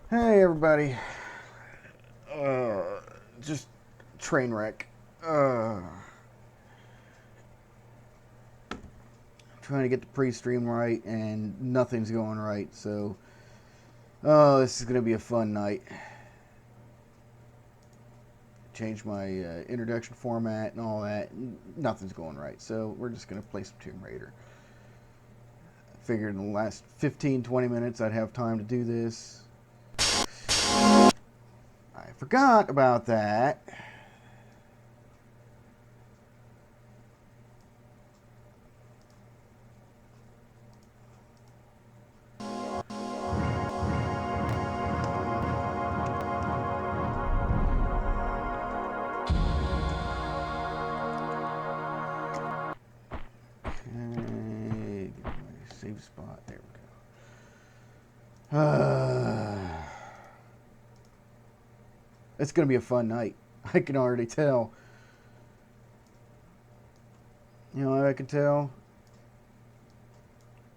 Hey everybody. Just train wreck. Trying to get the pre-stream right and nothing's going right. So, this is gonna be a fun night. Change my introduction format and all that. Nothing's going right. So we're just gonna play some Tomb Raider. Figured in the last 15, 20 minutes I'd have time to do this. I forgot about that. Okay, get my save spot. There we go. It's gonna be a fun night. I can already tell. You know what I can tell?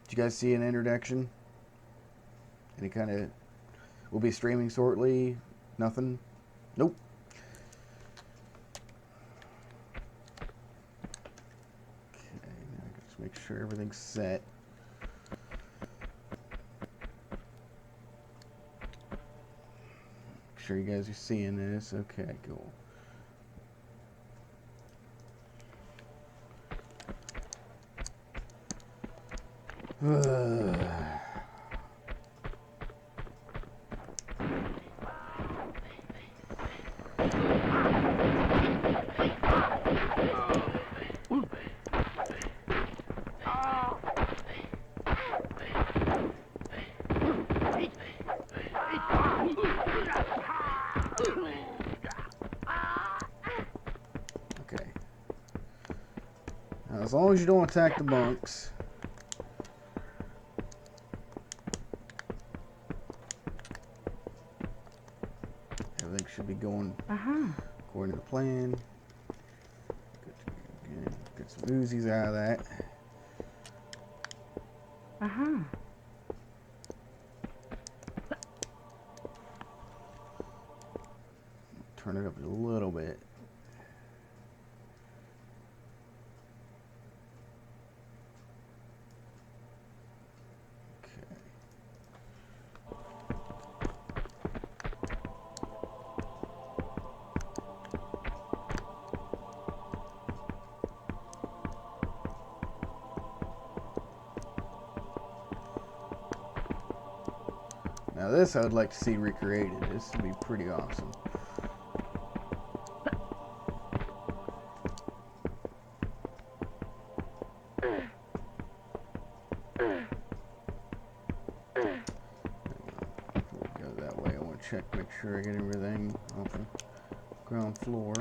Did you guys see an introduction? Any kind of... We'll be streaming shortly? Nothing? Nope. Okay, now I can just make sure everything's set. Make sure you guys are seeing this. Okay, cool. Okay. Now, as long as you don't attack the monks. Everything should be going according to the plan. Get some Uzis out of that. Turn it up a little bit. Now this I would like to see recreated. This would be pretty awesome. Before we go that way, I want to check, make sure I get everything off the ground floor.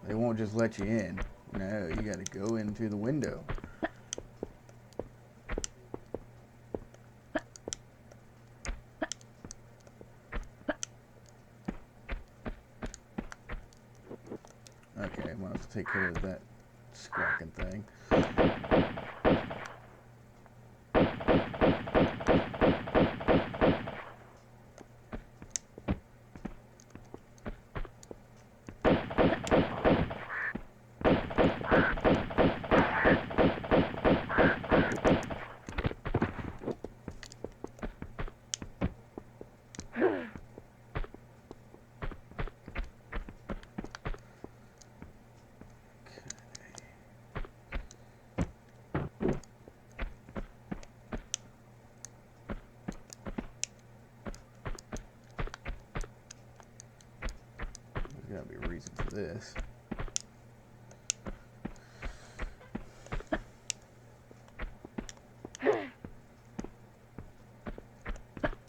They won't just let you in. No, you got to go in through the window. Okay, I might have to take care of that squawking thing. There's got to be a reason for this.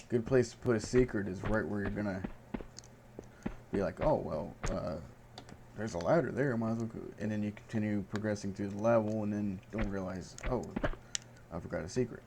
Good place to put a secret is right where you're gonna be like, oh well, there's a ladder there, might as well go. And then you continue progressing through the level, and then don't realize, oh, I forgot a secret.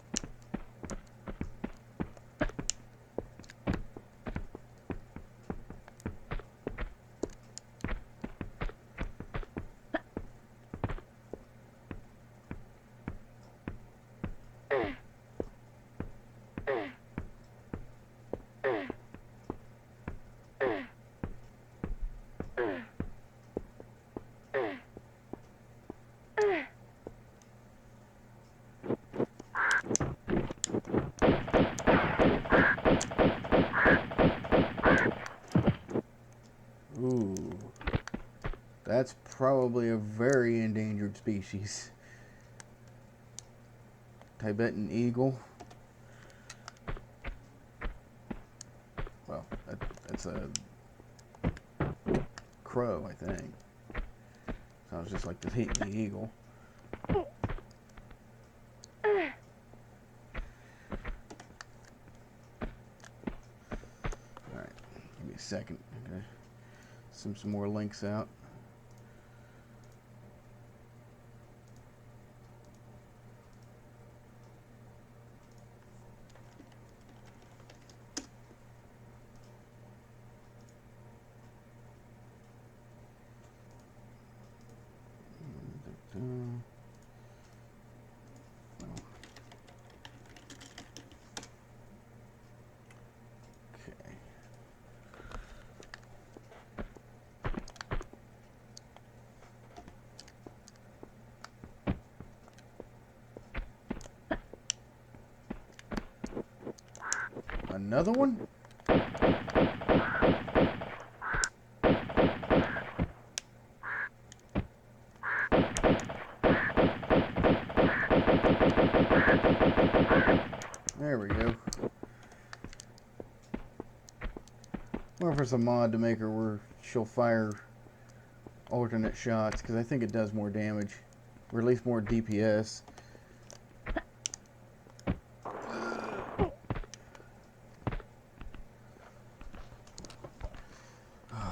That's probably a very endangered species. Tibetan eagle. Well, that's a crow, I think. Sounds just like the eagle. Alright, give me a second. I'm gonna send some more links out. Another one? There we go. Or if it's a mod to make her where she'll fire alternate shots, because I think it does more damage, or at least more DPS.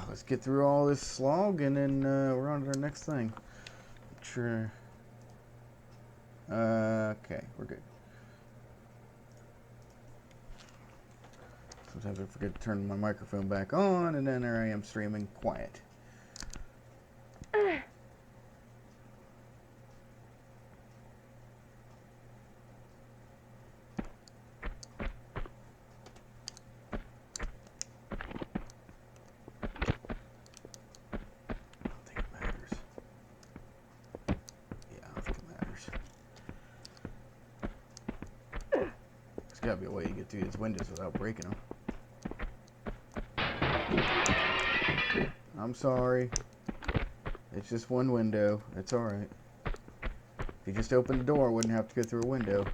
Let's get through all this slog, and then we're on to our next thing. Sure. Okay, we're good. Sometimes I forget to turn my microphone back on, and then there I am streaming quiet. Gotta be a way to get through these windows without breaking them. I'm sorry. It's just one window. It's alright. If you just opened the door, I wouldn't have to go through a window.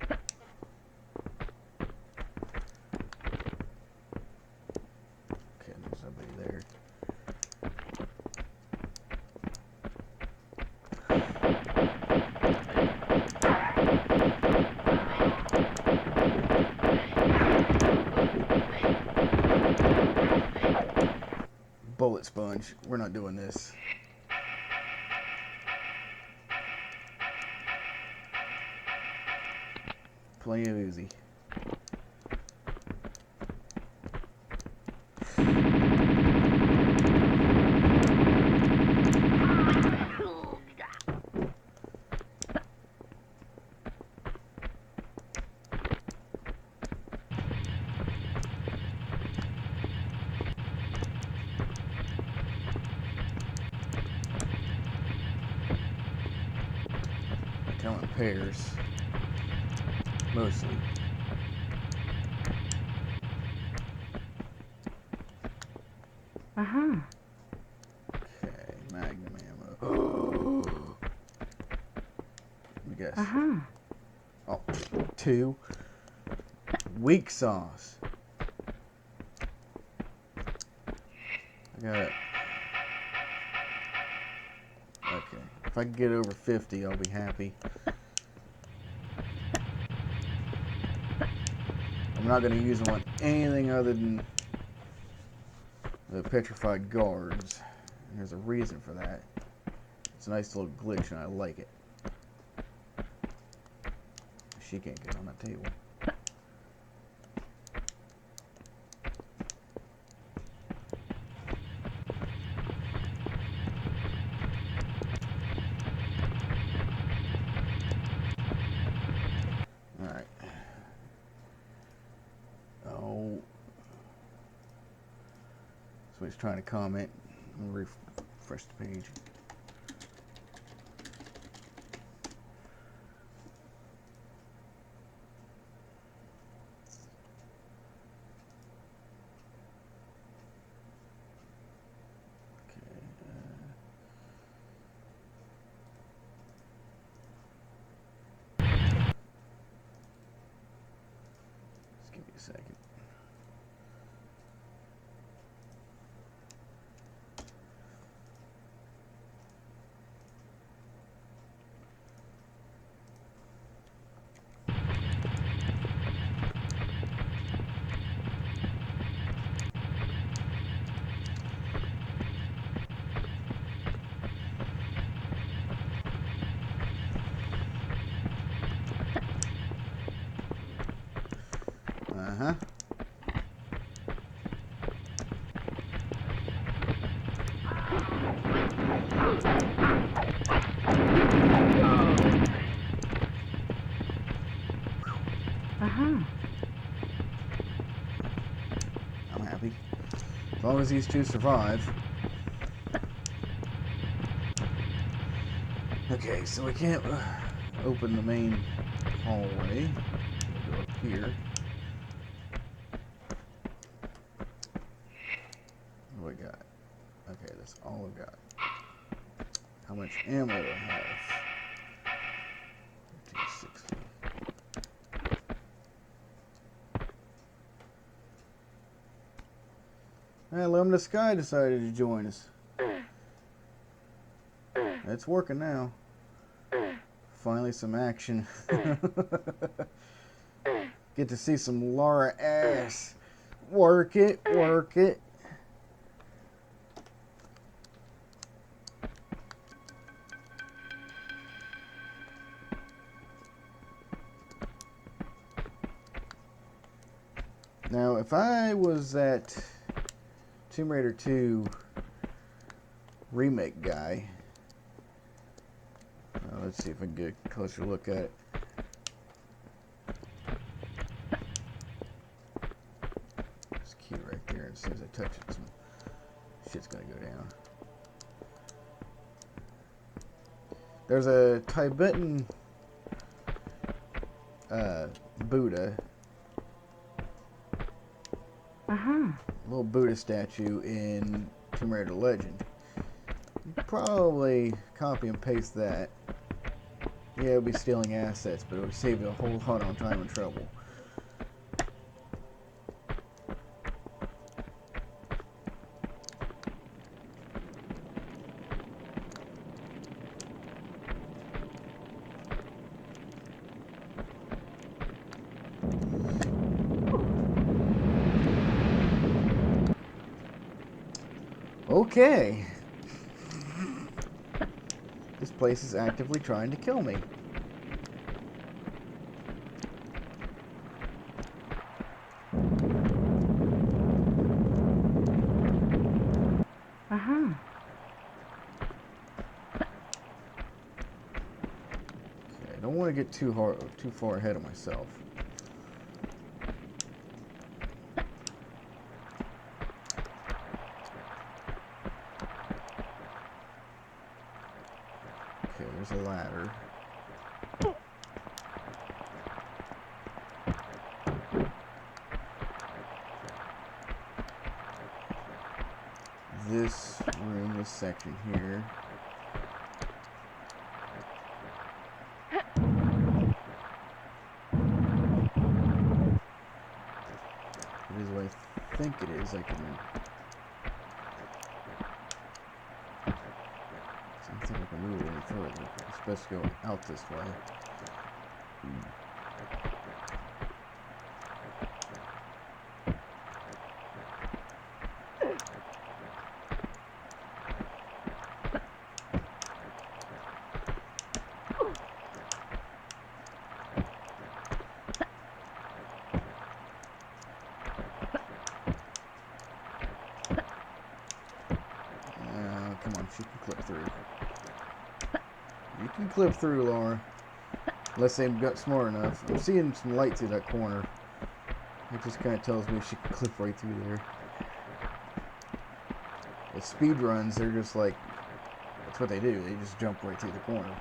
Okay, there's nobody there. Bullet sponge. We're not doing this. Plenty of Uzi. Count in pairs. Mostly. Uh-huh. Okay, magnum ammo. Let me guess. Uh-huh. Oh, 2. Weak sauce. I got it. Okay. If I can get over 50, I'll be happy. I'm not going to use them on anything other than the petrified guards. And there's a reason for that. It's a nice little glitch and I like it. She can't get on that table. Alright. Oh. Somebody's trying to comment. I'm going to refresh the page. Okay. Uh-huh. I'm happy. As long as these two survive. Okay, so we can't open the main hallway. We'll go up here. What we got? Okay, that's all we got. How much ammo do I have? 260. And Luminous Sky decided to join us. It's working now. Finally some action. Get to see some Lara ass. Work it, work it. Now, if I was that Tomb Raider 2 remake guy, let's see if I can get a closer look at it. It's key right there. As soon as I touch it, some shit's gonna go down. There's a Tibetan Buddha. Little Buddha statue in Tomb Raider Legend. Probably copy and paste that. Yeah, it would be stealing assets, but it would save you a whole lot on time and trouble. Okay. This place is actively trying to kill me. Okay, I don't want to get too far ahead of myself. Okay, there's a ladder. This room, this section here. It is what I think it is. I don't think I can move it any further. It's best to go out this way. Come on, she can clip through. You can clip through, Laura. Unless they've got smart enough. I'm seeing some light through that corner. It just kind of tells me she can clip right through there. With speed runs, they're just like, that's what they do. They just jump right through the corner.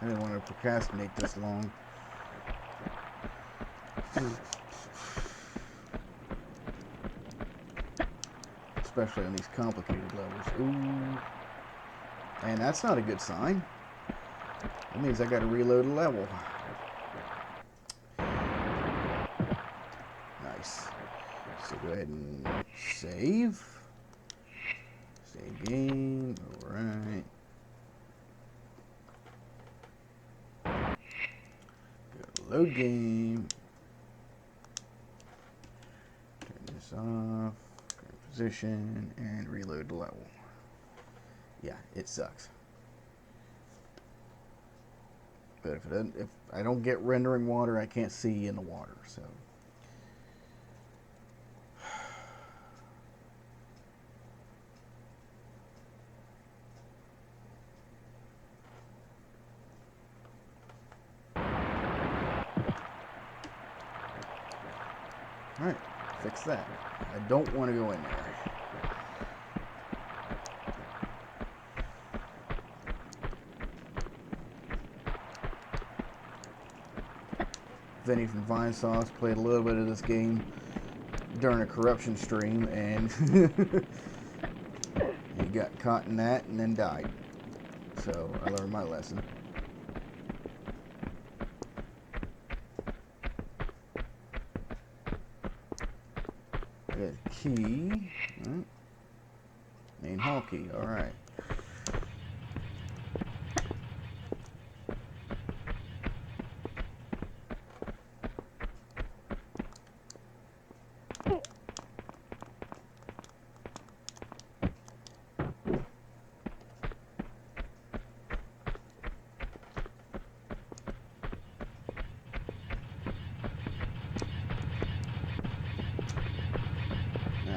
I didn't want to procrastinate this long. Especially on these complicated levels. Ooh. And that's not a good sign. That means I gotta reload a level. Nice. So go ahead and save. Save game. Alright. Load game. Turn this off. position and reload the level. Yeah, it sucks. But if I don't get rendering water, I can't see in the water, so. Alright, fix that. I don't want to go in there. Vinny from Vine Sauce played a little bit of this game during a corruption stream, and he got caught in that and then died. So I learned my lesson. Good key. Right. Main hall key. All right.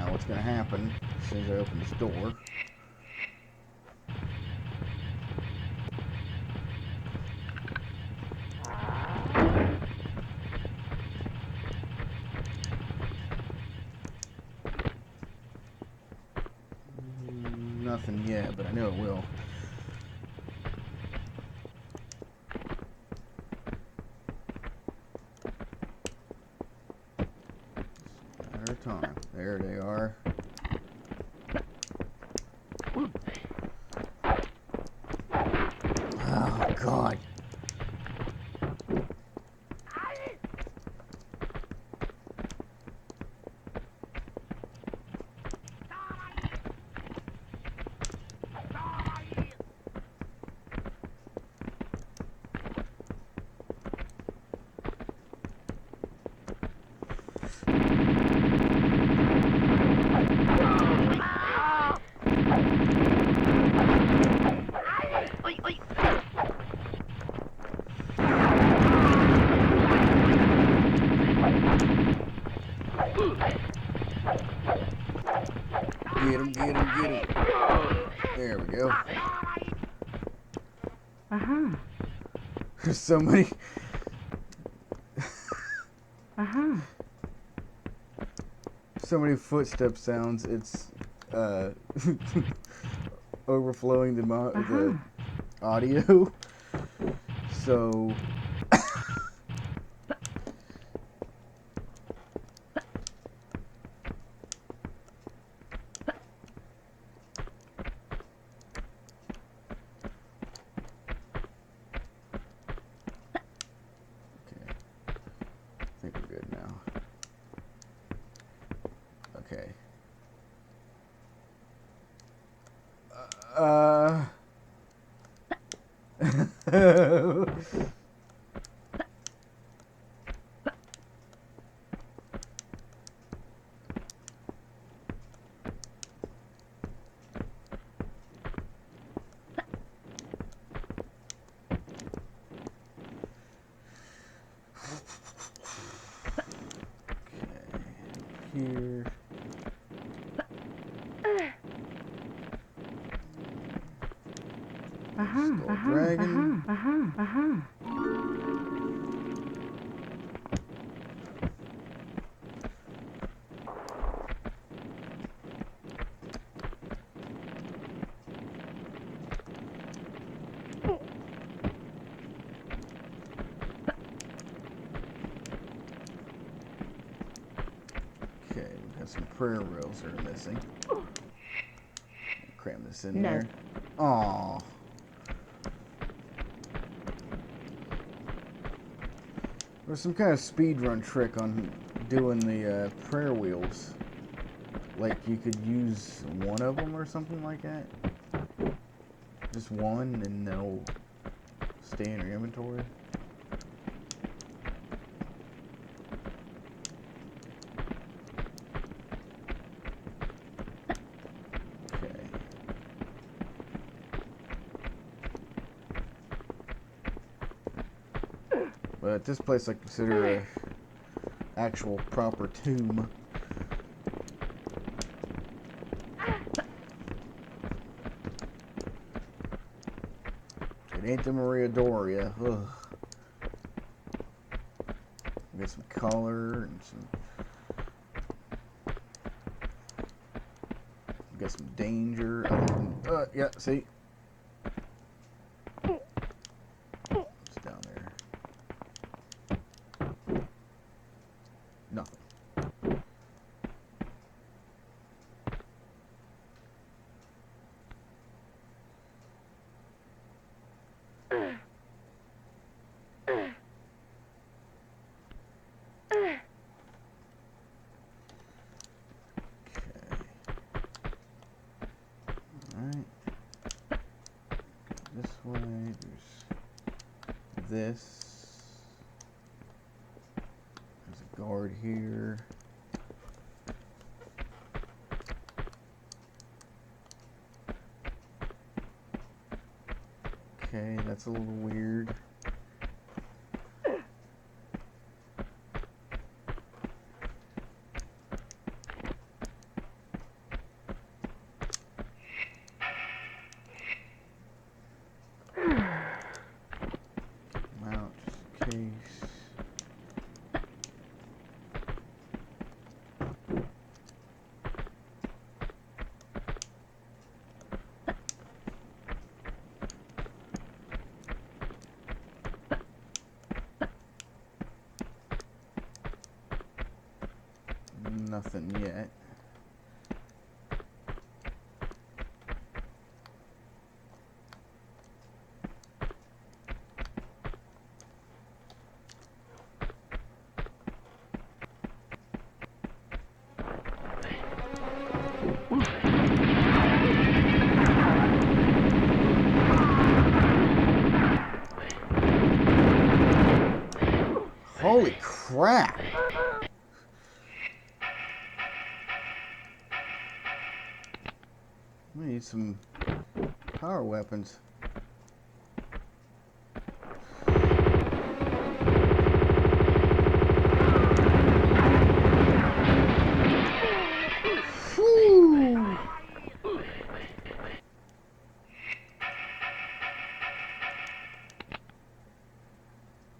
What's going to happen as soon as I open this door? Nothing yet, but I know it will. Matter of time. There they are. Oh, God. Get him, get him, get him. There we go. There's so many. So many footstep sounds. It's overflowing the audio. So. I think we're good now. Okay. Here. Skull Dragon. Okay, we have some prayer wheels that are missing. Cram this in there. Aww. There's some kind of speedrun trick on doing the prayer wheels. Like you could use one of them or something like that. Just one, and they'll stay in your inventory. But this place I consider a actual proper tomb. It ain't the Maria Doria. Ugh. Get some color and some. Got some danger. Yeah, see? It's down there. Nothing. This way, there's this. There's a guard here. Okay, that's a little weird. Nothing yet. Holy crap! We need some power weapons. Whew.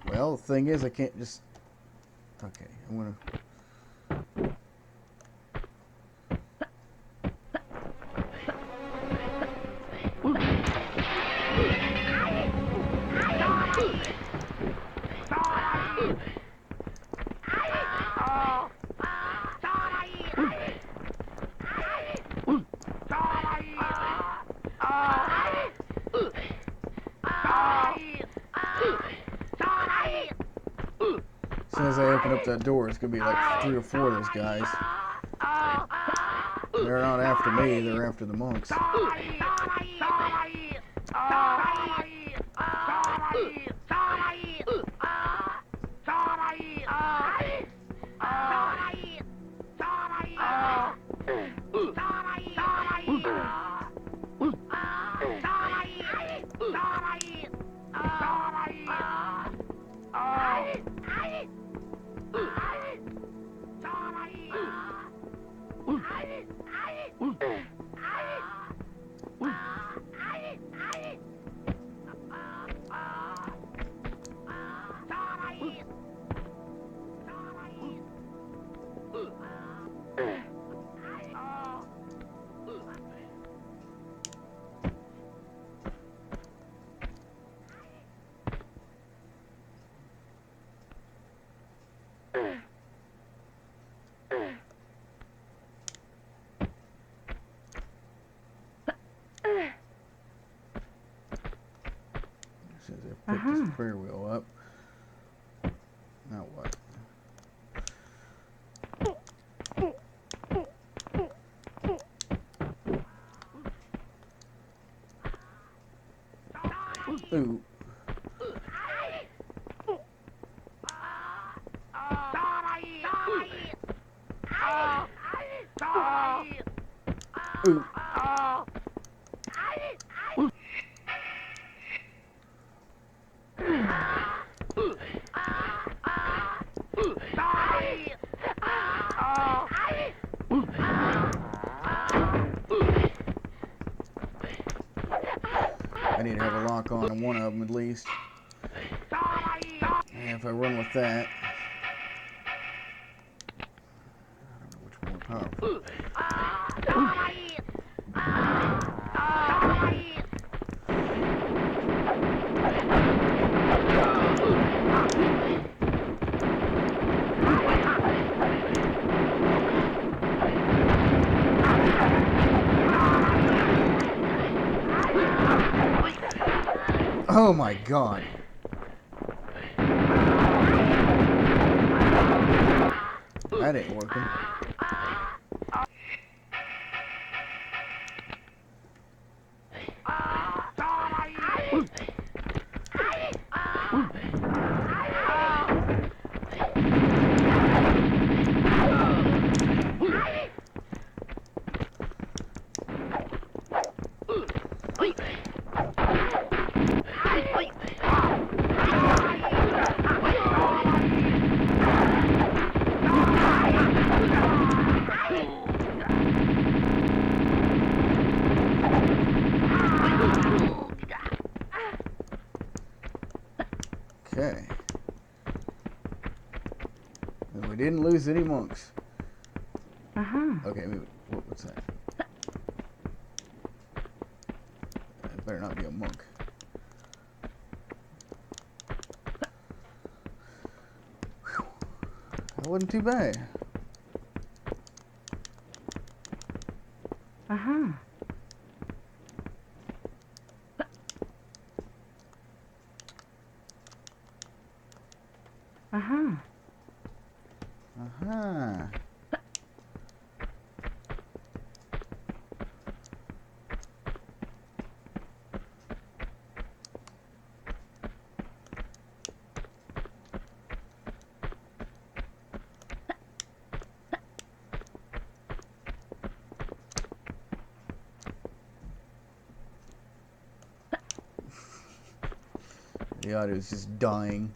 Well, the thing is, I can't just... Okay, I'm gonna... As soon as I open up that door, it's gonna be like 3 or 4 of those guys. They're not after me, they're after the monks. As soon as I pick this prayer wheel up. Now what? Ooh. Ooh. on one of them at least. And if I run with that, I don't know which one more powerful. Oh my god. That ain't working. Okay. And we didn't lose any monks. Okay, what's that? It better not be a monk. Whew. That wasn't too bad. The audio is just dying.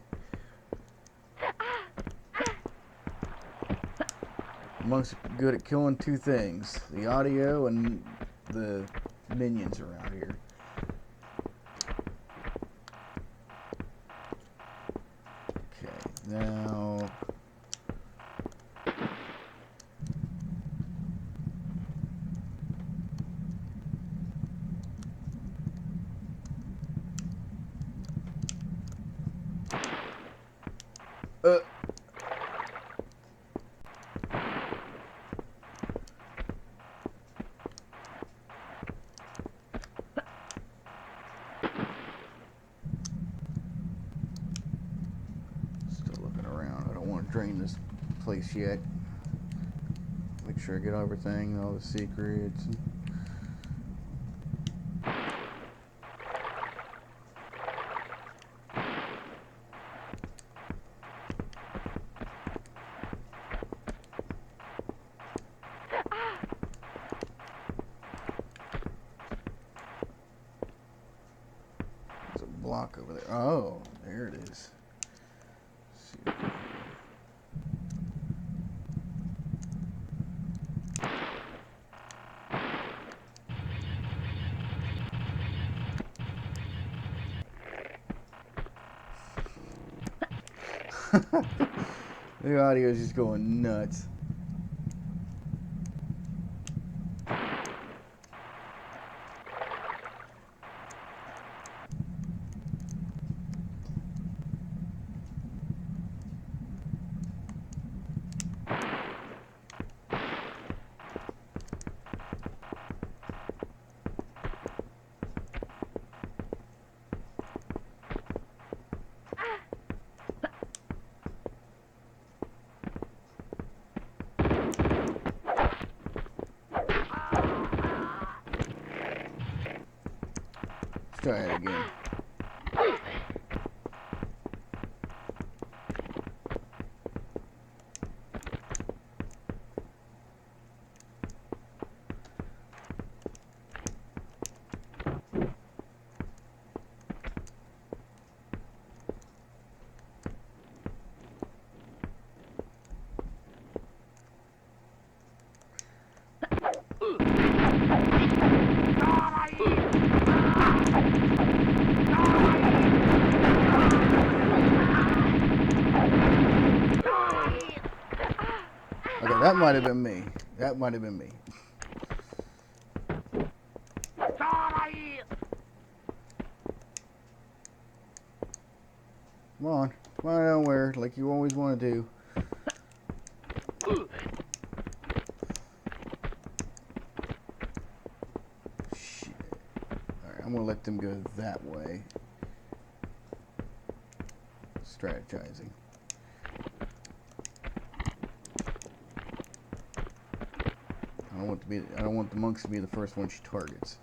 Monks are good at killing two things: the audio and the minions around here. Okay, now still looking around. I don't want to drain this place yet. Make sure I get everything, all the secrets. Block over there. Oh, there it is. The audio is just going nuts. Let's try it again. That might have been me. That might have been me. Come on. Come on nowhere like you always want to do. Shit. Alright, I'm going to let them go that way. Strategizing. I don't want the monks to be the first one she targets.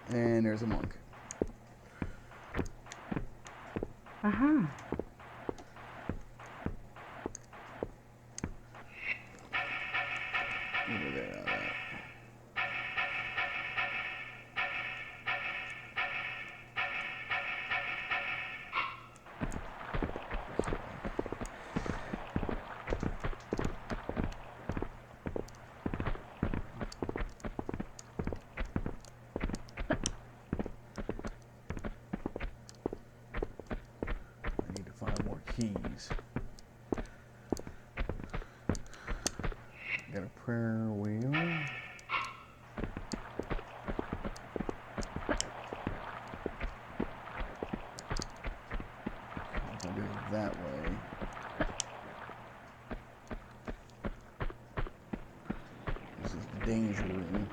And there's a monk. Over there, keys. Got a prayer wheel. I'll do it that way. This is the danger room.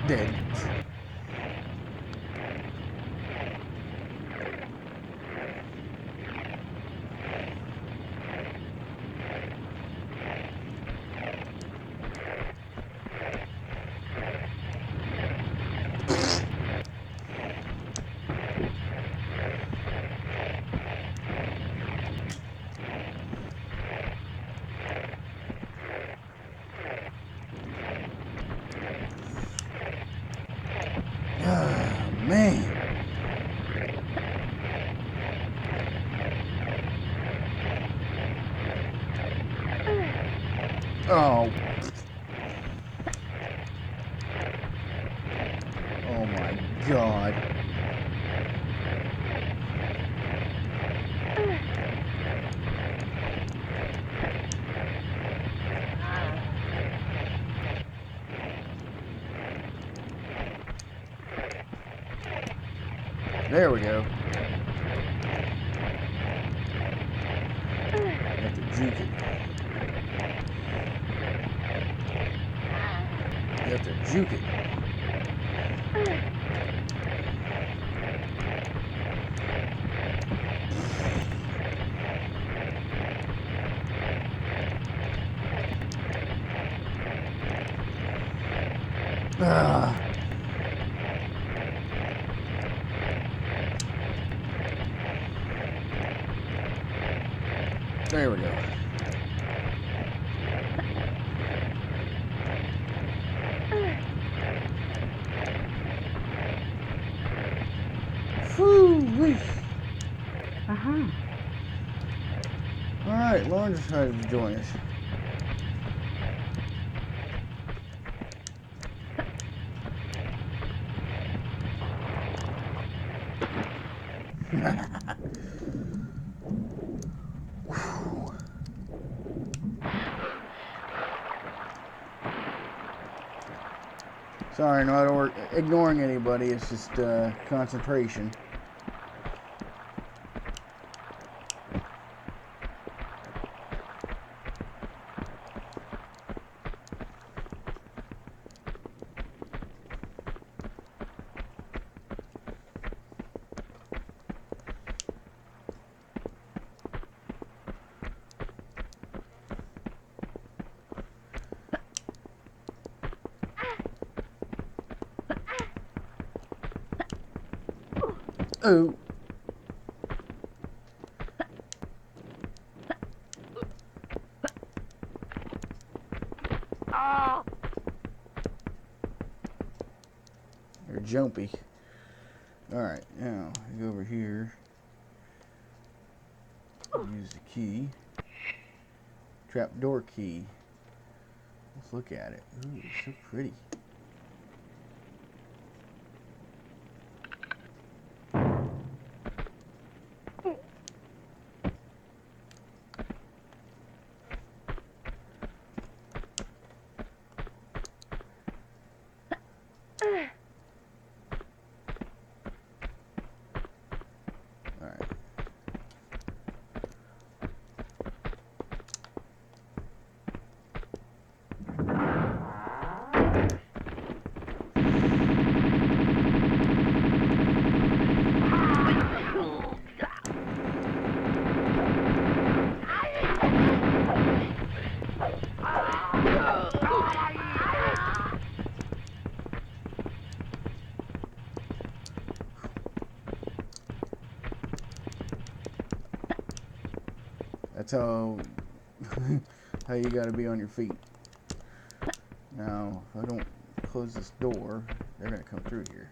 Dead. Man. Oh. Oh my God. There we go. You have to juke it. You have to juke it. Ah. There we go. Whew-wee. Alright, Lauren decided to join us. Sorry, not ignoring anybody. It's just concentration. Oh. They're jumpy. Alright, now go over here. Use the key. Trapdoor key. Let's look at it. Ooh, it's so pretty. That's how how you gotta be on your feet. Now, if I don't close this door, they're gonna come through here.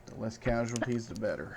The less casualties, the better.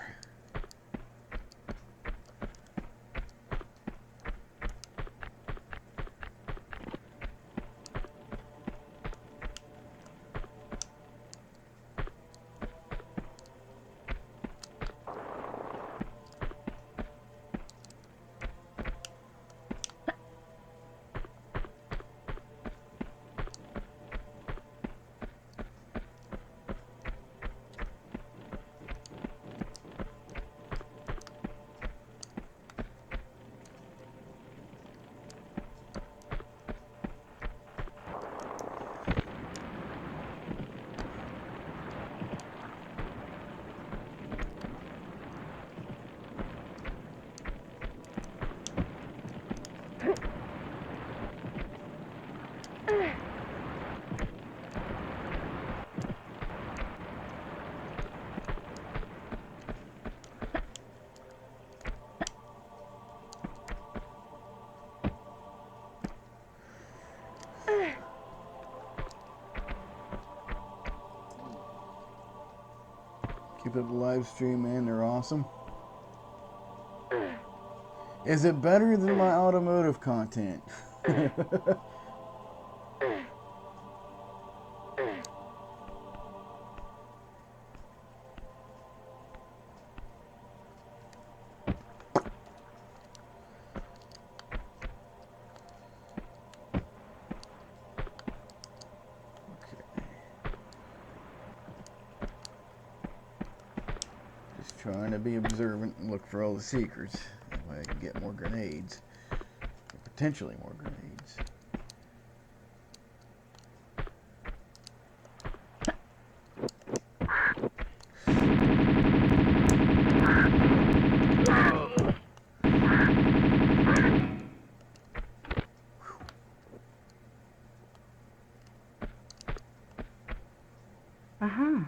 Keep up the live stream, man. They're awesome. Is it better than my automotive content? Trying to be observant and look for all the secrets. That way I can get more grenades. Or potentially more grenades. Uh-huh.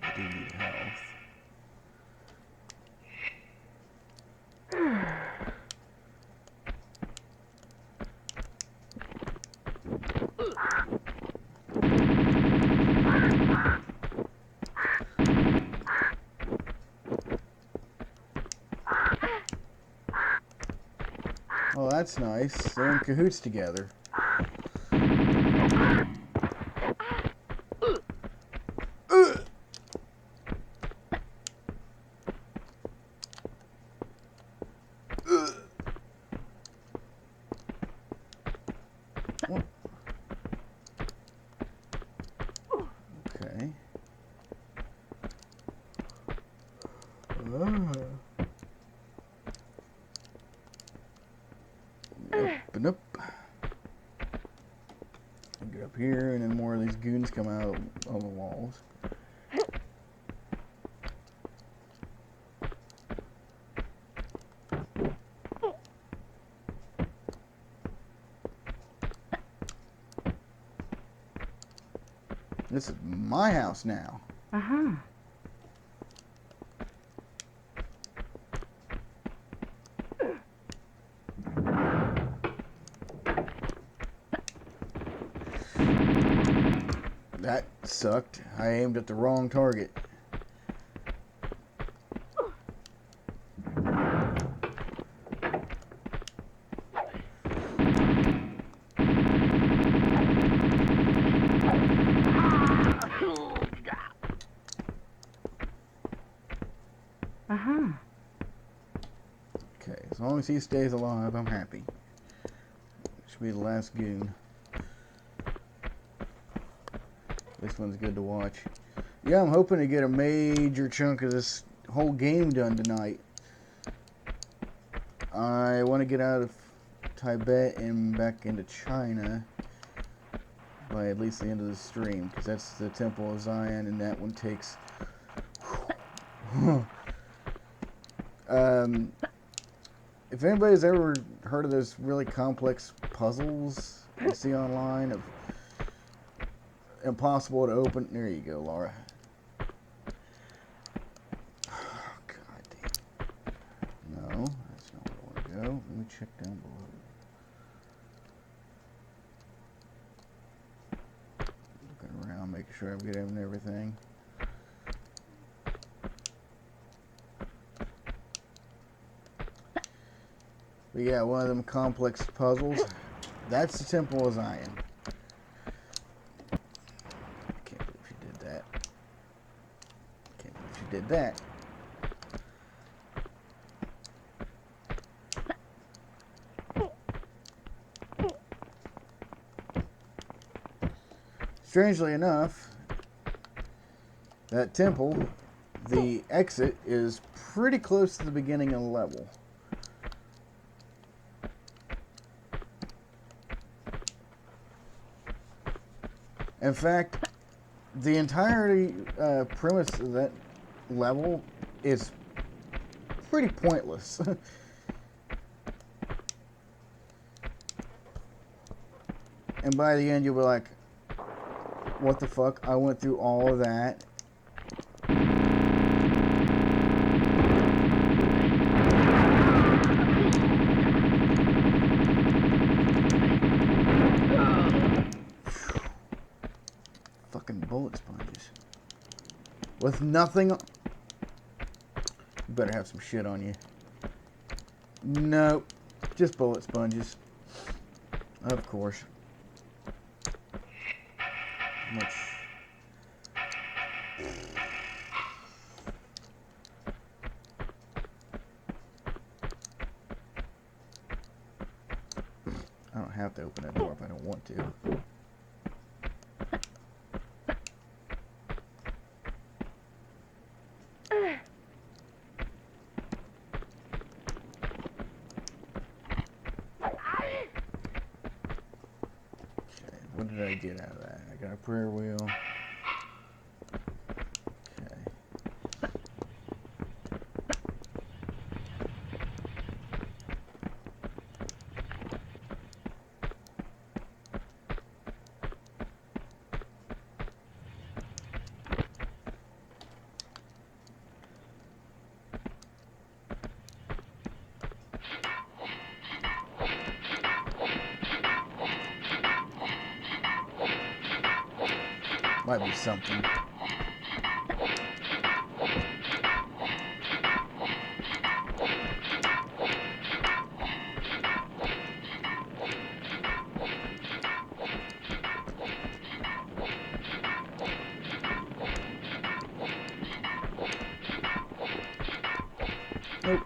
I do need health. Oh, that's nice. They're in cahoots together. Open up. Get up here, and then more of these goons come out on the walls. This is my house now. Uh-huh. That sucked. I aimed at the wrong target. Uh-huh. Okay, as long as he stays alive, I'm happy. Should be the last goon. This one's good to watch. Yeah, I'm hoping to get a major chunk of this whole game done tonight. I want to get out of Tibet and back into China by at least the end of the stream, because that's the Temple of Xian, and that one takes... if anybody's ever heard of those really complex puzzles you see online of impossible to open, there you go, Laura. Oh, God damn. No, that's not where I want to go. Let me check down below. Looking around, making sure I'm getting everything. But yeah, one of them complex puzzles. That's the Temple of Xian. I can't believe she did that. Can't believe she did that. Strangely enough, that temple, the exit is pretty close to the beginning of the level. In fact, the entirety premise of that level is pretty pointless. And by the end, you'll be like, what the fuck? I went through all of that. Fucking bullet sponges. With nothing. You better have some shit on you. Nope. Just bullet sponges. Of course. Much. I don't have to open that door if I don't want to. What did I get out of that? I got a prayer wheel. Okay. Might be something. Nope.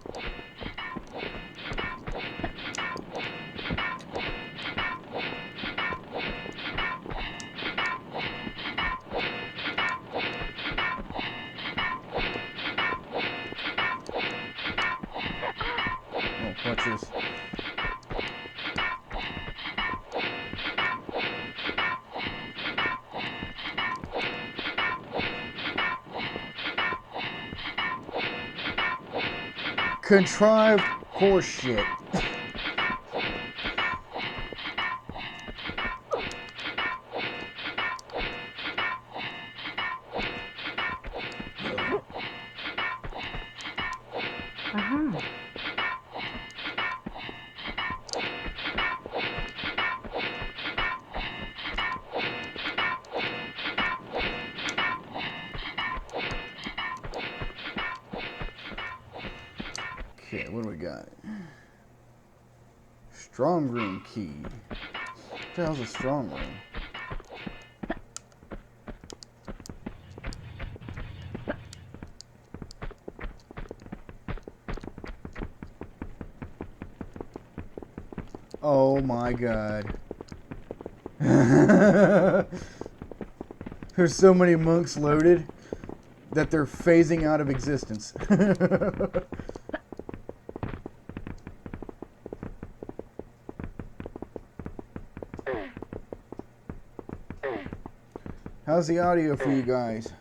Contrived horse shit. Uh-huh. Okay, what do we got? Strong room key. What the hell's a strong room? Oh my god. There's so many monks loaded that they're phasing out of existence. How's the audio for you guys?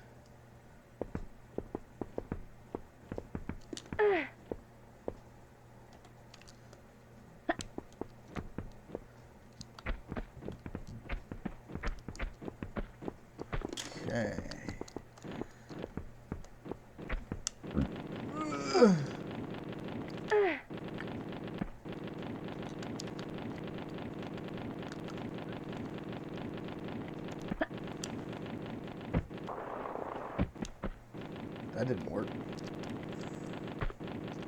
Okay. That didn't work.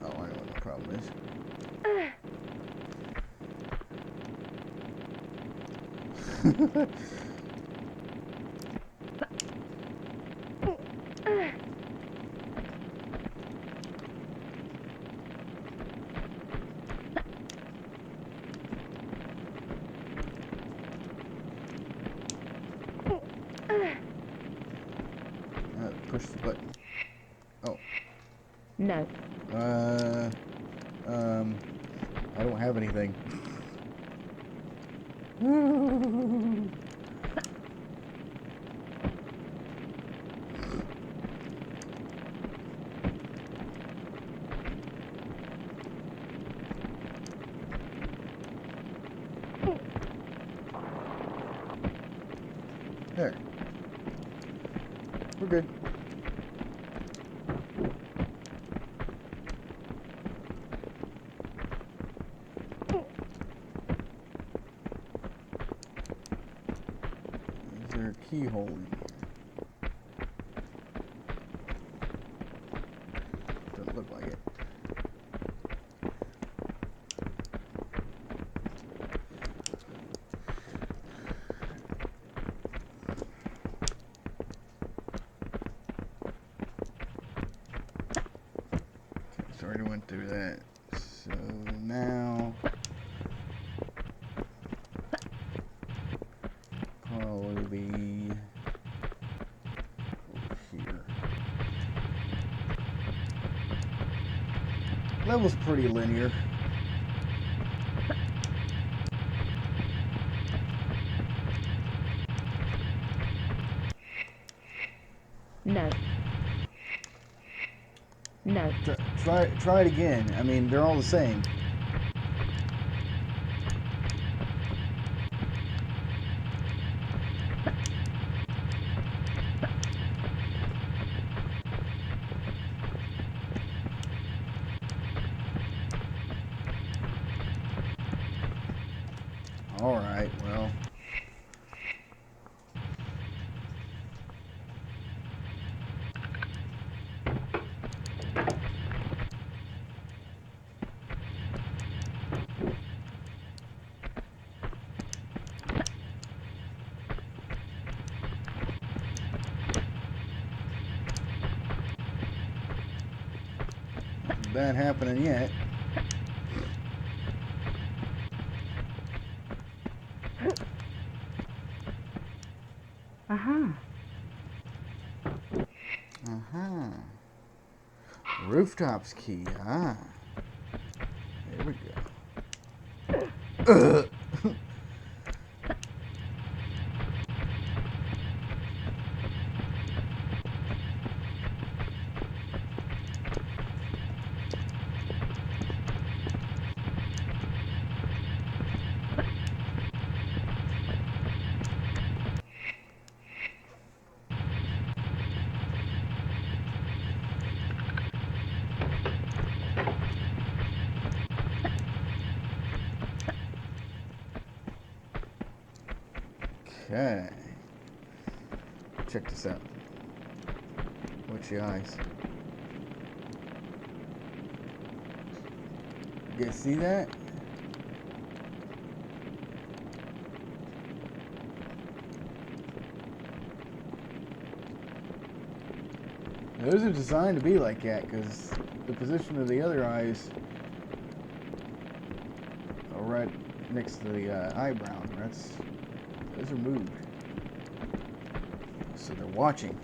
Oh, I know what the problem is. Push the button. Oh. No. I don't have anything. There. We're good. Is there a keyhole in here? Doesn't look like it. So I already went through that. So now probably be over here. Level's pretty linear. No. No. Try it again. I mean, they're all the same. All right, well. Nothing bad happening yet. Uh-huh. Uh-huh. Rooftops key. Ah. There we go. Okay. Check this out. Watch your eyes. You guys see that? Those are designed to be like that because the position of the other eyes are right next to the eyebrow. Those are moved. So they're watching.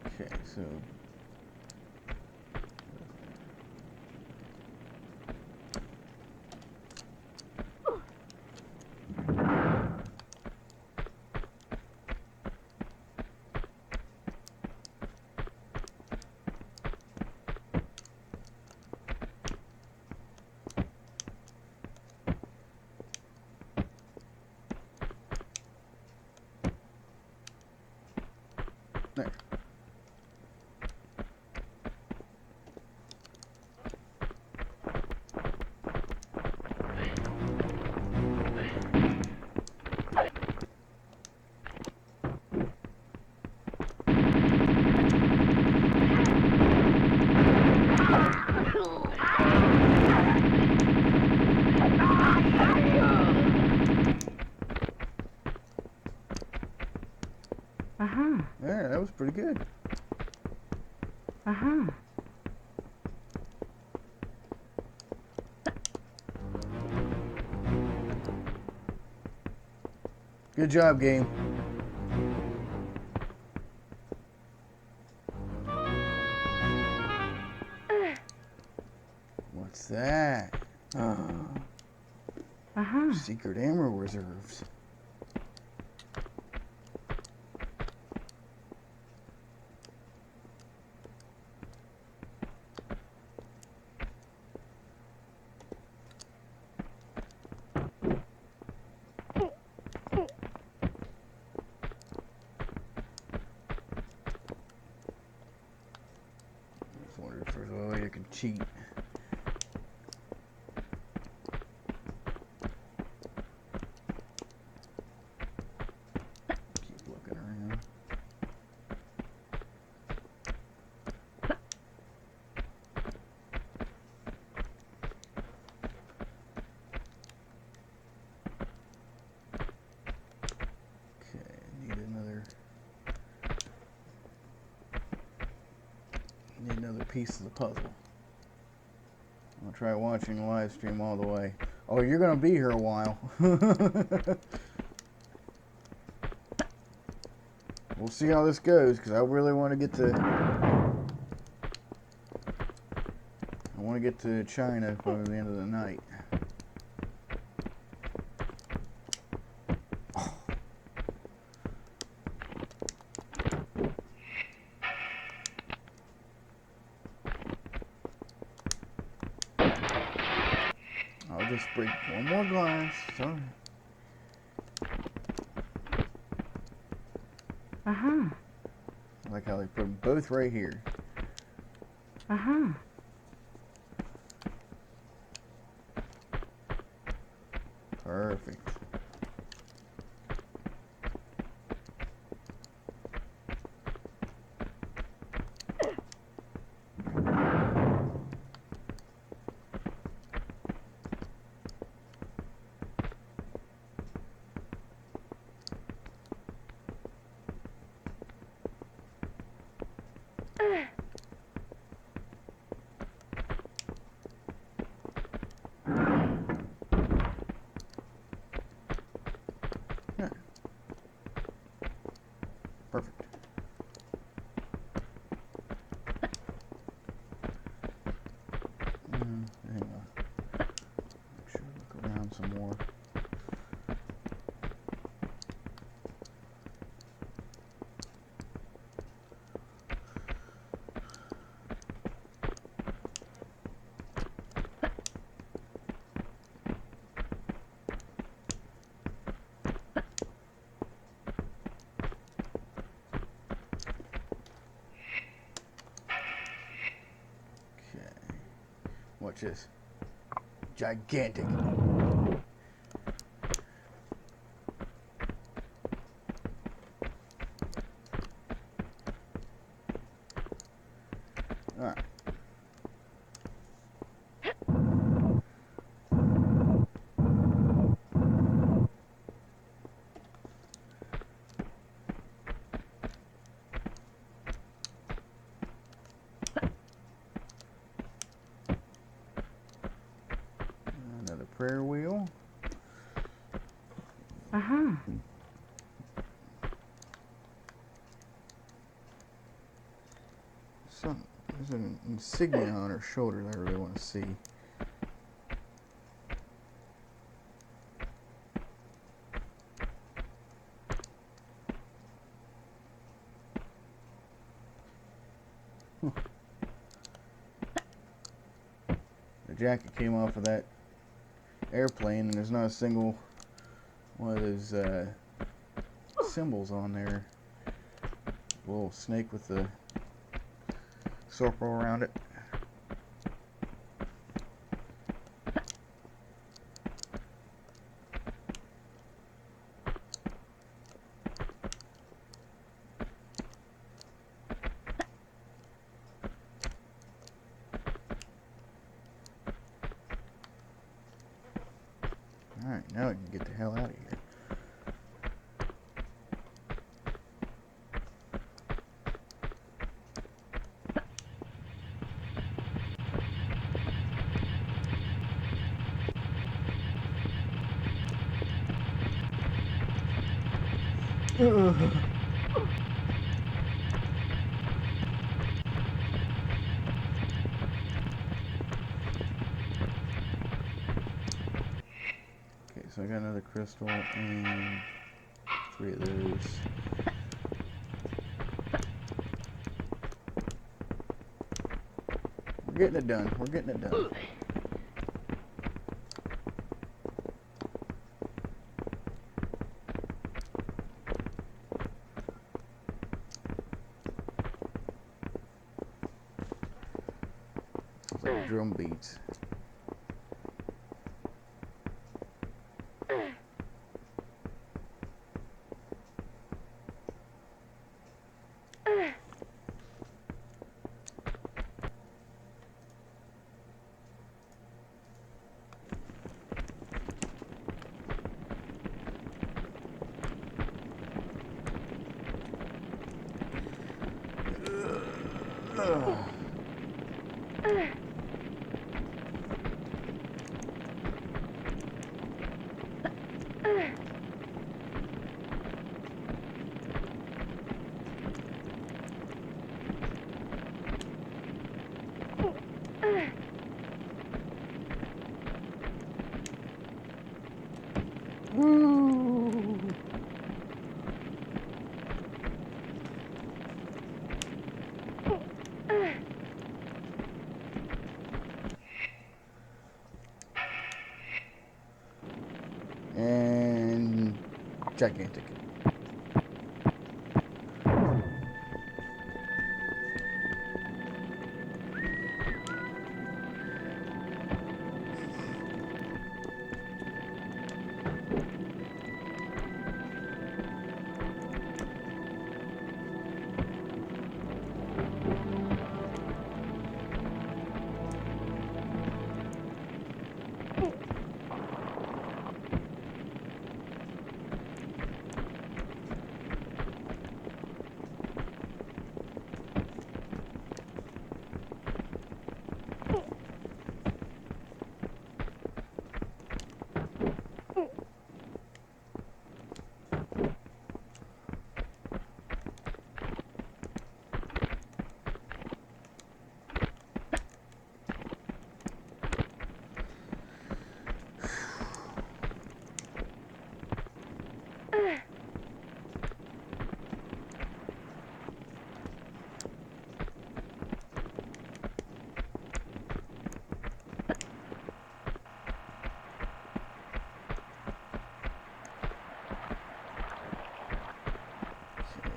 Okay, so there. Uh-huh. There, that was pretty good. Uh-huh. Good job, game. What's that? Uh-huh. Secret ammo reserves. I just wondered if there's a way you can cheat. Keep looking around. Okay, need another piece of the puzzle. I'll try watching the live stream all the way. Oh, you're gonna be here a while. We'll see how this goes, because I really want to get to... I want to get to China by the end of the night. I'll just break one more glass. Sorry. Uh-huh. I like how they put them both right here. Uh-huh. Perfect. Watch this. Gigantic. Alright. Another prayer wheel. Uh-huh. There's an insignia on her shoulder that I really want to see. The jacket came off of that airplane, and there's not a single one of those symbols on there. A little snake with the circle around it. Alright, now we can get the hell out of here. Okay, so I got another crystal and 3 of those. We're getting it done. We're getting it done. Sounds like drum beats. Woo! And gigantic.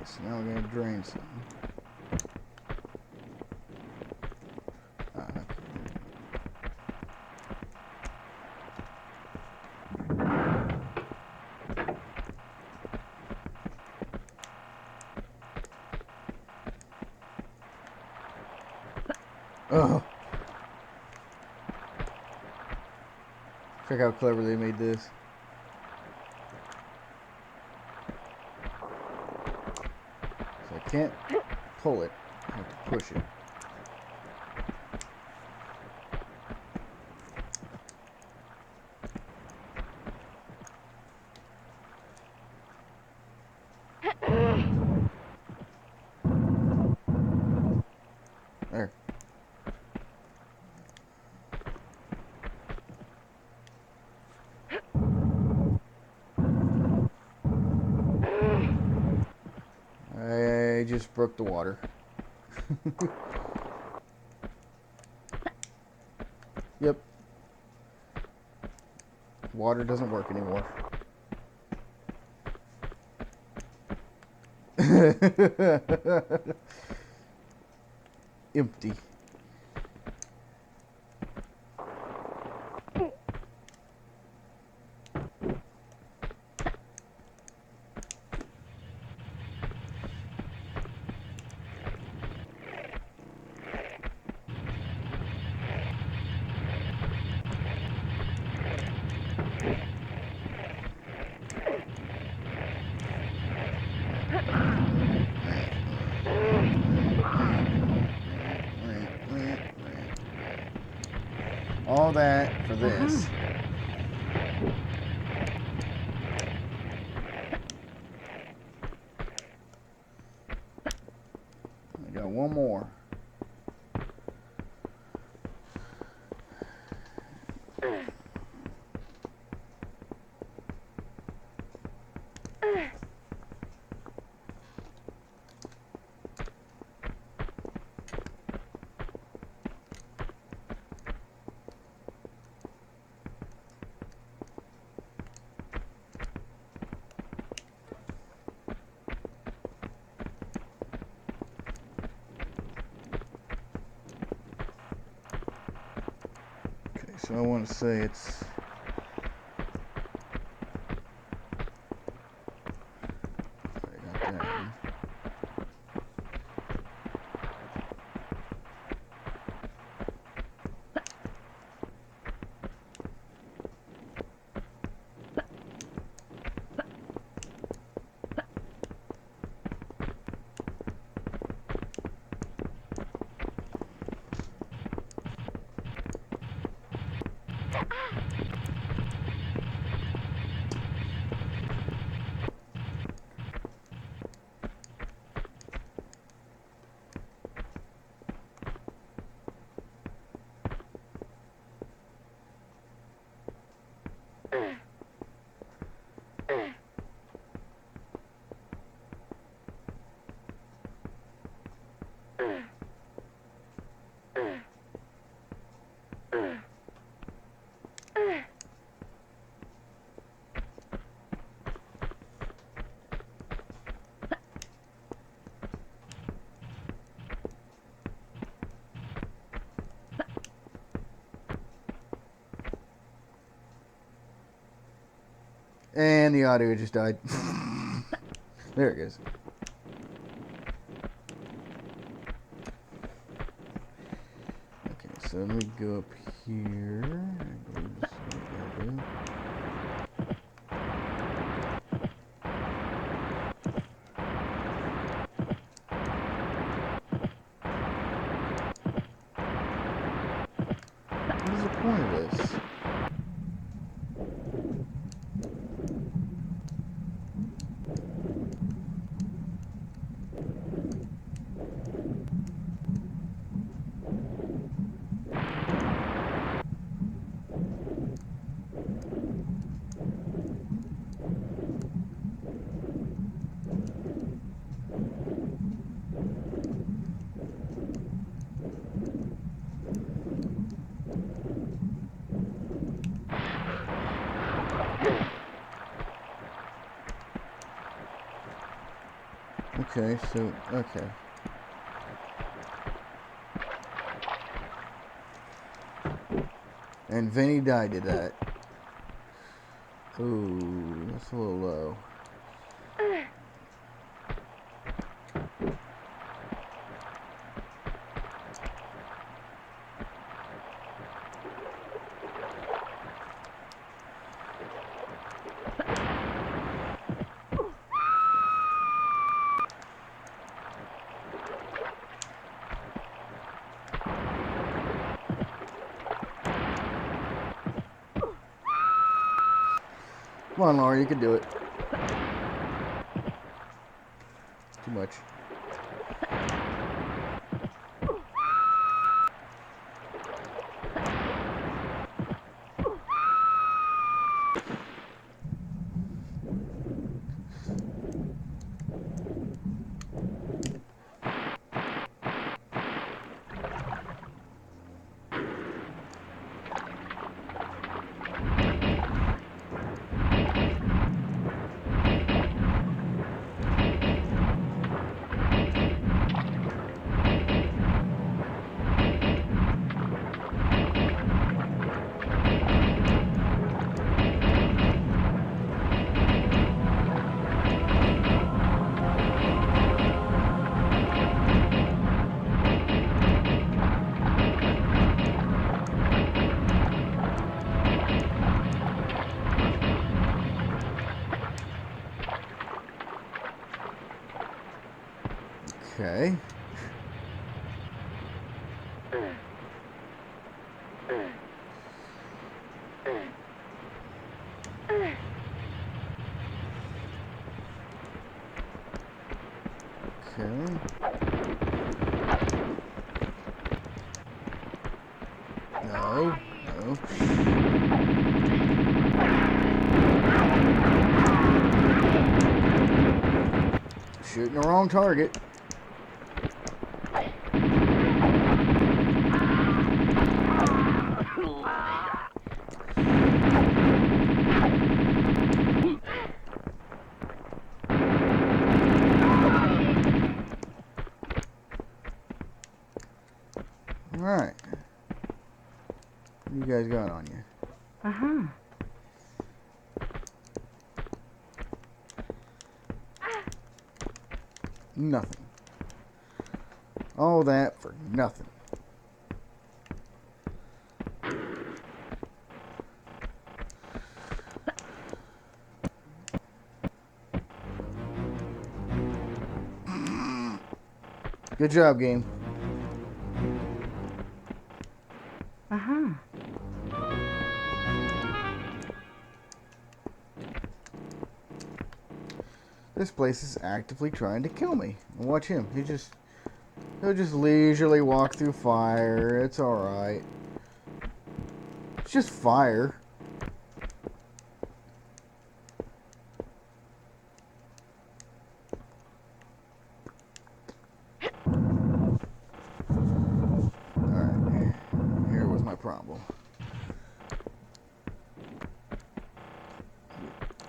So now we're gonna drain something. Okay. Oh. Check how clever they made this. So I can't pull it. I have to push it. There. I just broke the water. Yep. Water doesn't work anymore. Empty. All that for this. I got one more. So I want to say it's I got that one. And the audio just died. There it goes. Okay, so let me go up here. What is the point of this? Okay, so, okay. And Vinny died to that. Ooh, that's a little low. Come on, Laura, you can do it. Too much. Okay. Okay. No. No. Shooting the wrong target. Alright. What you guys got on you? Uh-huh. Nothing. All that for nothing. Good job, game. Uh-huh. This place is actively trying to kill me. Watch him. He'll just leisurely walk through fire. It's alright. It's just fire. Alright. Here was my problem.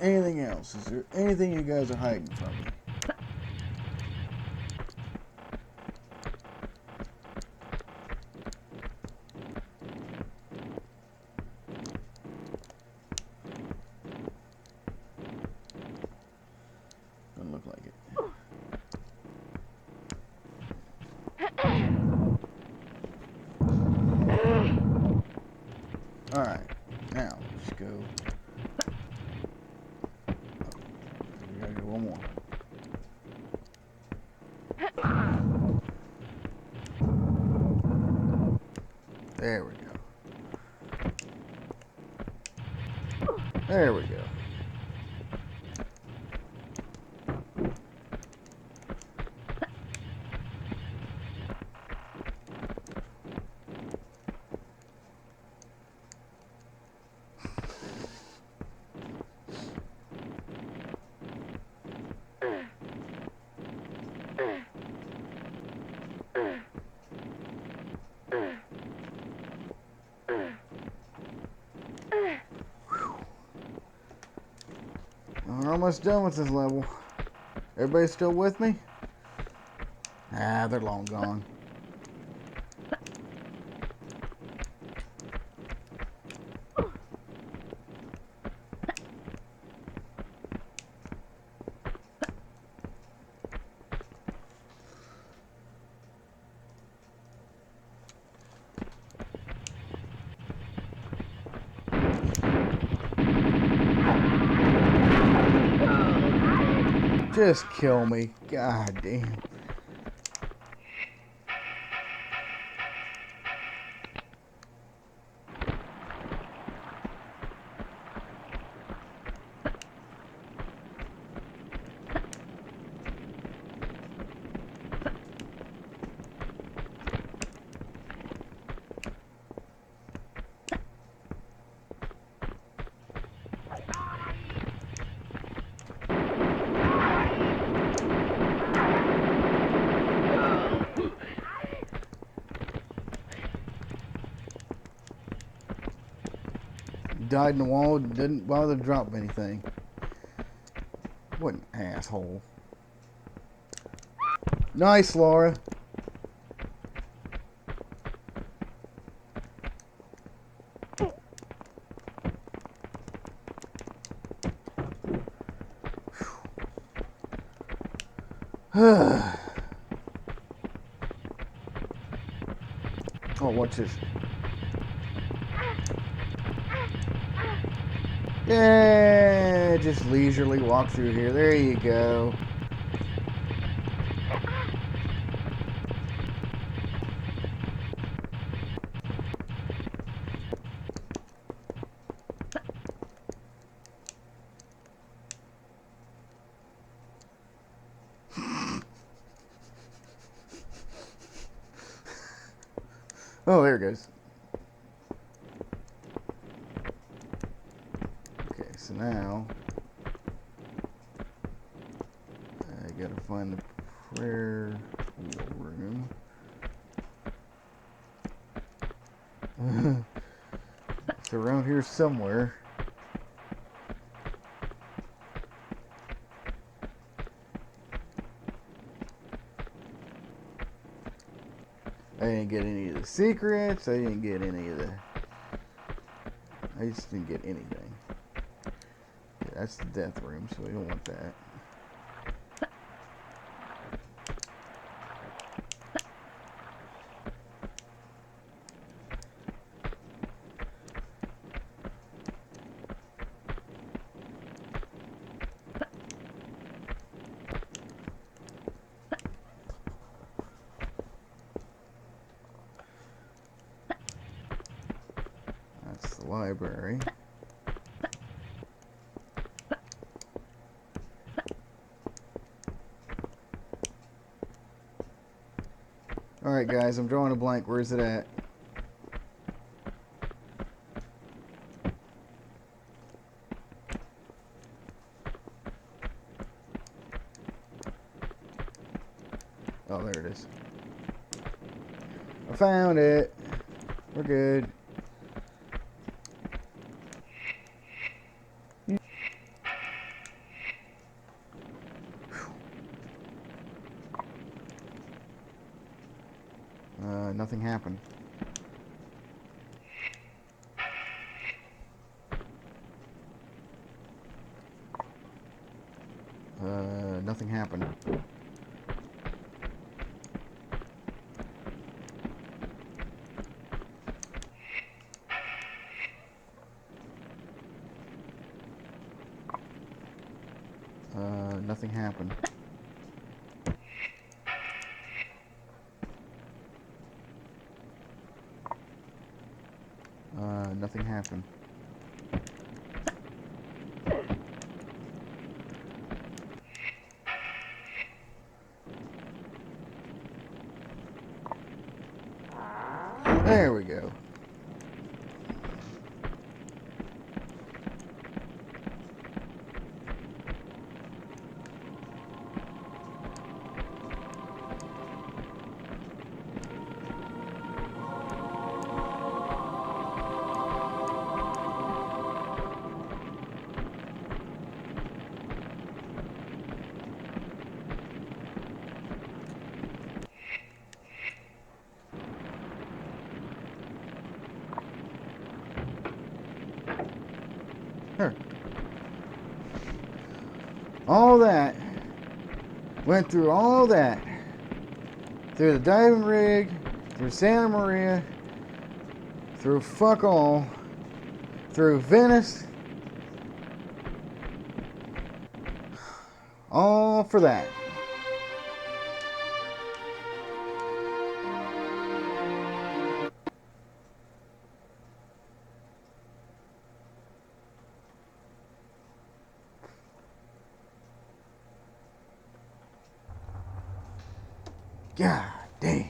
Anything else? Is there anything you guys are hiding from me? Doesn't look like it. Alright. Now, let's go. We gotta do one more. There we go. There we go. We're almost done with this level. Everybody still with me? Ah, they're long gone. Just kill me. God damn. died in the wall and didn't bother to drop anything. What an asshole. Nice, Laura. Oh, watch this. Yeah, just leisurely walk through here. There you go. Oh, there it goes. Okay, so now I gotta find the prayer room. It's around here somewhere. I didn't get any of the secrets. I didn't get any of the... I just didn't get anything. Okay, that's the death room, so we don't want that. That's the library. Alright guys, I'm drawing a blank. Where's it at? Oh, there it is. I found it. We're good. Nothing happened. Nothing happened. Nothing happened. Nothing happened. There we go. Here. All that. Went through all that. Through the diving rig, through Santa Maria, through fuck all, through Venice. All for that. God damn.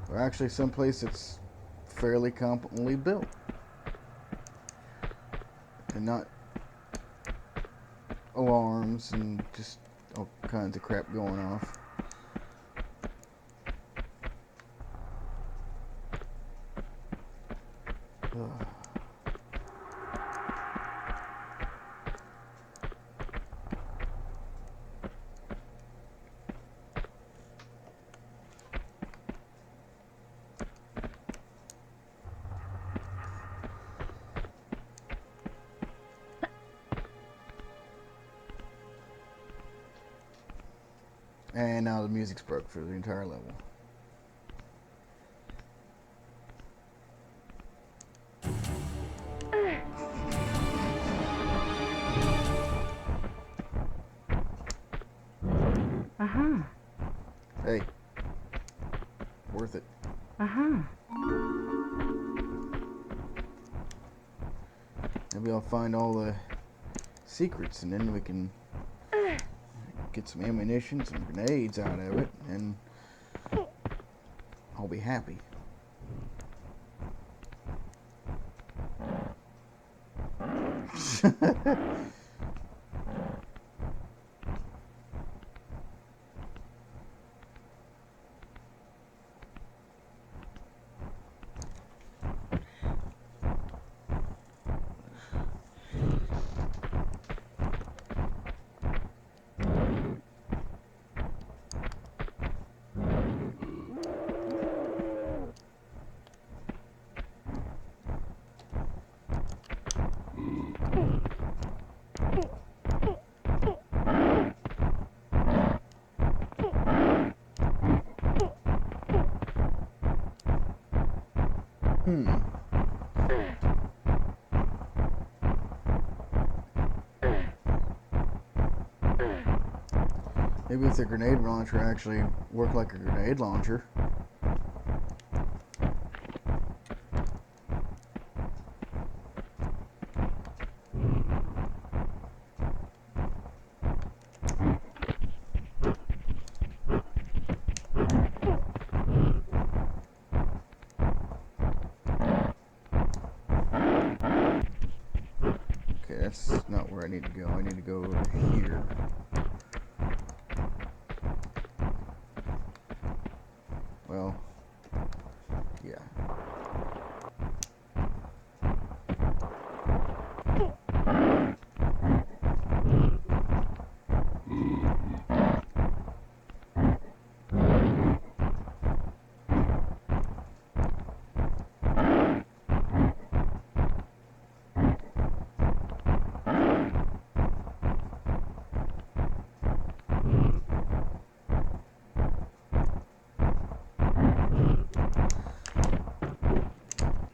Or actually someplace that's fairly competently built. And not alarms and just all kinds of crap going off. And now the music's broke for the entire level. Uh-huh. Hey. Worth it. Uh-huh. Maybe I'll find all the secrets and then we can get some ammunition, some grenades out of it, and I'll be happy. Maybe if the grenade launcher actually worked like a grenade launcher. Okay, that's not where I need to go. I need to go over here. Well, yeah.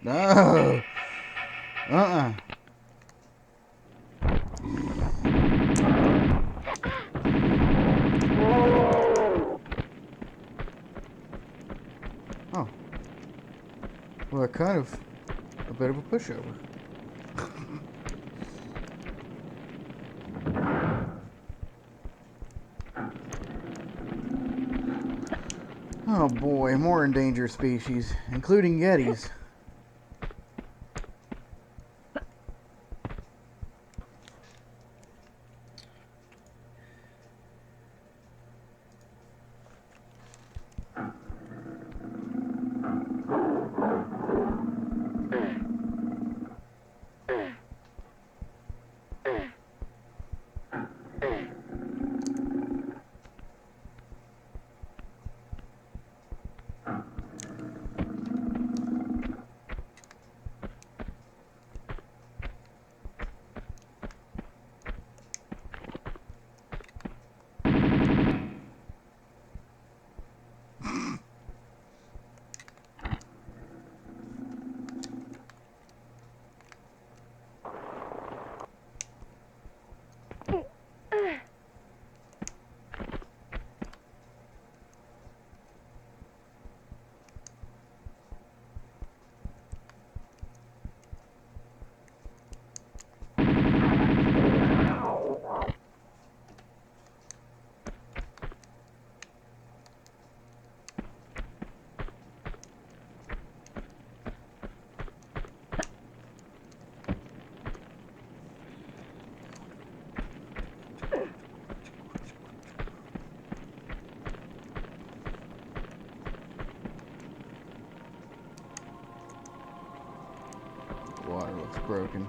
No! Uh-uh. Oh. Well, kind of a bit of a pushover. Oh boy, more endangered species, including Yetis. Water looks broken.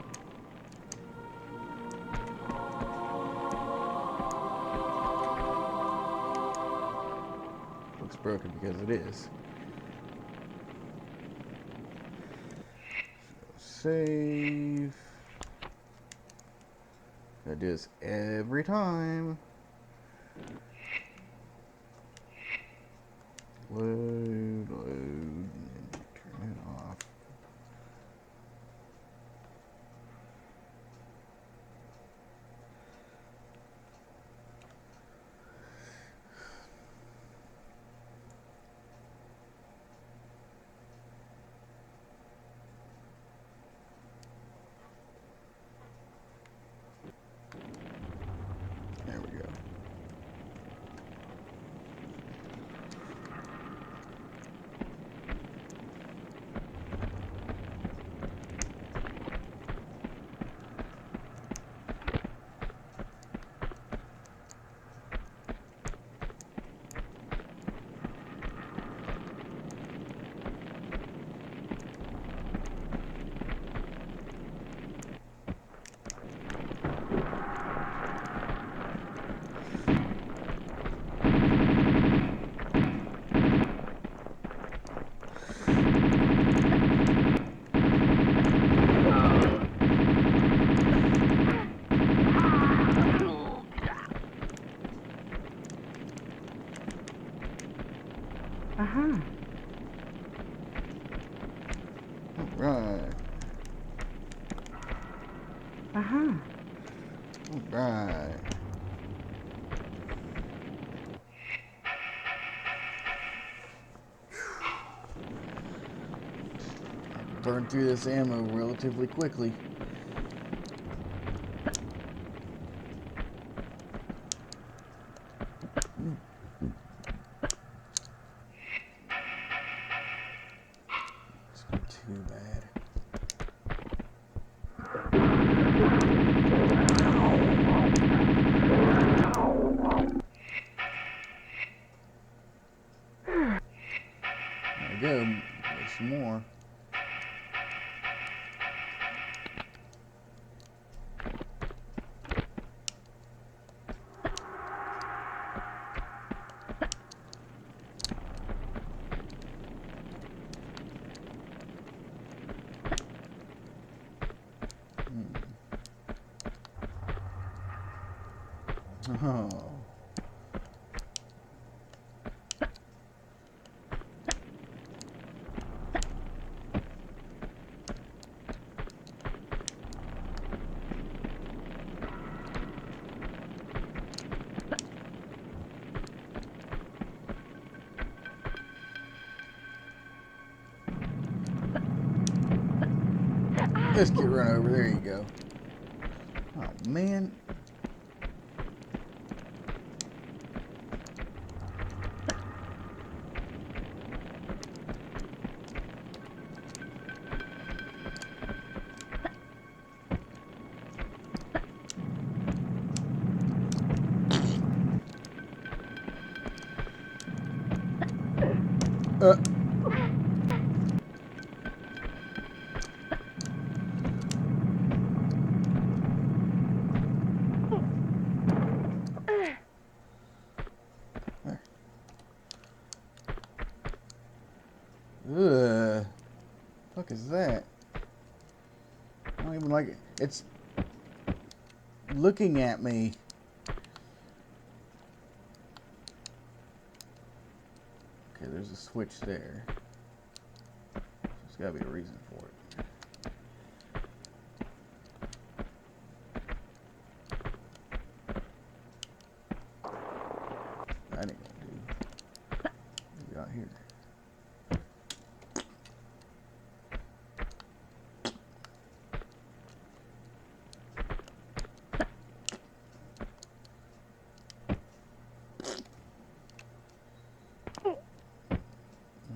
Looks broken because it is. Save. I do this every time. Load, and turn it off. There we go. Uh-huh. Alright. Uh-huh. Alright. Burn through this ammo relatively quickly. It's not too bad. There we go. There's some more. Oh. Let's get run over. There you go. Oh, man. Uh. Ugh. Fuck is that? I don't even like it. It's looking at me. Okay, there's a switch there. There's gotta be a reason for it. That ain't gonna do. What we got here?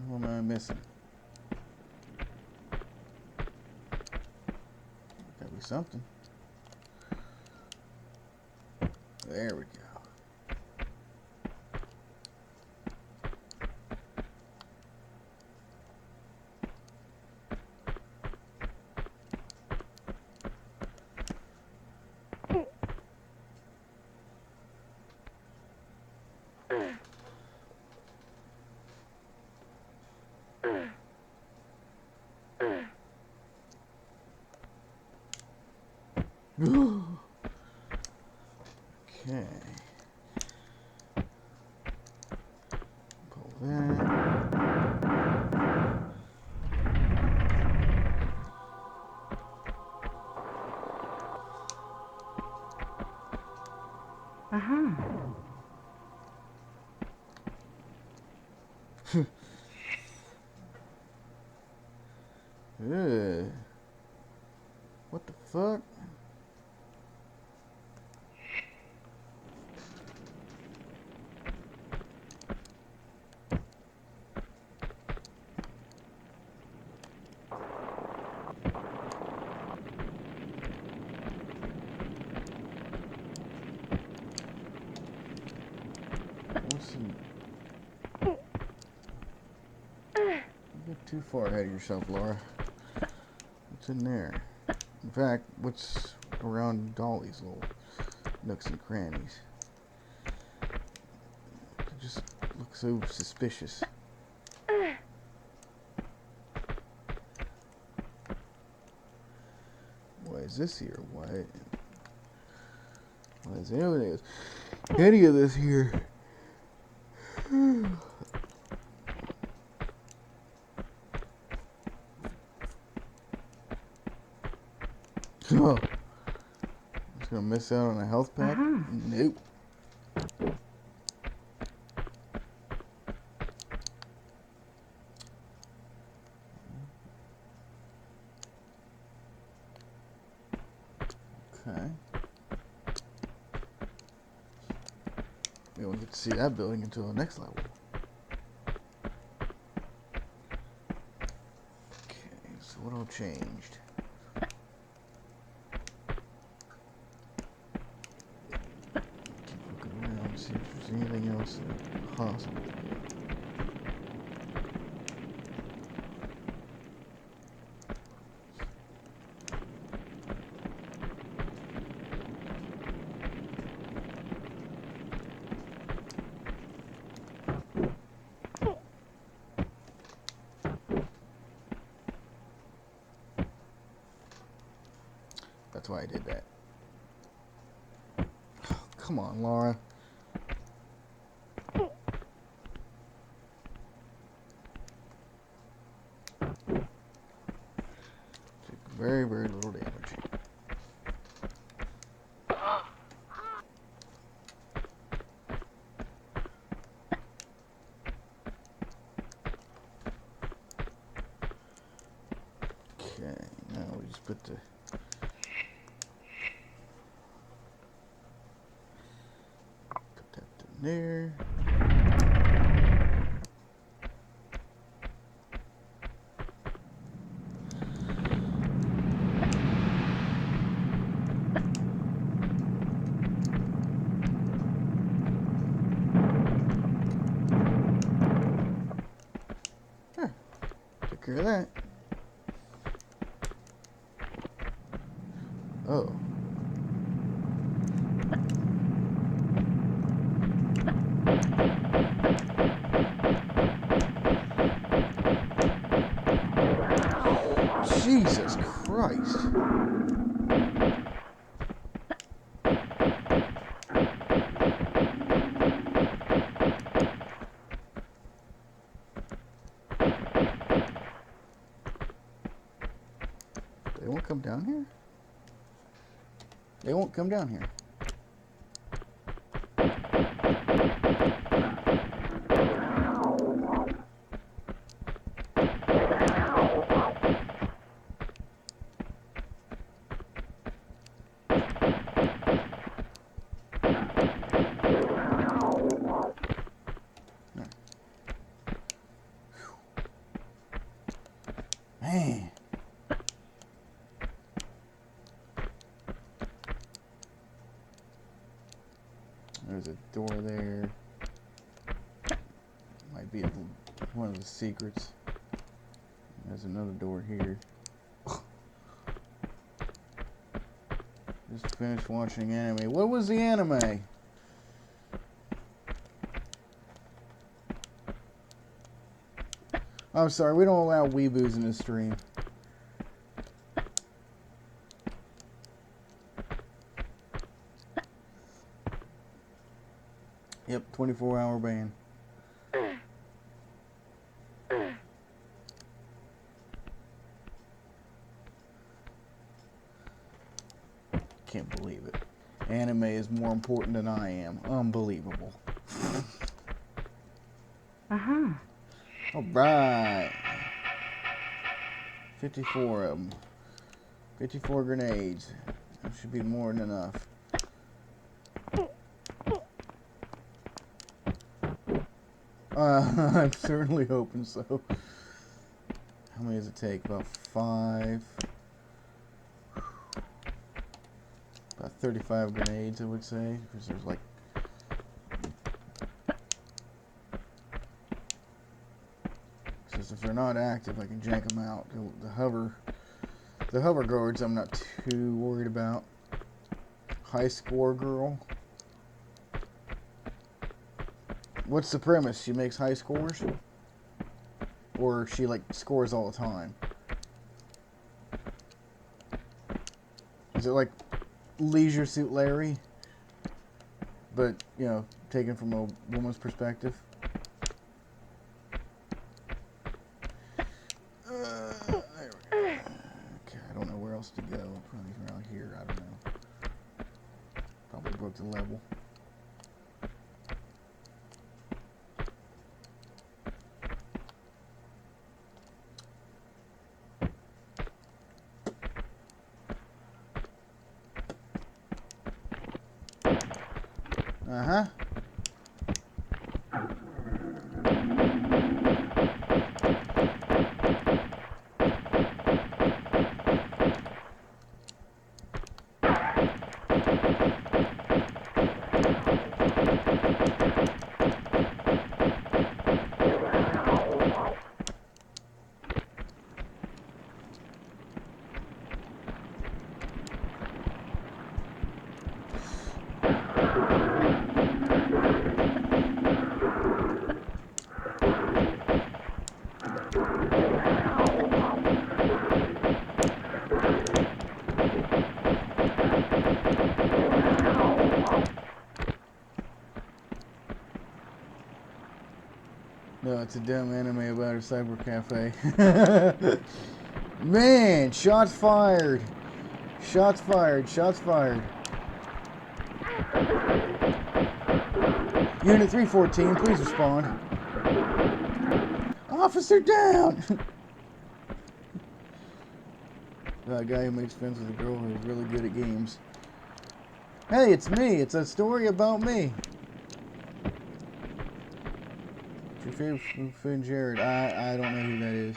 What am I missing? Gotta be something. There we go. Okay. Pull that. Ugh. What the fuck? What's in... You get too far ahead of yourself, Laura. What's in there? In fact, what's around Dolly's little nooks and crannies? It just looks so suspicious. Why is this here? Why is any of this here? Oh, just gonna miss out on a health pack? Nope. Okay. We won't get to see that building until the next level. Okay, so what all changed? Keep looking around, see if there's anything else possible. That's why I did that. Oh, come on, Laura. Took very, very little damage. Okay, now we just put the... there. Huh. Took care of that. Oh. Jesus Christ. They won't come down here? They won't come down here. Man. There's a door there. Might be one of the secrets. There's another door here. Just finished watching anime. What was the anime? I'm sorry, we don't allow weeboos in this stream. Yep, 24-hour ban. Can't believe it. Anime is more important than I am. Unbelievable. Alright. 54 of them. 54 grenades. That should be more than enough. I'm certainly hoping so. How many does it take? About 5. About 35 grenades, I would say. Because there's like... Because if they're not active, I can jank them out. The hover guards I'm not too worried about. High score girl. What's the premise? She makes high scores? Or she like scores all the time? Is it like Leisure Suit Larry? But, you know, taken from a woman's perspective? There we go. Okay, I don't know where else to go. Probably around here, I don't know. Probably broke the level. Uh-huh. No, it's a dumb anime about a cyber cafe. Man, shots fired. Shots fired. Shots fired. Unit 314, please respond. Officer down! That guy who makes friends with a girl who's really good at games. Hey, it's me. It's a story about me. Your favorite food, Jared? I don't know who that is.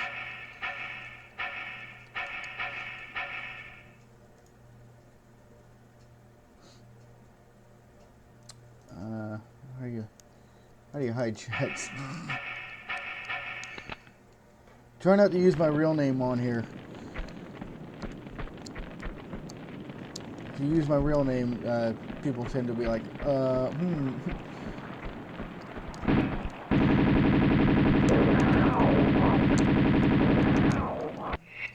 How do you hide chats? Try not to use my real name on here. If you use my real name, people tend to be like,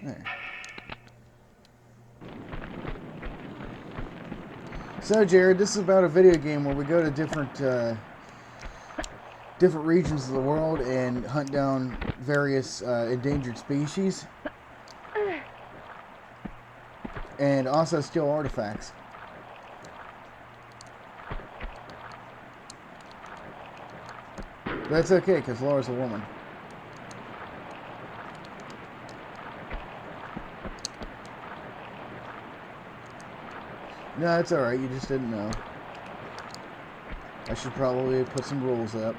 There. So, Jared, this is about a video game where we go to different regions of the world and hunt down various endangered species. And also steal artifacts. But that's okay, because Laura's a woman. No, it's alright, you just didn't know. I should probably put some rules up.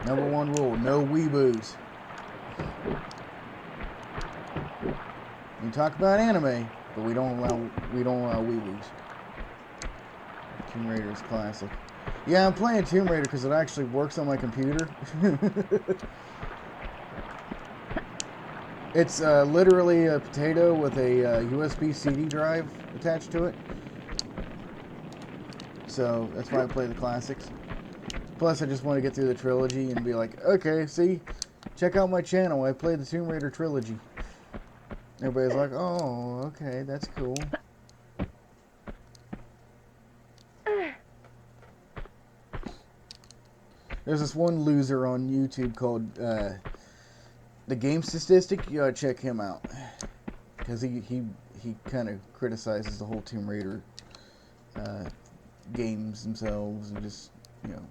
Number 1 rule, no weeboos. We talk about anime, but we don't allow weeboos. Tomb Raider is classic. Yeah, I'm playing Tomb Raider because it actually works on my computer. It's literally a potato with a USB CD drive attached to it. So that's why I play the classics. Plus, I just want to get through the trilogy and be like, okay, see, check out my channel. I played the Tomb Raider trilogy. Everybody's like, oh, okay, that's cool. There's this one loser on YouTube called The Game Statistic. You gotta check him out. Because he kind of criticizes the whole Tomb Raider games themselves and just, you know,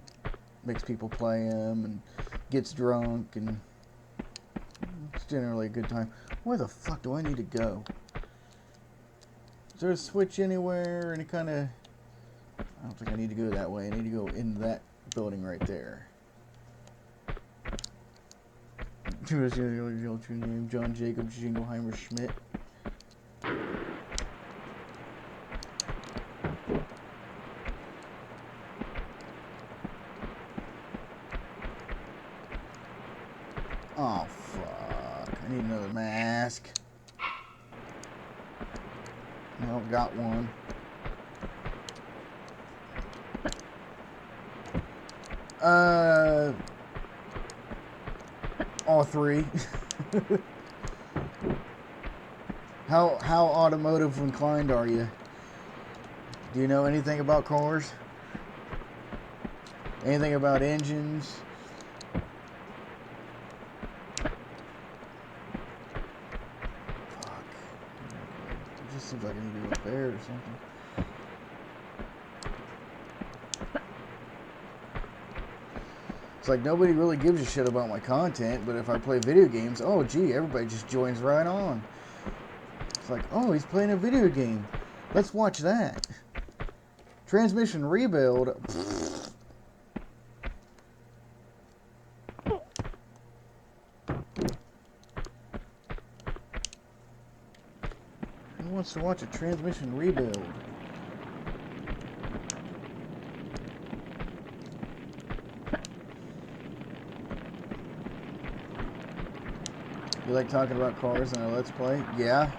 makes people play them and gets drunk, and it's generally a good time. Where the fuck do I need to go? Is there a switch anywhere? Any kind of... I don't think I need to go that way. I need to go in that building right there. Name John Jacob Jingleheimer Schmidt. Oh fuck! I need another mask. No, got one. All three. How automotive inclined are you? Do you know anything about cars? Anything about engines? Fuck. It just seems like I need to go up there or something. It's like nobody really gives a shit about my content, but if I play video games, oh gee, everybody just joins right on. It's like, oh, he's playing a video game. Let's watch that. Transmission rebuild. Who wants to watch a transmission rebuild? You like talking about cars in a Let's Play? Yeah.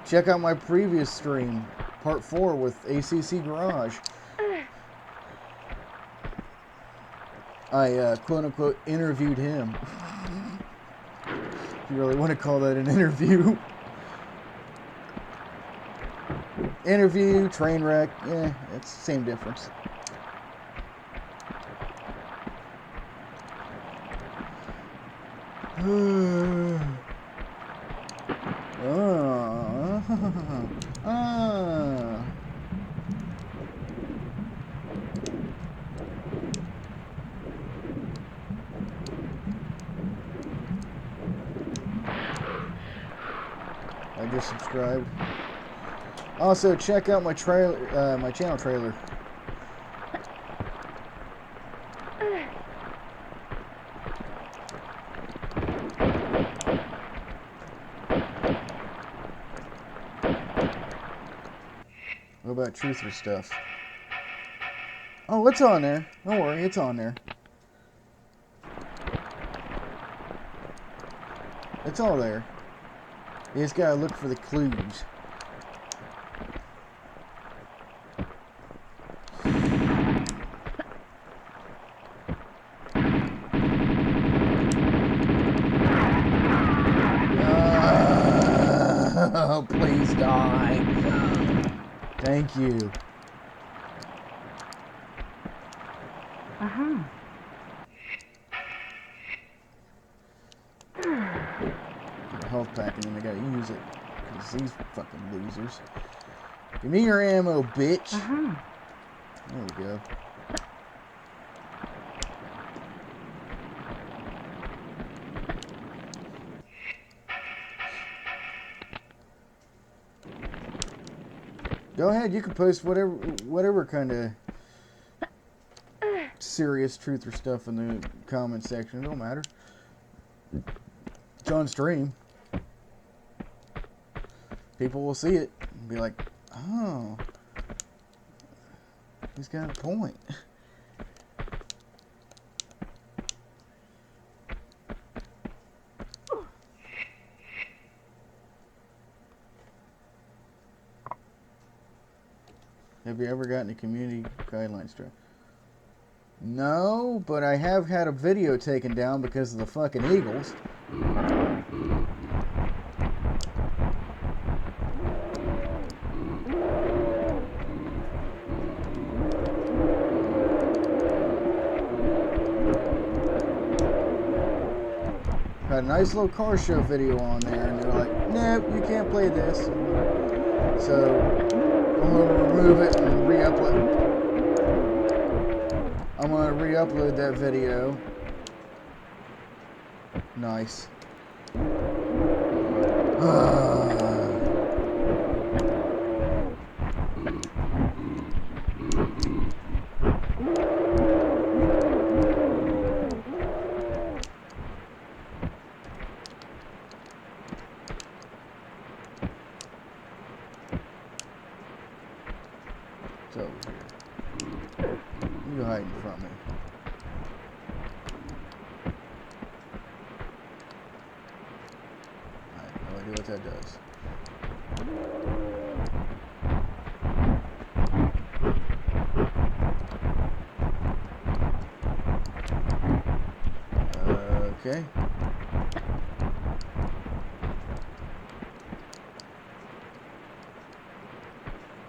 Check out my previous stream, part 4 with ACC Garage. I, quote-unquote, interviewed him. If you really want to call that an interview. Interview, train wreck, yeah, it's the same difference. I just subscribed. Also, check out my trailer, my channel trailer. What about truth or stuff? Oh, it's on there. Don't worry, it's on there. It's all there. You just gotta look for the clues. Oh, please die. Thank you. Uh-huh. Health pack and then I gotta use it. Because these fucking losers. Give me your ammo, bitch. Uh-huh. There we go. Go ahead, you can post whatever kind of serious truth or stuff in the comment section. It don't matter. It's on stream. People will see it and be like, oh, he's got a point. Have you ever gotten a community guideline strike? No, but I have had a video taken down because of the fucking Eagles. Had a nice little car show video on there, and they're like, nope, you can't play this. So I'm going to remove it and re-upload. I'm gonna re-upload that video. Nice. It's over here. You hiding from me. I have no idea what that does. Okay.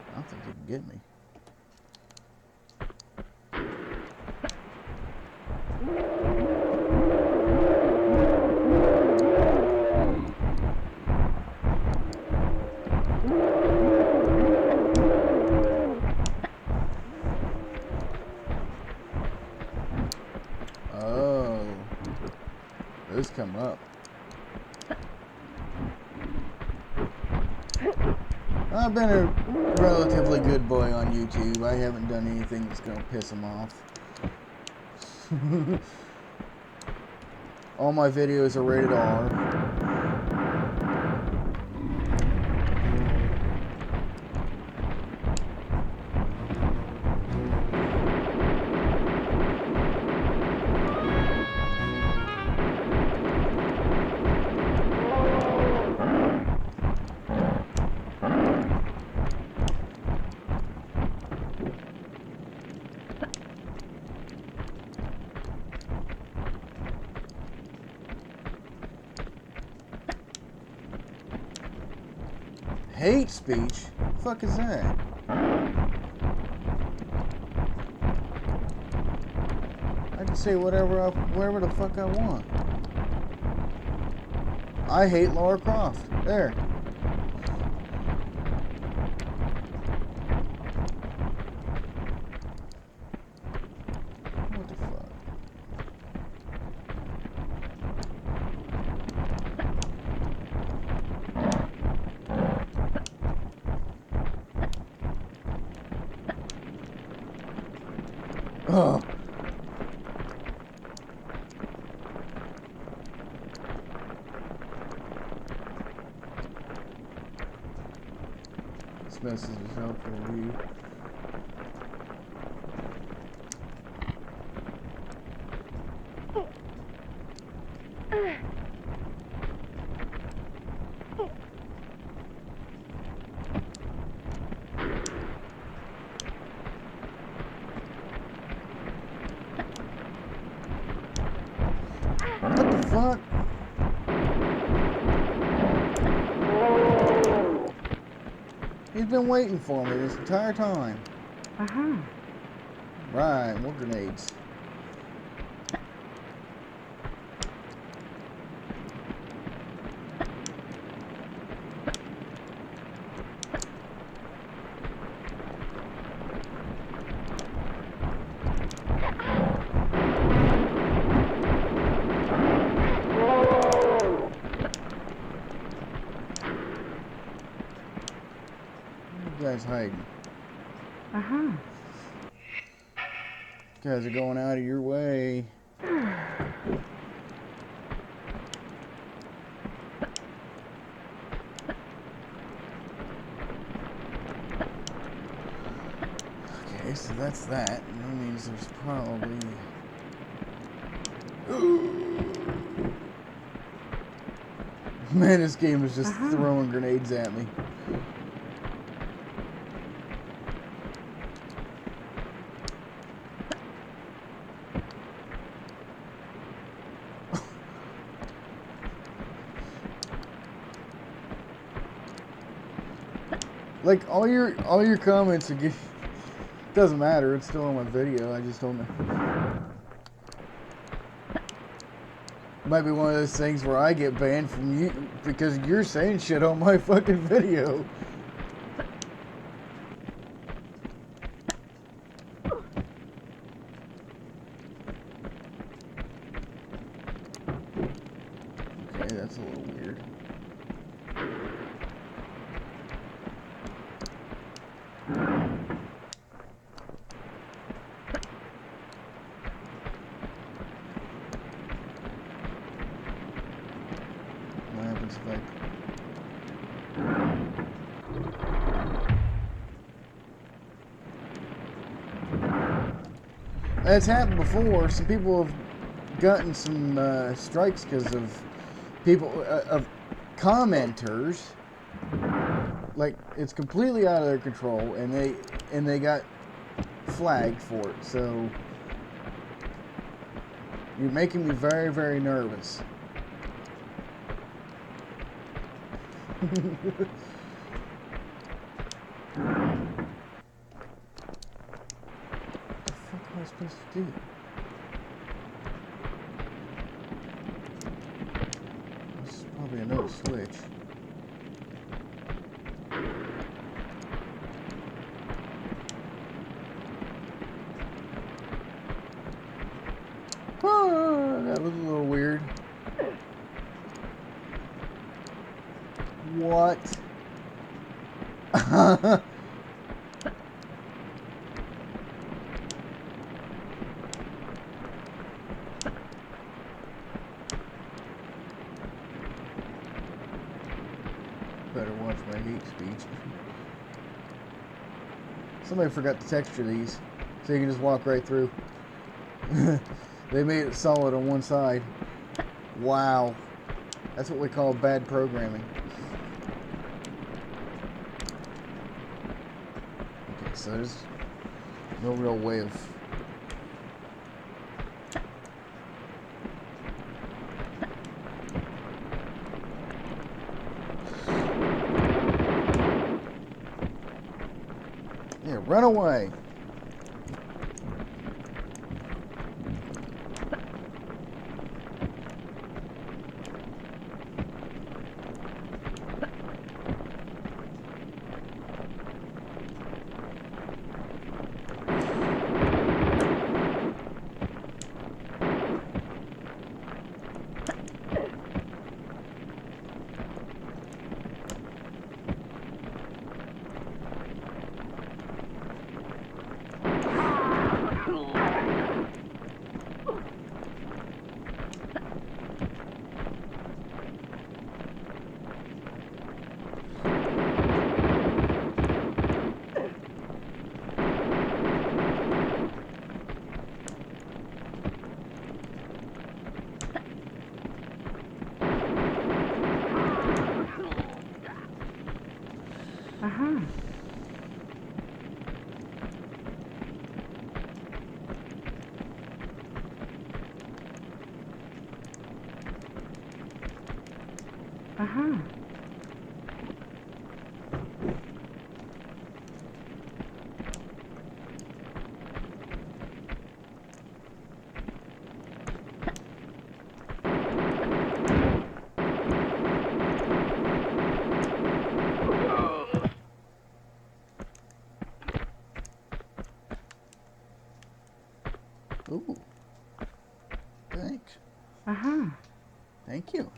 I don't think you can get me. Oh, those come up. I've been a relatively good boy on YouTube. I haven't done anything that's gonna piss them off. All my videos are rated R. Hate speech? The fuck is that? I can say whatever the fuck I want. I hate Lara Croft. There. What the fuck? Oh. This message is helpful to you. What the fuck? He's been waiting for me this entire time. Uh-huh. Right, more grenades. You guys hiding. Uh-huh. You guys are going out of your way. Okay, so that's that. And that means there's probably... Man, this game is just throwing grenades at me. Like all your comments are good. Doesn't matter. It's still on my video. I just don't know. Might be one of those things where I get banned from you because you're saying shit on my fucking video. Okay, that's a little weird. What happens if That's happened before. Some people have gotten some strikes because of people, of commenters. Like, it's completely out of their control, and they got flagged for it. So you're making me very, very nervous. What the fuck am I supposed to do? This is probably another switch. That was a little weird. What? Better watch my hate speech. Somebody forgot to texture these, so you can just walk right through. They made it solid on one side. Wow. That's what we call bad programming. Okay, so there's no real way of... Yeah, run away! Uh-huh. Uh-huh. Ooh. Thanks. Uh-huh. Thank you.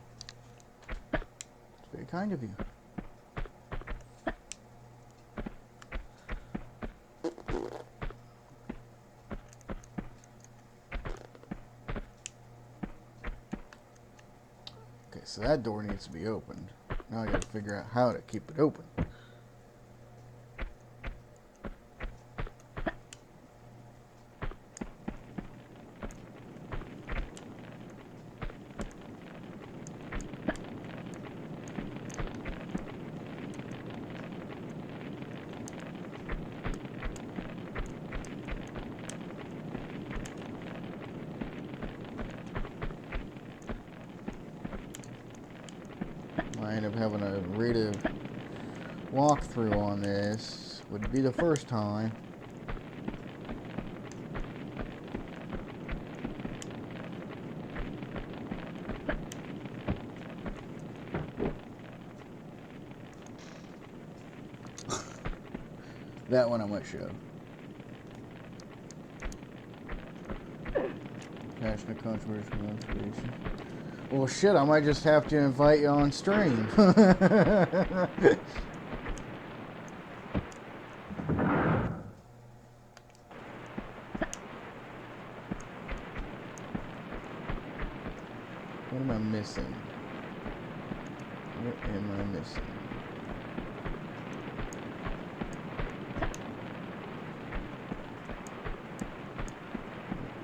It's very kind of you. Okay, so that door needs to be opened. Now I gotta figure out how to keep it open. I end up having a rated walkthrough on this. Would be the first time. That one I might show. Passionate controversial inspiration. Well, shit, I might just have to invite you on stream. What am I missing? What am I missing?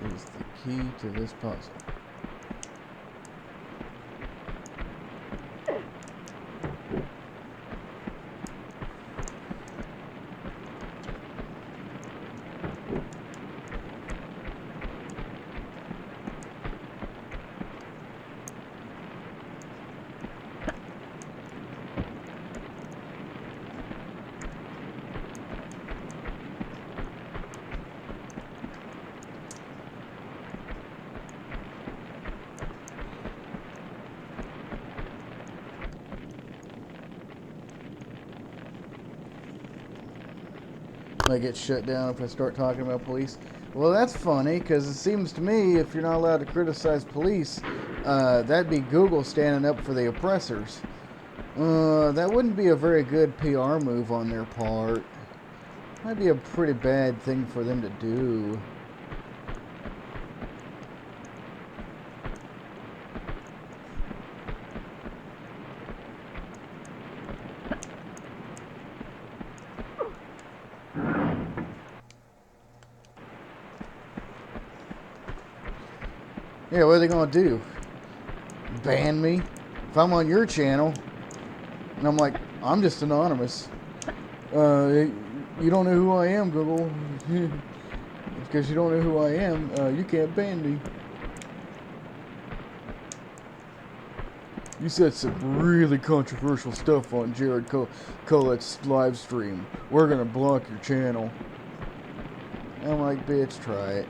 What is the key to this puzzle? I get shut down if I start talking about police. Well, that's funny, because it seems to me if you're not allowed to criticize police, that'd be Google standing up for the oppressors. That wouldn't be a very good PR move on their part. Might be a pretty bad thing for them to do. Yeah, what are they gonna do? Ban me? If I'm on your channel, and I'm like, I'm just anonymous. You don't know who I am, Google. Because you don't know who I am, you can't ban me. You said some really controversial stuff on Jared Collett's live stream. We're gonna block your channel. I'm like, bitch, try it.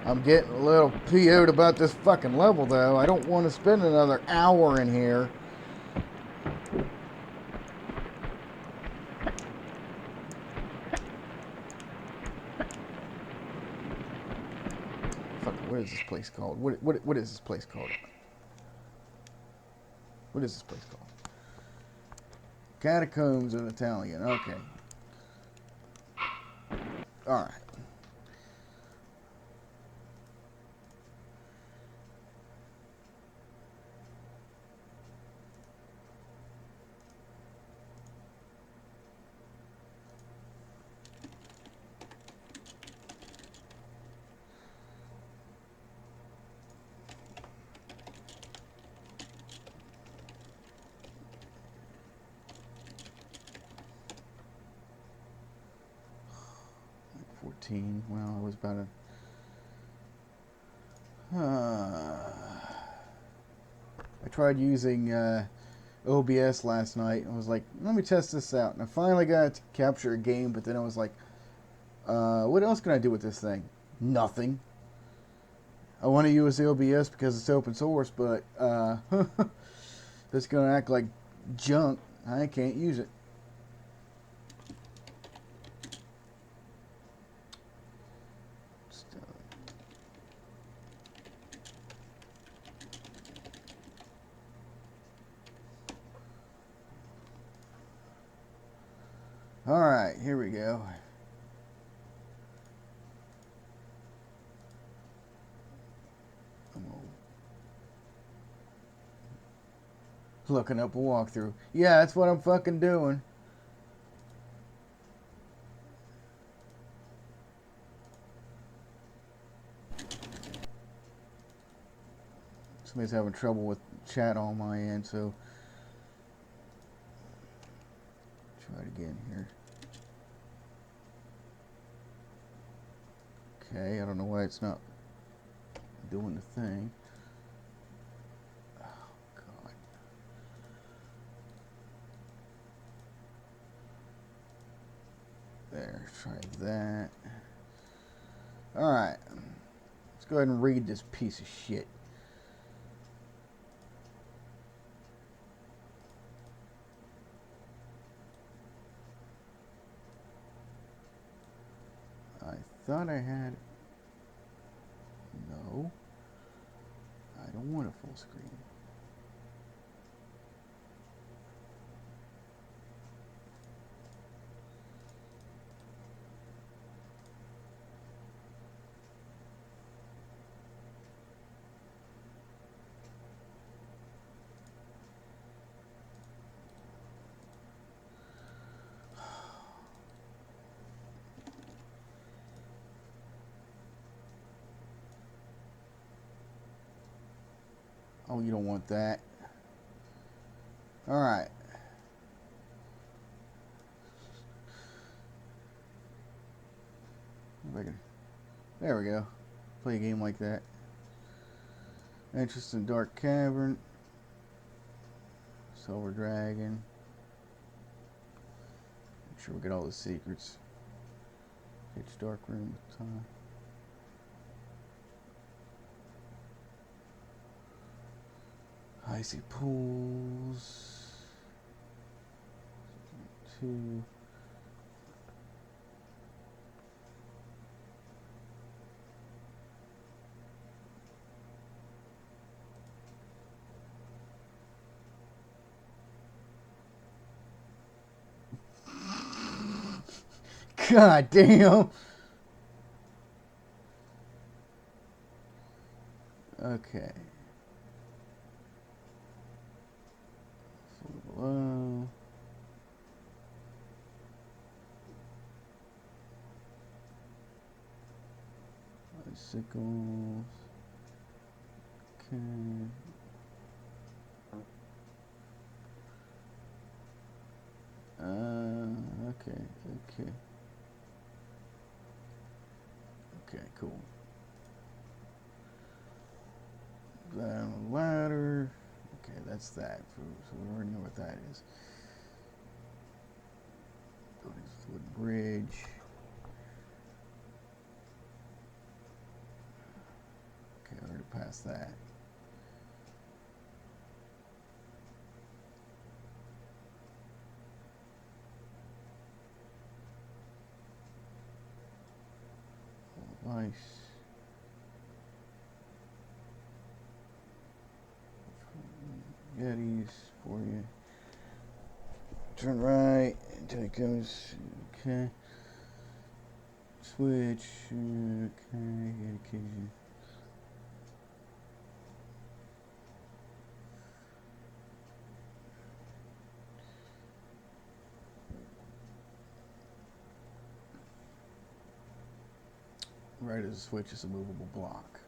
I'm getting a little PO'd about this fucking level, though. I don't want to spend another hour in here. Fuck, what is this place called? What is this place called? What is this place called? Catacombs of Italian. Okay. Alright. Well, I was about I tried using OBS last night. I was like, let me test this out. And I finally got to capture a game, but then I was like, what else can I do with this thing? Nothing. I want to use OBS because it's open source, but it's going to act like junk. I can't use it. Alright, here we go. Looking up a walkthrough. Yeah, that's what I'm fucking doing. Somebody's having trouble with chat on my end, so try it again here. Okay, I don't know why it's not doing the thing. Oh, God. There, try that. Alright. Let's go ahead and read this piece of shit. thought I had... No. I don't want a full screen. Oh, you don't want that. Alright. There we go. Play a game like that. Entrance in Dark Cavern. Silver Dragon. Make sure we get all the secrets. Pitch Dark Room with time. Icy pools. 2. God damn. Okay. Below. Icicles. Okay. Okay. Okay, cool. Down the ladder. Okay, that's that. So we already know what that is. Buildings with wooden bridge. Okay, I already passed that. Nice. Yetis for you. Turn right until it goes. Okay. Switch. Okay. Education. Right as a switch is a movable block.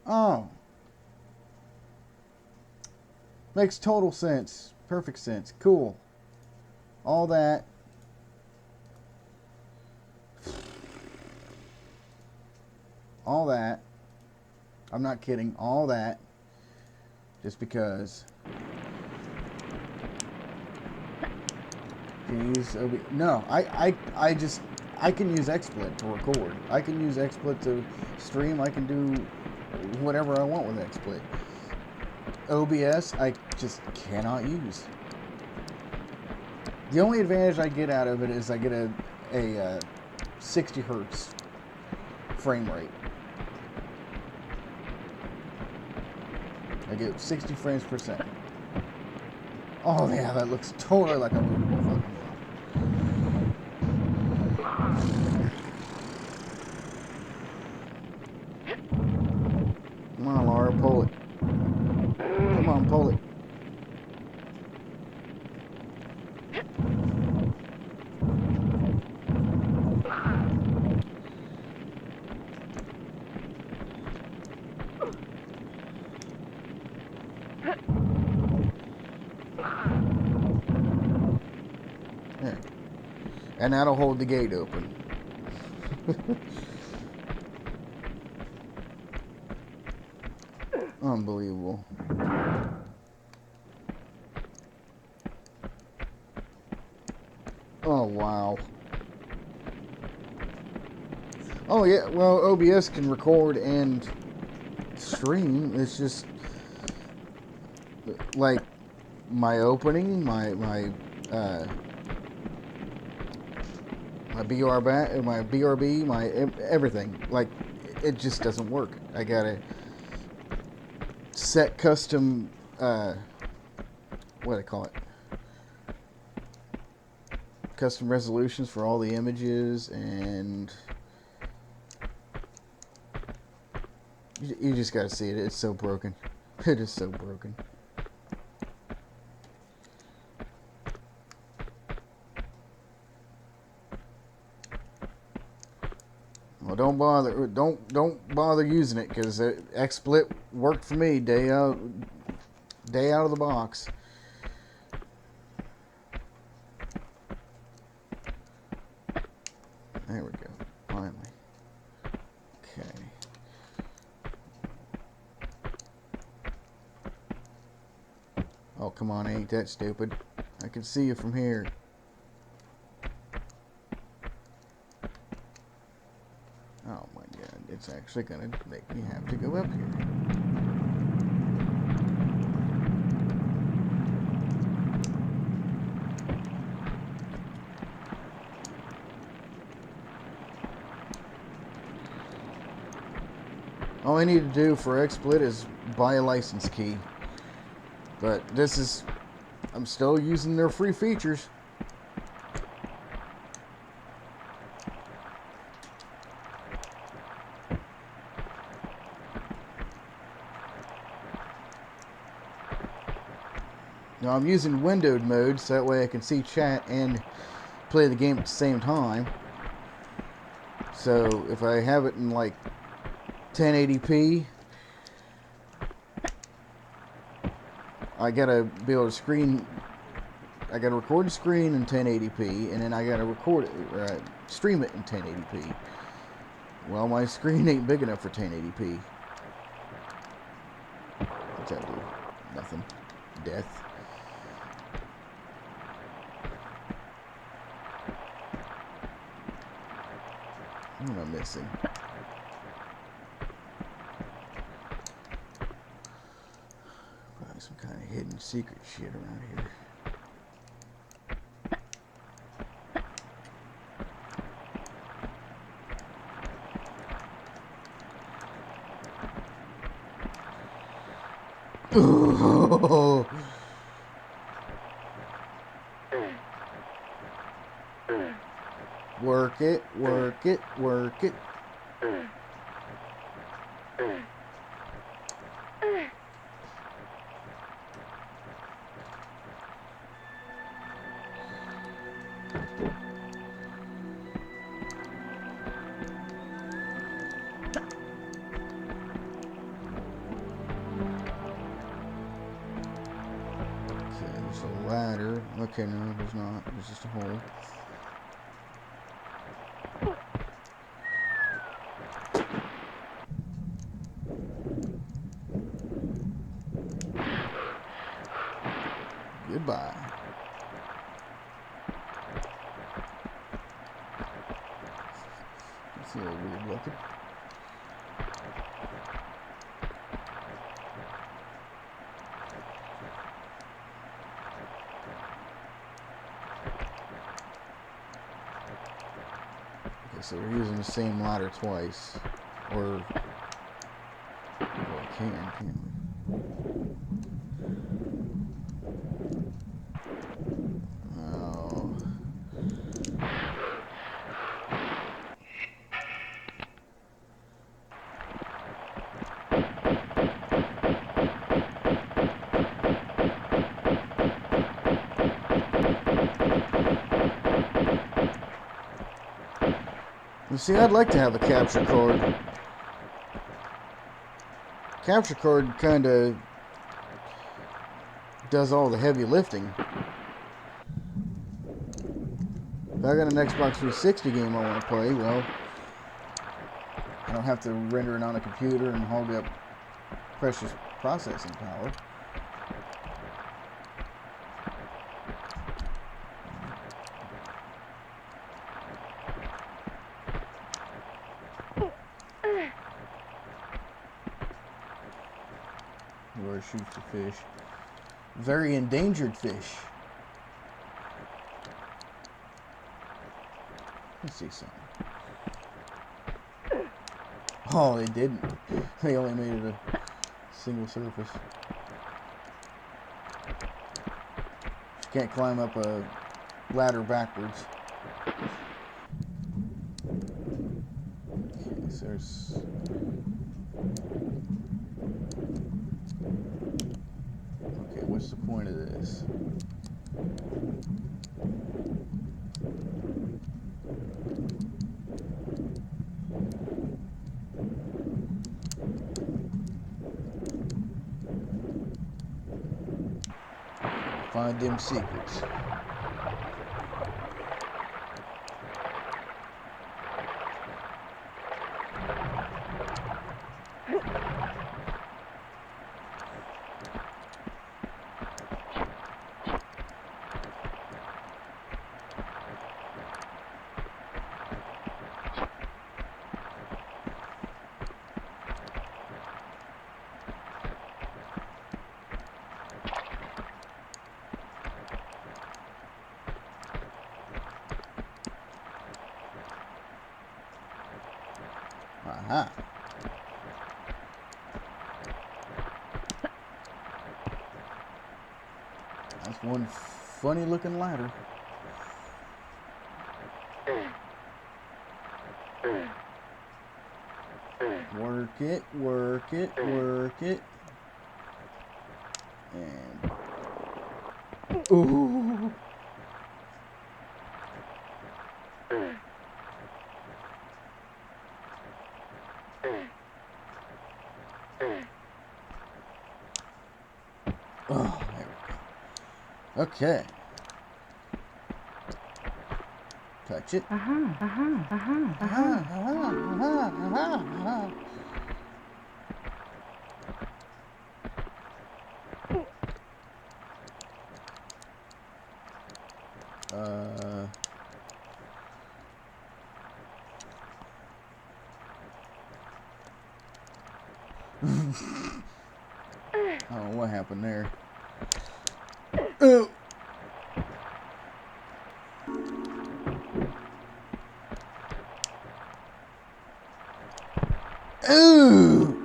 Oh. Makes total sense. Perfect sense. Cool. All that. All that. I'm not kidding. All that. Just because. No, I can use XSplit to record. I can use XSplit to stream. I can do whatever I want with XSplit. OBS, I just cannot use. The only advantage I get out of it is I get a 60 hertz frame rate. I get 60 frames per second. Oh yeah, that looks totally like a movable fucking block. Come on, Laura, pull it. Come on, pull it. There. And that'll hold the gate open. Unbelievable. Oh, wow. Oh, yeah, well, OBS can record and stream. It's just, like, my opening, my my BRB, my everything. Like, it just doesn't work. I gotta set custom, what do they call it? Custom resolutions for all the images, and you just gotta see it. It's so broken. It is so broken. Well, don't bother using it, because XSplit worked for me day out of the box. There we go. Finally. Okay. Oh, come on, ain't that stupid. I can see you from here. Oh my god, it's actually gonna make me have to go up here. All I need to do for XSplit is buy a license key. But I'm still using their free features. Now I'm using windowed mode, so that way I can see chat and play the game at the same time. So if I have it in like 1080p, I gotta be able to I gotta record the screen in 1080p, and then I gotta stream it in 1080p. Well, my screen ain't big enough for 1080p. What's that do? Nothing. Death. What am I missing? Probably some kind of hidden secret shit around here. Oh. Work it, work it, work it. There's a ladder. Okay, no, there's not. There's just a hole. Goodbye. That's a little weird looking. So we're using the same ladder twice, or well, can't we? Oh. You see, I'd like to have a capture card. Capture card kind of does all the heavy lifting. If I got an Xbox 360 game I want to play, well, I don't have to render it on a computer and hog up precious processing power. Where shoots the fish. Very endangered fish. Let's see something. Oh, they didn't. They only made it a single surface. She can't climb up a ladder backwards. Okay, so there's... Okay, what's the point of this? Find them secrets. Aha. That's one funny looking ladder. Work it, work it, work it. And... Ooh! Oh, there we go. Okay. Touch it. I don't know what happened there. Oh. Ooh.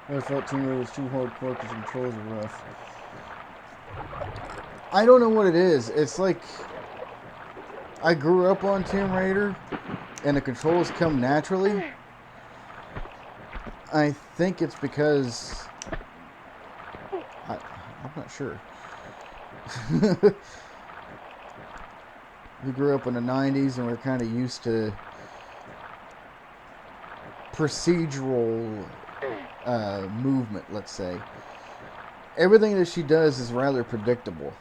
I felt Tomb Raider was too hardcore because the controls are rough. I don't know what it is. It's like I grew up on Tomb Raider and the controls come naturally. I think it's because I'm not sure. We grew up in the 90s and we're kind of used to procedural movement, let's say. Everything that she does is rather predictable.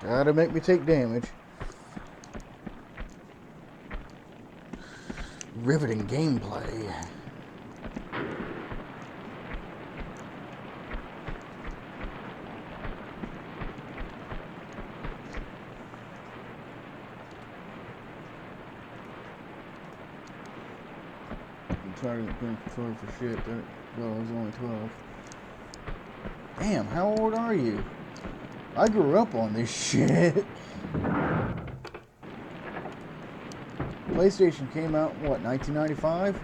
Gotta make me take damage. Riveting gameplay. I'm tired of being controlled for shit. Well, I was only 12. Damn, how old are you? I grew up on this shit. PlayStation came out, what, 1995?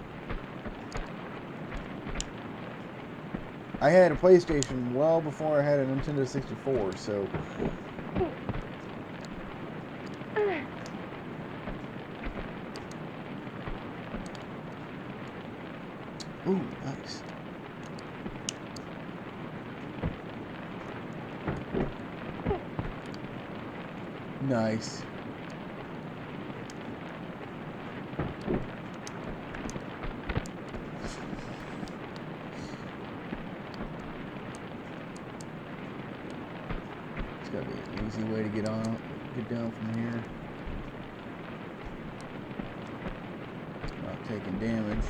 I had a PlayStation well before I had a Nintendo 64, so... Ooh, nice. Nice. It's gotta be an easy way to get down from here. Not taking damage.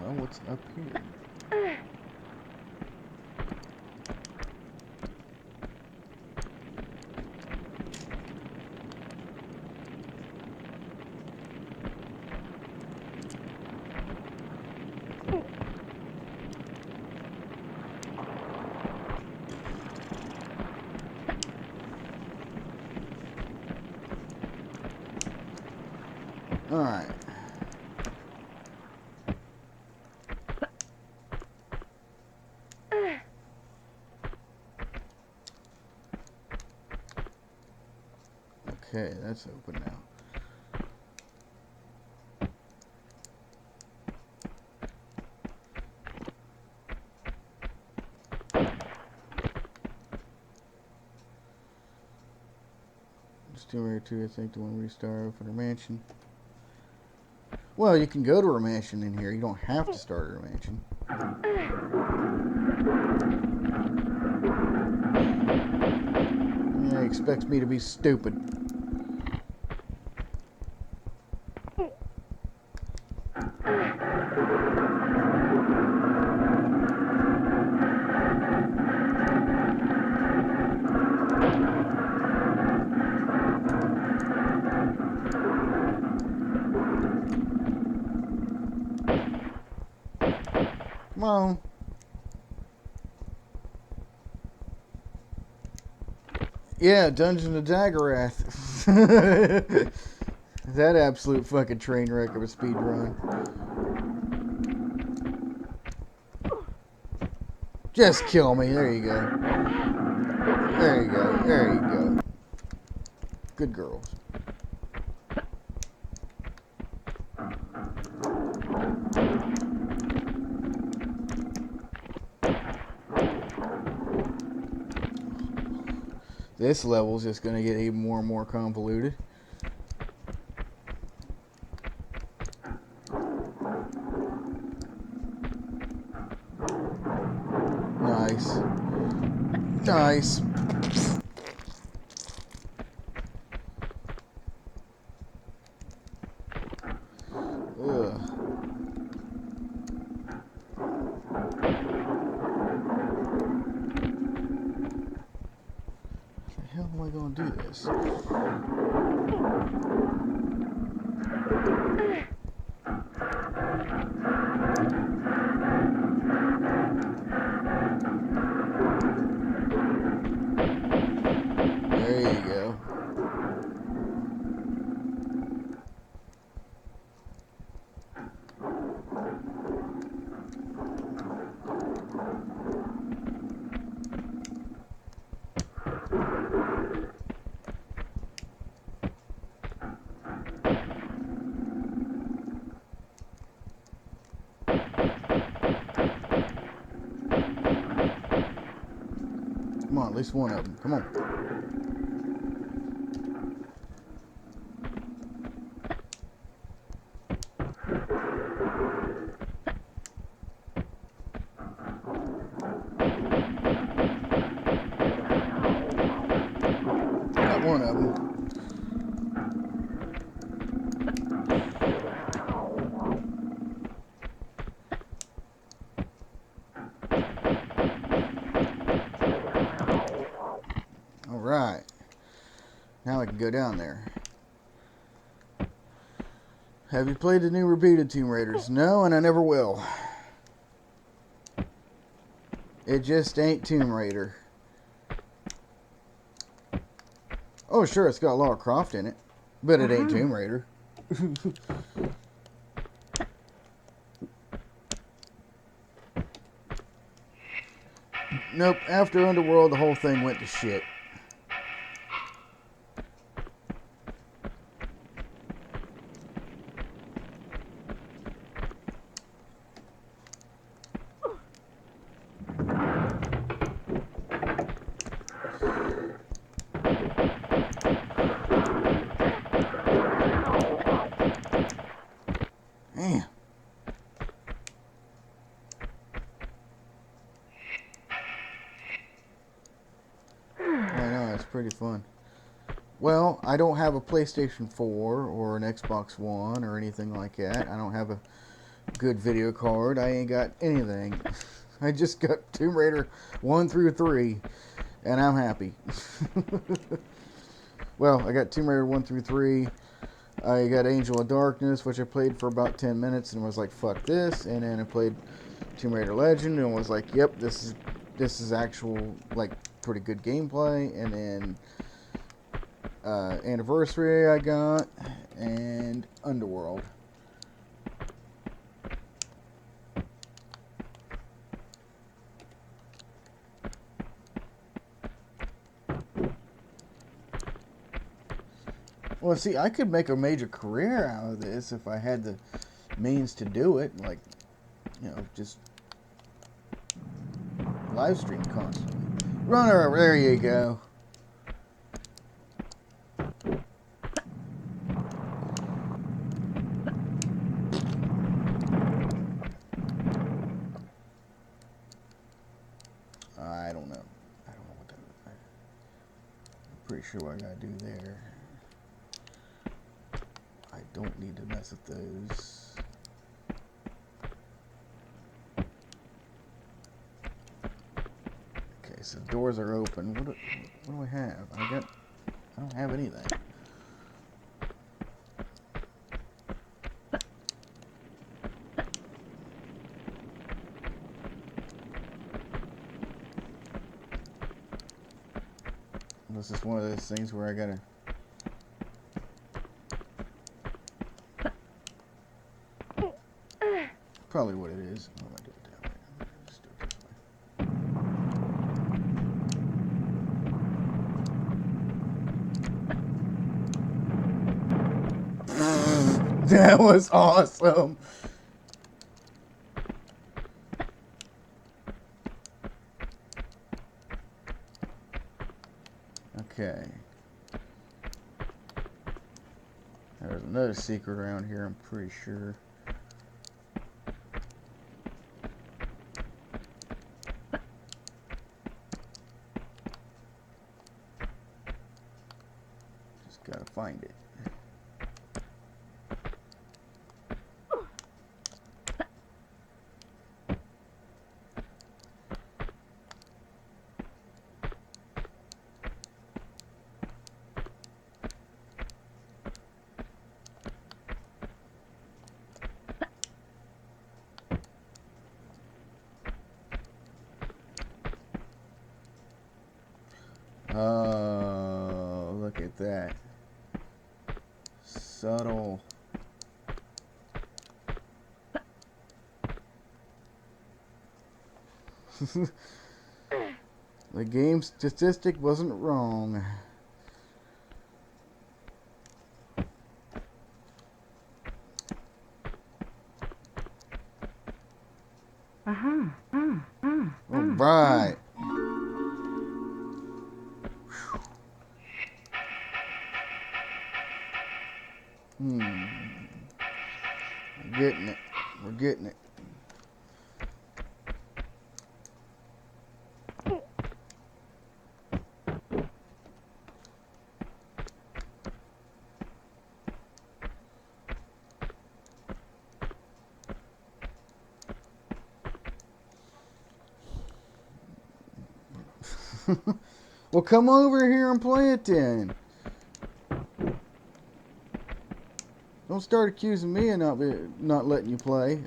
Well, what's up here? Alright. Okay, that's open now. Still rare too, I think, the one we start for the mansion. Well, you can go to a mansion in here. You don't have to start a mansion. Yeah, he expects me to be stupid. Come on. Yeah, Dungeon of Dagger of Xian. That absolute fucking train wreck of a speed run. Just kill me. There you go. There you go. There you go. Good girls. This level's just gonna get even more and more convoluted. Nice. Nice. Ugh. How am I gonna do this? There you go. Come on, at least one of them. Come on. go down there. Have you played the new repeated Tomb Raiders? No, and I never will. It just ain't Tomb Raider. Oh, sure, it's got Lara Croft in it, but it ain't Tomb Raider. Nope, after Underworld, the whole thing went to shit. Man. I know, it's pretty fun. Well, I don't have a PlayStation 4 or an Xbox One or anything like that. I don't have a good video card. I ain't got anything. I just got Tomb Raider 1 through 3, and I'm happy. Well, I got Tomb Raider 1 through 3. I got Angel of Darkness, which I played for about 10 minutes and was like, fuck this. And then I played Tomb Raider Legend and was like, yep, this is actual, like, pretty good gameplay. And then Anniversary I got, and Underworld. Well, see, I could make a major career out of this if I had the means to do it. Like, you know, just live stream constantly. Runner, there you go. I don't know. I don't know what that. I'm pretty sure what I gotta do there. I don't need to mess with those. Okay, so doors are open. What do I have? I don't have anything. This is one of those things where I gotta. Probably what it is. What am I doing down there? Let's do it this way. That was awesome. Okay. There's another secret around here, I'm pretty sure. Just gotta find it. Oh, look at that. Subtle. The game statistic wasn't wrong. All right. We're getting it. We're getting it. Well, come over here and play it then. Don't start accusing me of not letting you play.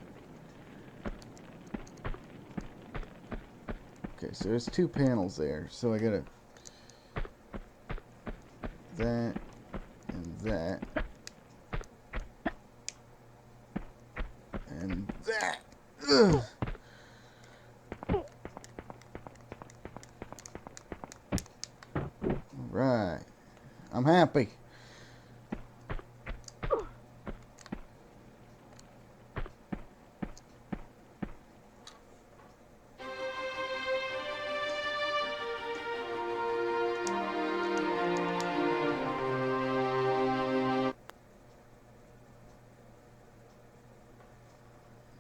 Okay, so there's 2 panels there. So I gotta that and that and that. Ugh. Right. I'm happy.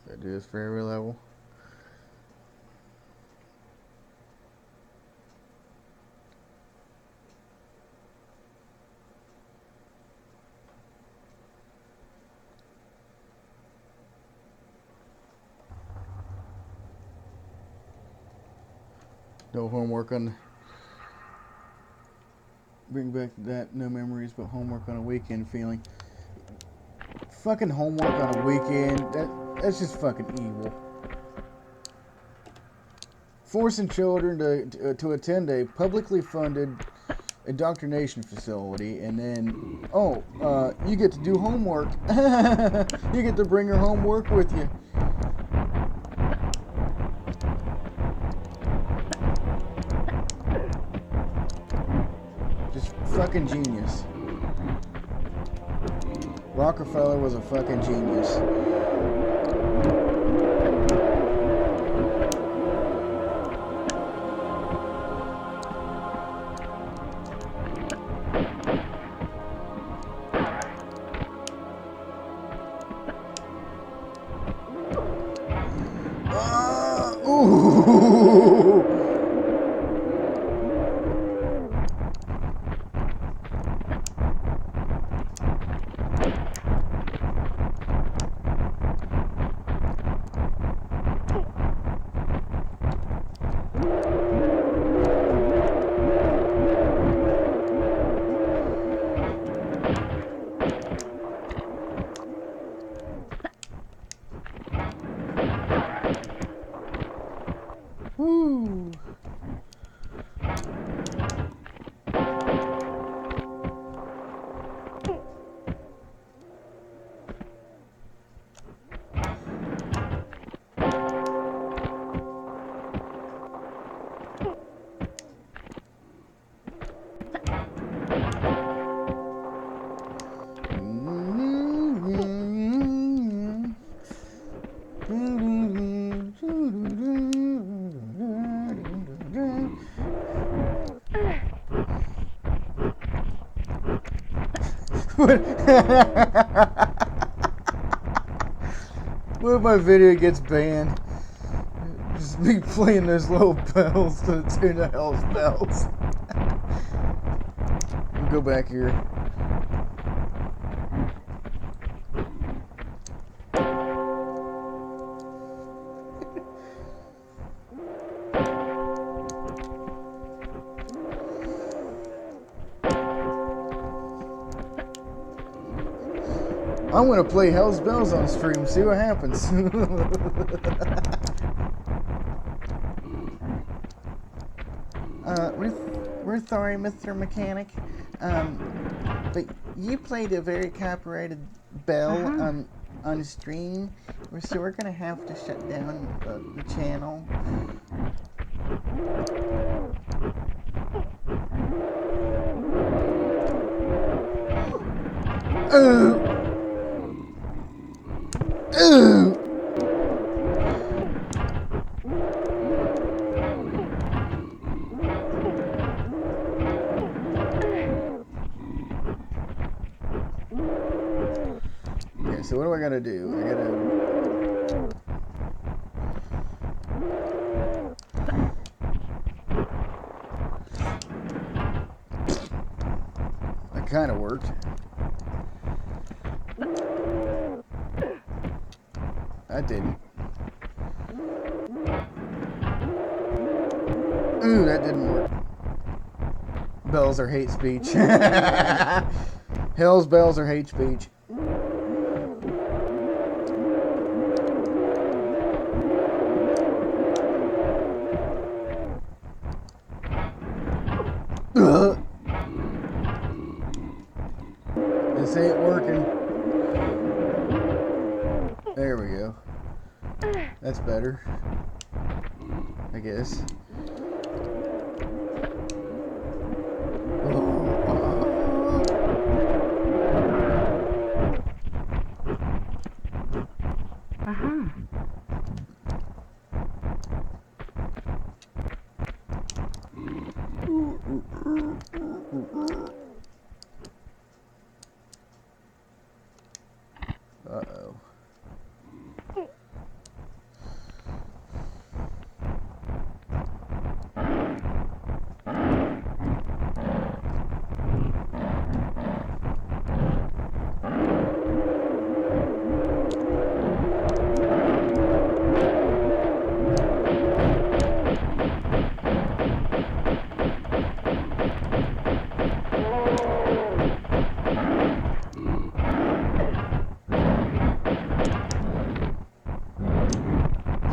I do this for every level. No homework on. Bring back that no memories, but homework on a weekend feeling. Fucking homework on a weekend. That's just fucking evil. Forcing children to attend a publicly funded indoctrination facility, and then you get to do homework. You get to bring your homework with you. Just fucking genius. Rockefeller was a fucking genius. Ooh. Woo. What if my video gets banned? Just me playing those little bells to the tune of Hell's Bells. We'll go back here. I'm gonna play Hell's Bells on stream, see what happens. We're sorry, Mr. Mechanic, but you played a very copyrighted bell on stream, so we're gonna have to shut down the channel. Okay, so what do I gotta do? That kind of worked. That didn't. Ooh, that didn't work. Bells are hate speech. Hell's bells are hate speech. There we go. That's better, I guess. Uh-huh. Uh-oh.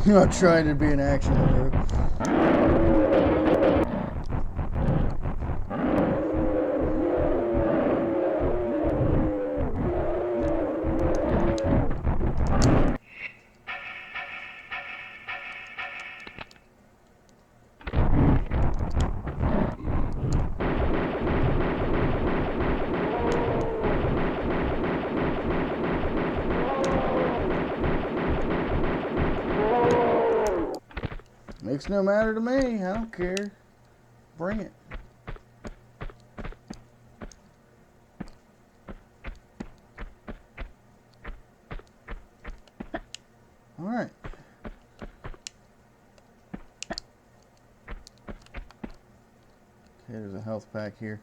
You're not trying to be an action hero. Makes no matter to me. I don't care. Bring it. Alright. Okay, there's a health pack here.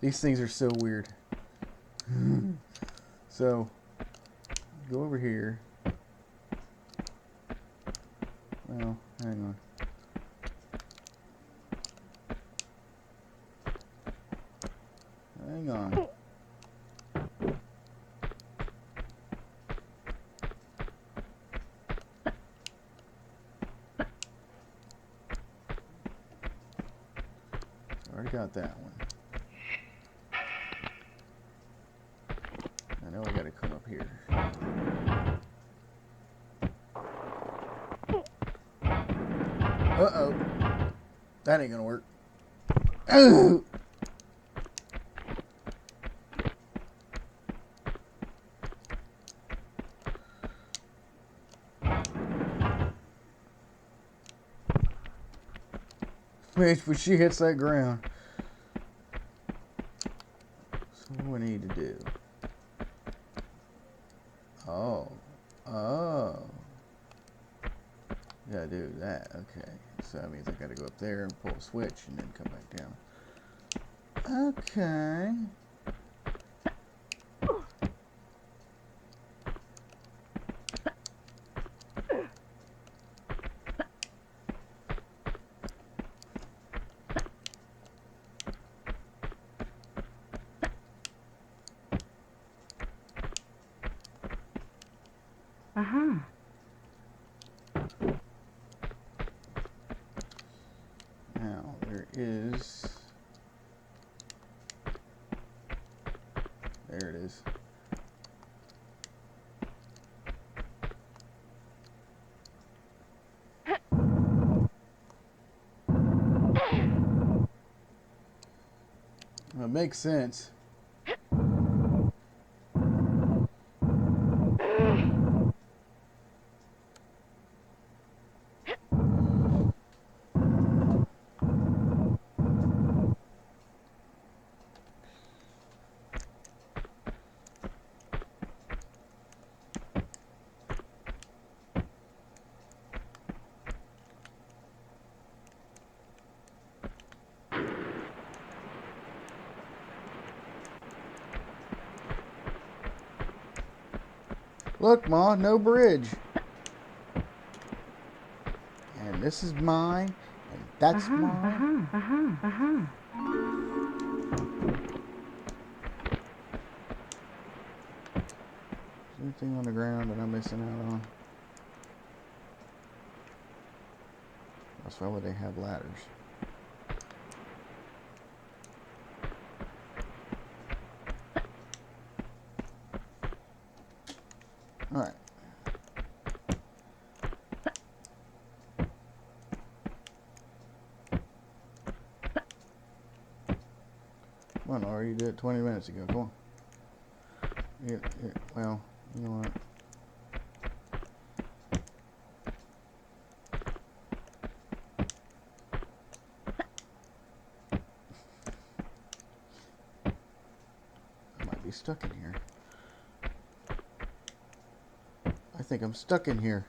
These things are so weird. So, go over here. Well, hang on. Hang on. Already got that one. I know I gotta come up here. Uh-oh. That ain't gonna work. Oh! Wait, but she hits that ground. So what do I need to do? Oh. Oh. Gotta do that. Okay. So that means I gotta go up there and pull a switch and then come back down. Okay. Uh-huh. Now, there is... There it is. Well, it makes sense. Look, Ma, no bridge. And this is mine, and that's mine. Is there anything on the ground that I'm missing out on? That's why would they have ladders? Alright. already did it 20 minutes ago. Come on. Here, well, you know what? I might be stuck in here. I think I'm stuck in here.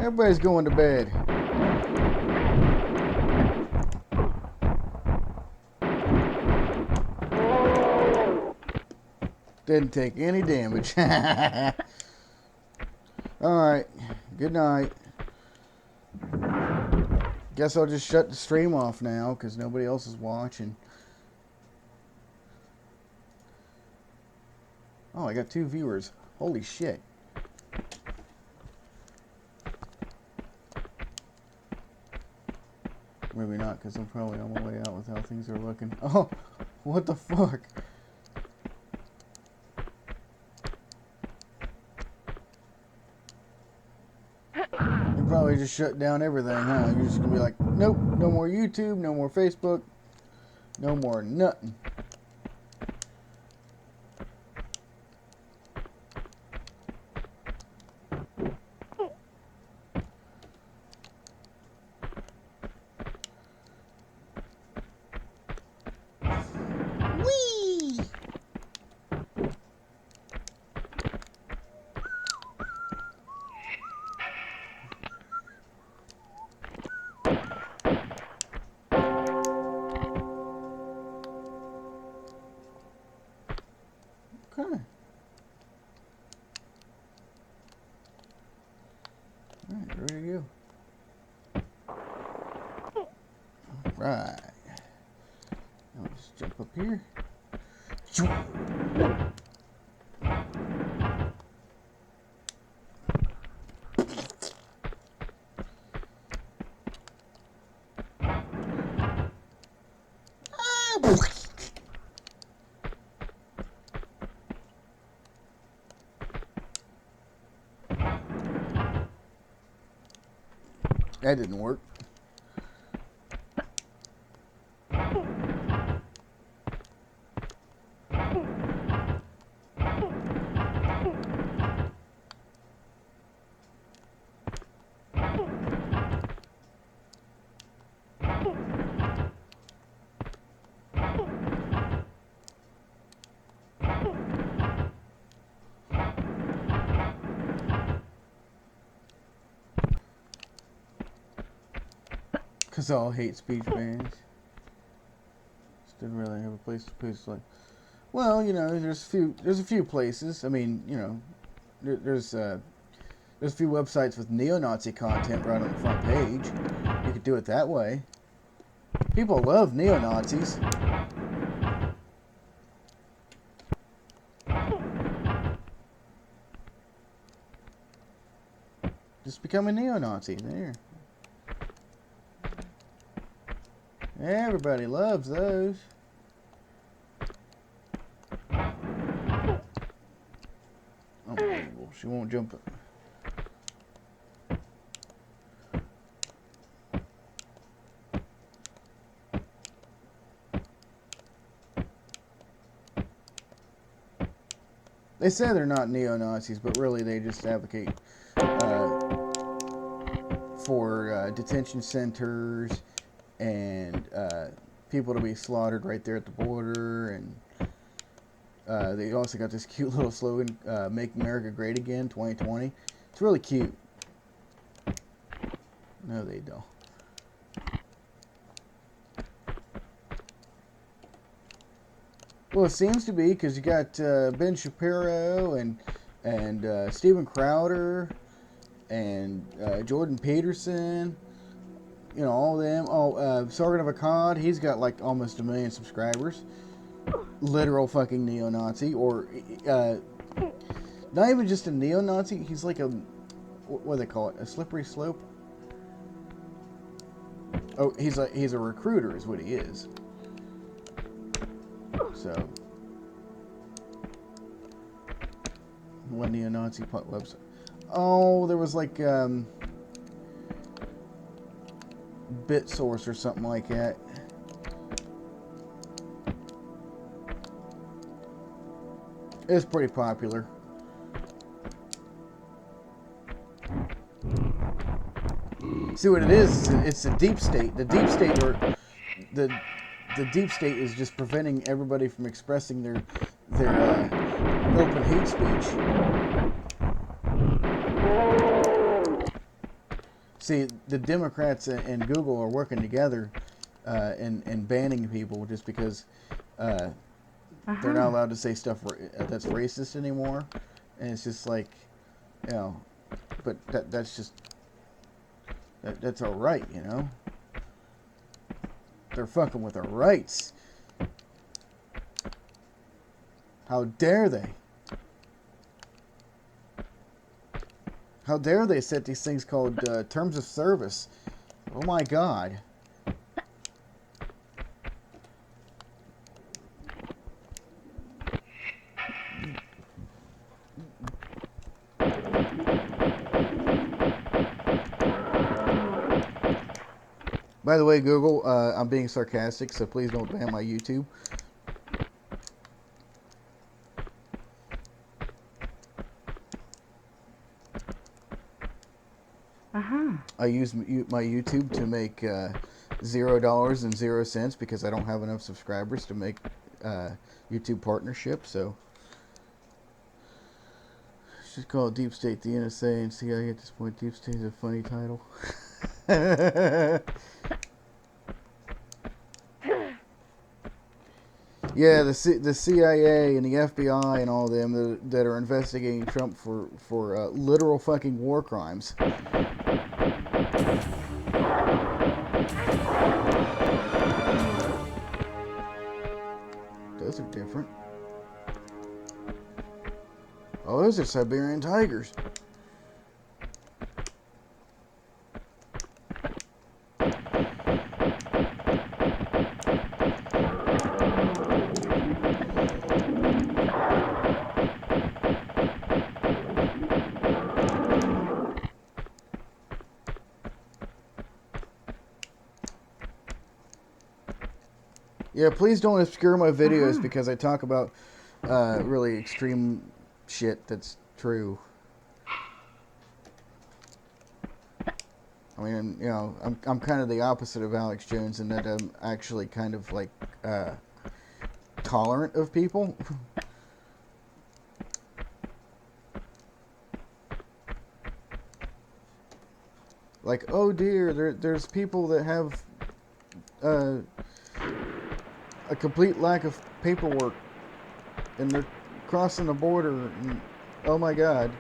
Everybody's going to bed. Didn't take any damage. Alright, good night. Guess I'll just shut the stream off now because nobody else is watching. Oh, I got 2 viewers. Holy shit. Maybe not, because I'm probably on my way out with how things are looking. Oh, what the fuck? You probably just shut down everything, huh? You're just gonna be like, nope, no more YouTube, no more Facebook, no more nothing. Okay. Alright, ready to go. Alright. Now let's jump up here. That didn't work. Because all hate speech bans. Just didn't really have a place to post. Like, well, you know, there's a few places. I mean, you know, there's a few websites with neo-Nazi content right on the front page. You could do it that way. People love neo-Nazis. Just become a neo-Nazi. There. Everybody loves those. Unbelievable. She won't jump it. They say they're not neo-Nazis, but really they just advocate for detention centers and people to be slaughtered right there at the border, and they also got this cute little slogan, "Make America Great Again, 2020." It's really cute. No, they don't. Well, it seems to be, because you got Ben Shapiro and Steven Crowder and Jordan Peterson. You know, all of them. Oh, Sergeant of Akkad, he's got like almost 1 million subscribers. Literal fucking neo-Nazi. Or, not even just a neo-Nazi, he's like a, what do they call it? A slippery slope? Oh, he's a recruiter, is what he is. So, neo-Nazi website. Oh, there was like BitSource or something like that. It's pretty popular. See what it is? It's the deep state. The deep state, or the deep state, is just preventing everybody from expressing their open hate speech. See, the Democrats and Google are working together and banning people just because they're not allowed to say stuff that's racist anymore, and it's just like, you know, but that's just that's our right, you know. They're fucking with our rights. How dare they? How dare they set these things called terms of service? Oh my God. By the way, Google, I'm being sarcastic, so please don't ban my YouTube. I use my YouTube to make $0.00 because I don't have enough subscribers to make YouTube partnership. So just call it Deep State, the NSA, and CIA at this point. Deep State is a funny title. Yeah, the CIA and the FBI and all of them that are investigating Trump for literal fucking war crimes. Those are different. Oh, those are Siberian tigers. Yeah, please don't obscure my videos because I talk about really extreme shit that's true. I mean, you know, I'm kind of the opposite of Alex Jones in that I'm actually kind of like tolerant of people. Like, oh dear, there's people that have a complete lack of paperwork and they're crossing the border and oh my God.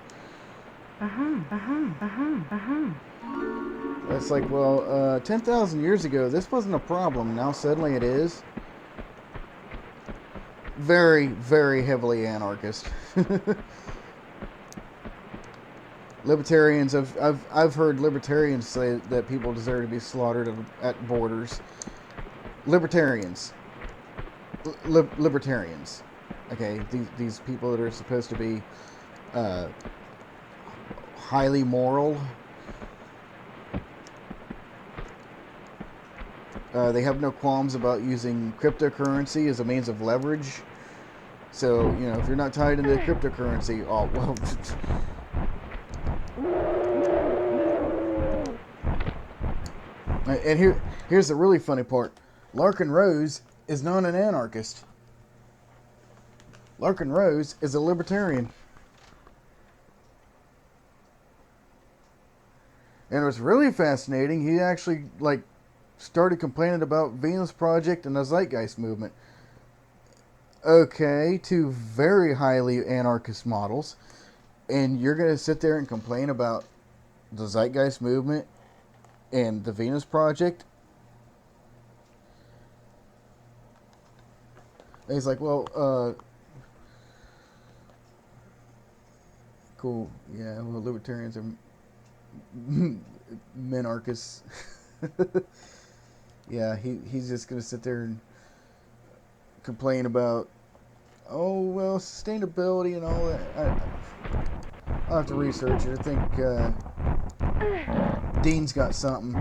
It's like, well, 10,000 years ago this wasn't a problem, now suddenly it is. Very, very heavily anarchist. Libertarians, I've heard libertarians say that people deserve to be slaughtered at borders. Libertarians. Libertarians. Okay, these people that are supposed to be highly moral. They have no qualms about using cryptocurrency as a means of leverage. So, you know, if you're not tied into cryptocurrency, oh, well. And here's the really funny part. Larkin Rose is not an anarchist. Larkin Rose is a libertarian. And it was really fascinating. He actually, like, started complaining about Venus Project and the Zeitgeist movement. Okay, two very highly anarchist models. And you're going to sit there and complain about the Zeitgeist movement and the Venus Project? And he's like, well, cool. Yeah, well, libertarians are minarchists. Yeah, he's just gonna sit there and complain about, oh well, sustainability and all that. I'll have to research it. I think Dean's got something.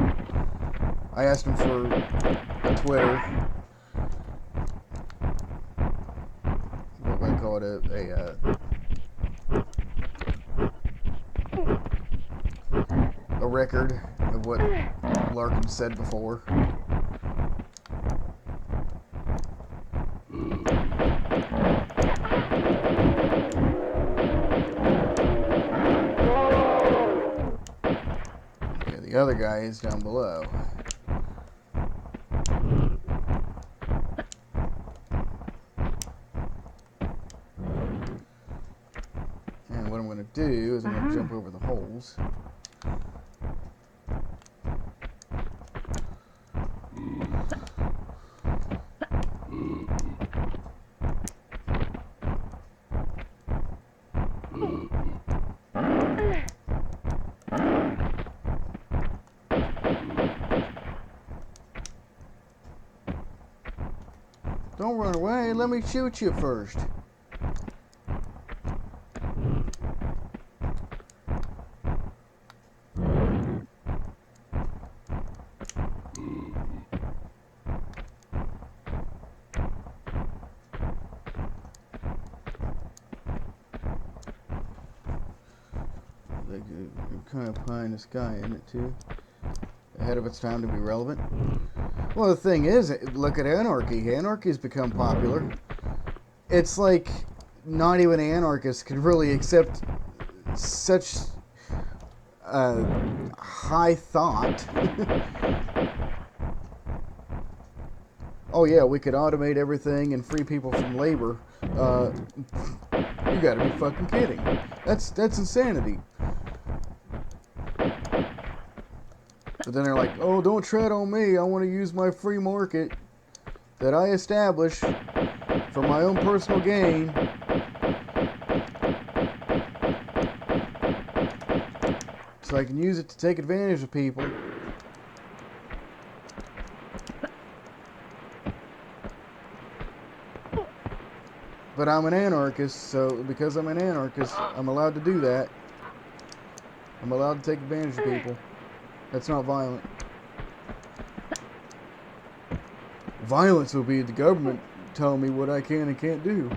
I asked him for a Twitter. What would I call it? A record of what Larkin said before. Yeah, the other guy is down below. And what I'm going to do is I'm going to jump over the holes. Don't run away. Let me shoot you first. They're kind of pie in the sky, isn't it, too? Ahead of its time to be relevant. Well, the thing is, look at anarchy. Anarchy has become popular. It's like not even anarchists can really accept such high thought. Oh yeah, we could automate everything and free people from labor. You gotta be fucking kidding. That's insanity. But then they're like, oh, don't tread on me. I want to use my free market that I establish for my own personal gain. So I can use it to take advantage of people. But I'm an anarchist, so because I'm an anarchist, I'm allowed to do that. I'm allowed to take advantage of people. That's not violent. Violence will be the government telling me what I can and can't do.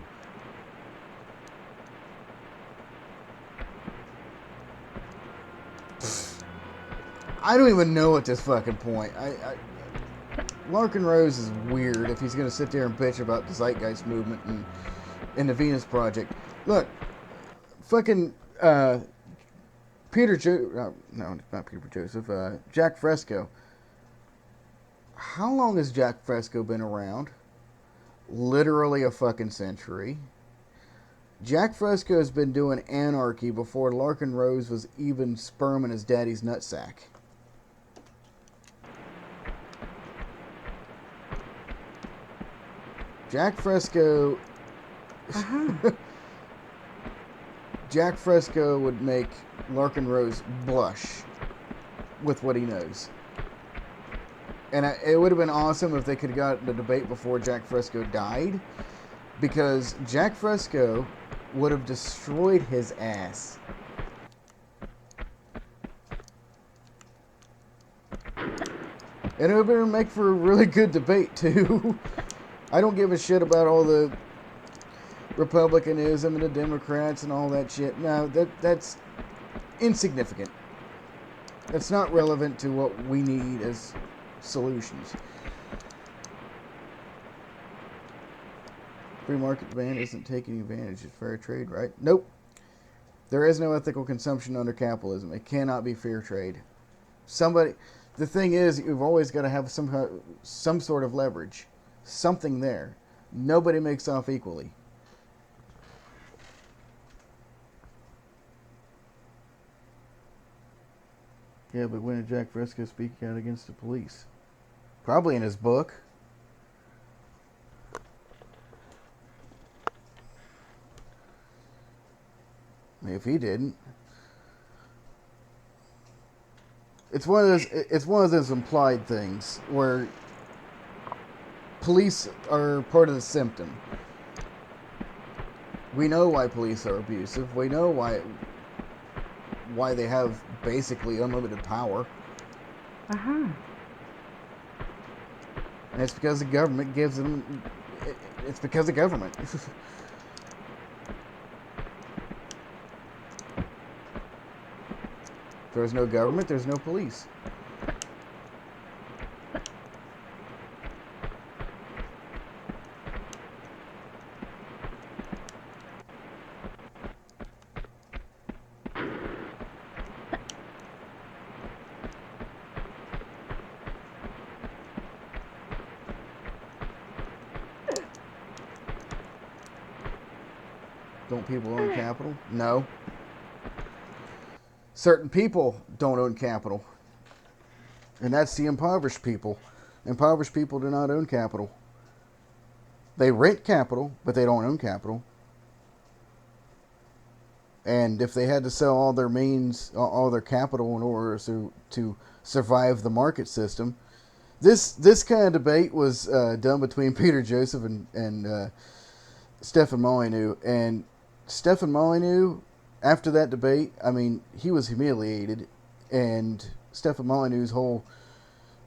I don't even know at this fucking point. Larkin Rose is weird if he's going to sit there and bitch about the Zeitgeist movement and the Venus Project. Look, fucking Jack Fresco. How long has Jack Fresco been around? Literally a fucking century. Jack Fresco has been doing anarchy before Larkin Rose was even sperm in his daddy's nutsack. Jack Fresco... Jack Fresco would make Larkin Rose blush with what he knows. And it would have been awesome if they could have got the debate before Jack Fresco died, because Jack Fresco would have destroyed his ass. And it would have make for a really good debate, too. I don't give a shit about all the Republicanism and the Democrats and all that shit. No, that's insignificant. That's not relevant to what we need as solutions. Free market demand isn't taking advantage of fair trade, right? Nope. There is no ethical consumption under capitalism. It cannot be fair trade. The thing is, you've always got to have some sort of leverage. Something there. Nobody makes off equally. Yeah, but when did Jack Fresco speak out against the police? Probably in his book. If he didn't. It's one of those implied things where police are part of the symptom. We know why police are abusive. We know why they have basically unlimited power. Uh-huh. And it's because the government gives them... It's because of government. If there's no government, there's no police. Don't people own capital? No. Certain people don't own capital. And that's the impoverished people. Impoverished people do not own capital. They rent capital, but they don't own capital. And if they had to sell all their means, all their capital in order to survive the market system, this kind of debate was done between Peter Joseph and Stefan Molyneux. And Stefan Molyneux, after that debate, I mean, he was humiliated. And Stefan Molyneux's whole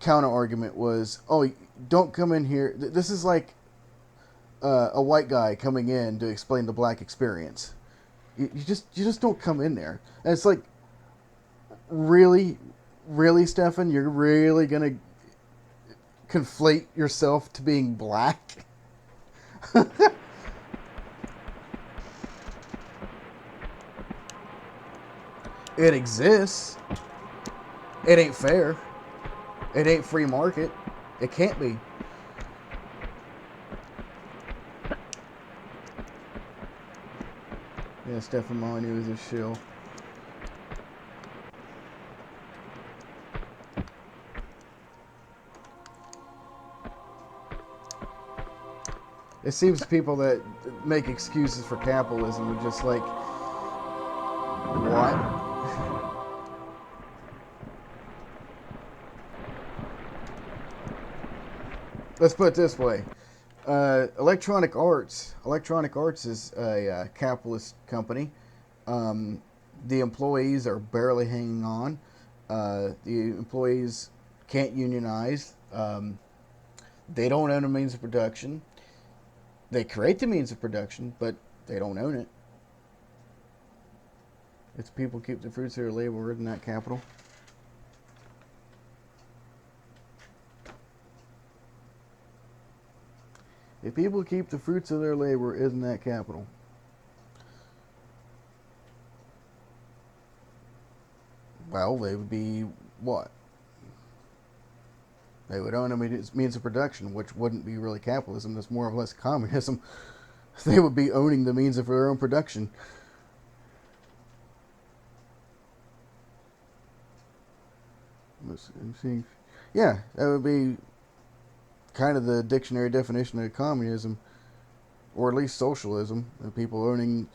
counter argument was, "Oh, don't come in here." This is like a white guy coming in to explain the black experience. You just don't come in there. And it's like, really, Stefan, you're really gonna conflate yourself to being black? It exists. It ain't fair. It ain't free market. It can't be. Yeah, Stefan Molyneux is a shill. It seems people that make excuses for capitalism are just like, what? Let's put it this way. Electronic Arts is a capitalist company. The employees are barely hanging on. The employees can't unionize. They don't own a means of production. They create the means of production, but they don't own it. It's people keep the fruits of their labor, isn't that capital? If people keep the fruits of their labor, isn't that capital? Well, they would be what? They would own a means of production, which wouldn't be really capitalism. That's more or less communism. They would be owning the means of their own production. Yeah, that would be kind of the dictionary definition of communism, or at least socialism, people owning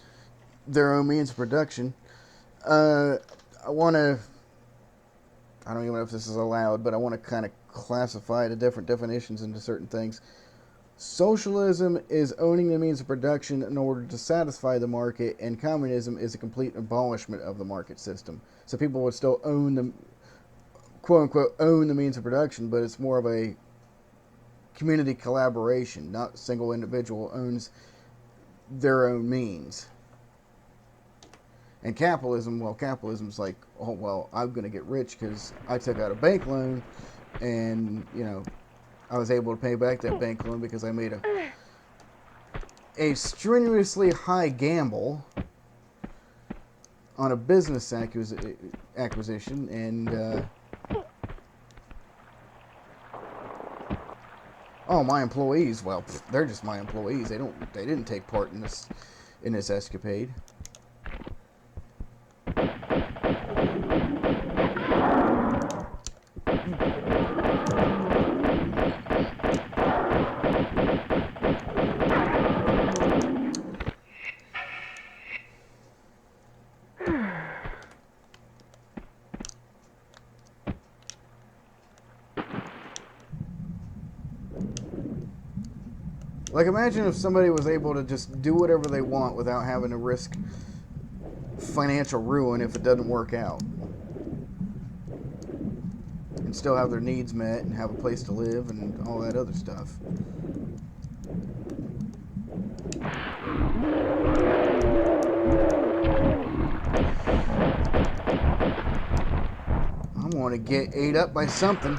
their own means of production. I don't even know if this is allowed, but I want to kind of classify the different definitions into certain things. Socialism is owning the means of production in order to satisfy the market, and communism is a complete abolishment of the market system. So people would still own the, quote unquote, own the means of production, but it's more of a community collaboration. Not a single individual owns their own means. And capitalism, well, capitalism's like, oh, well, I'm going to get rich because I took out a bank loan and, you know, I was able to pay back that bank loan because I made a strenuously high gamble on a business acquisition, and oh, my employees, well, they're just my employees. They didn't take part in this escapade. Like, imagine if somebody was able to just do whatever they want without having to risk financial ruin if it doesn't work out. And still have their needs met and have a place to live and all that other stuff. I'm going to get ate up by something.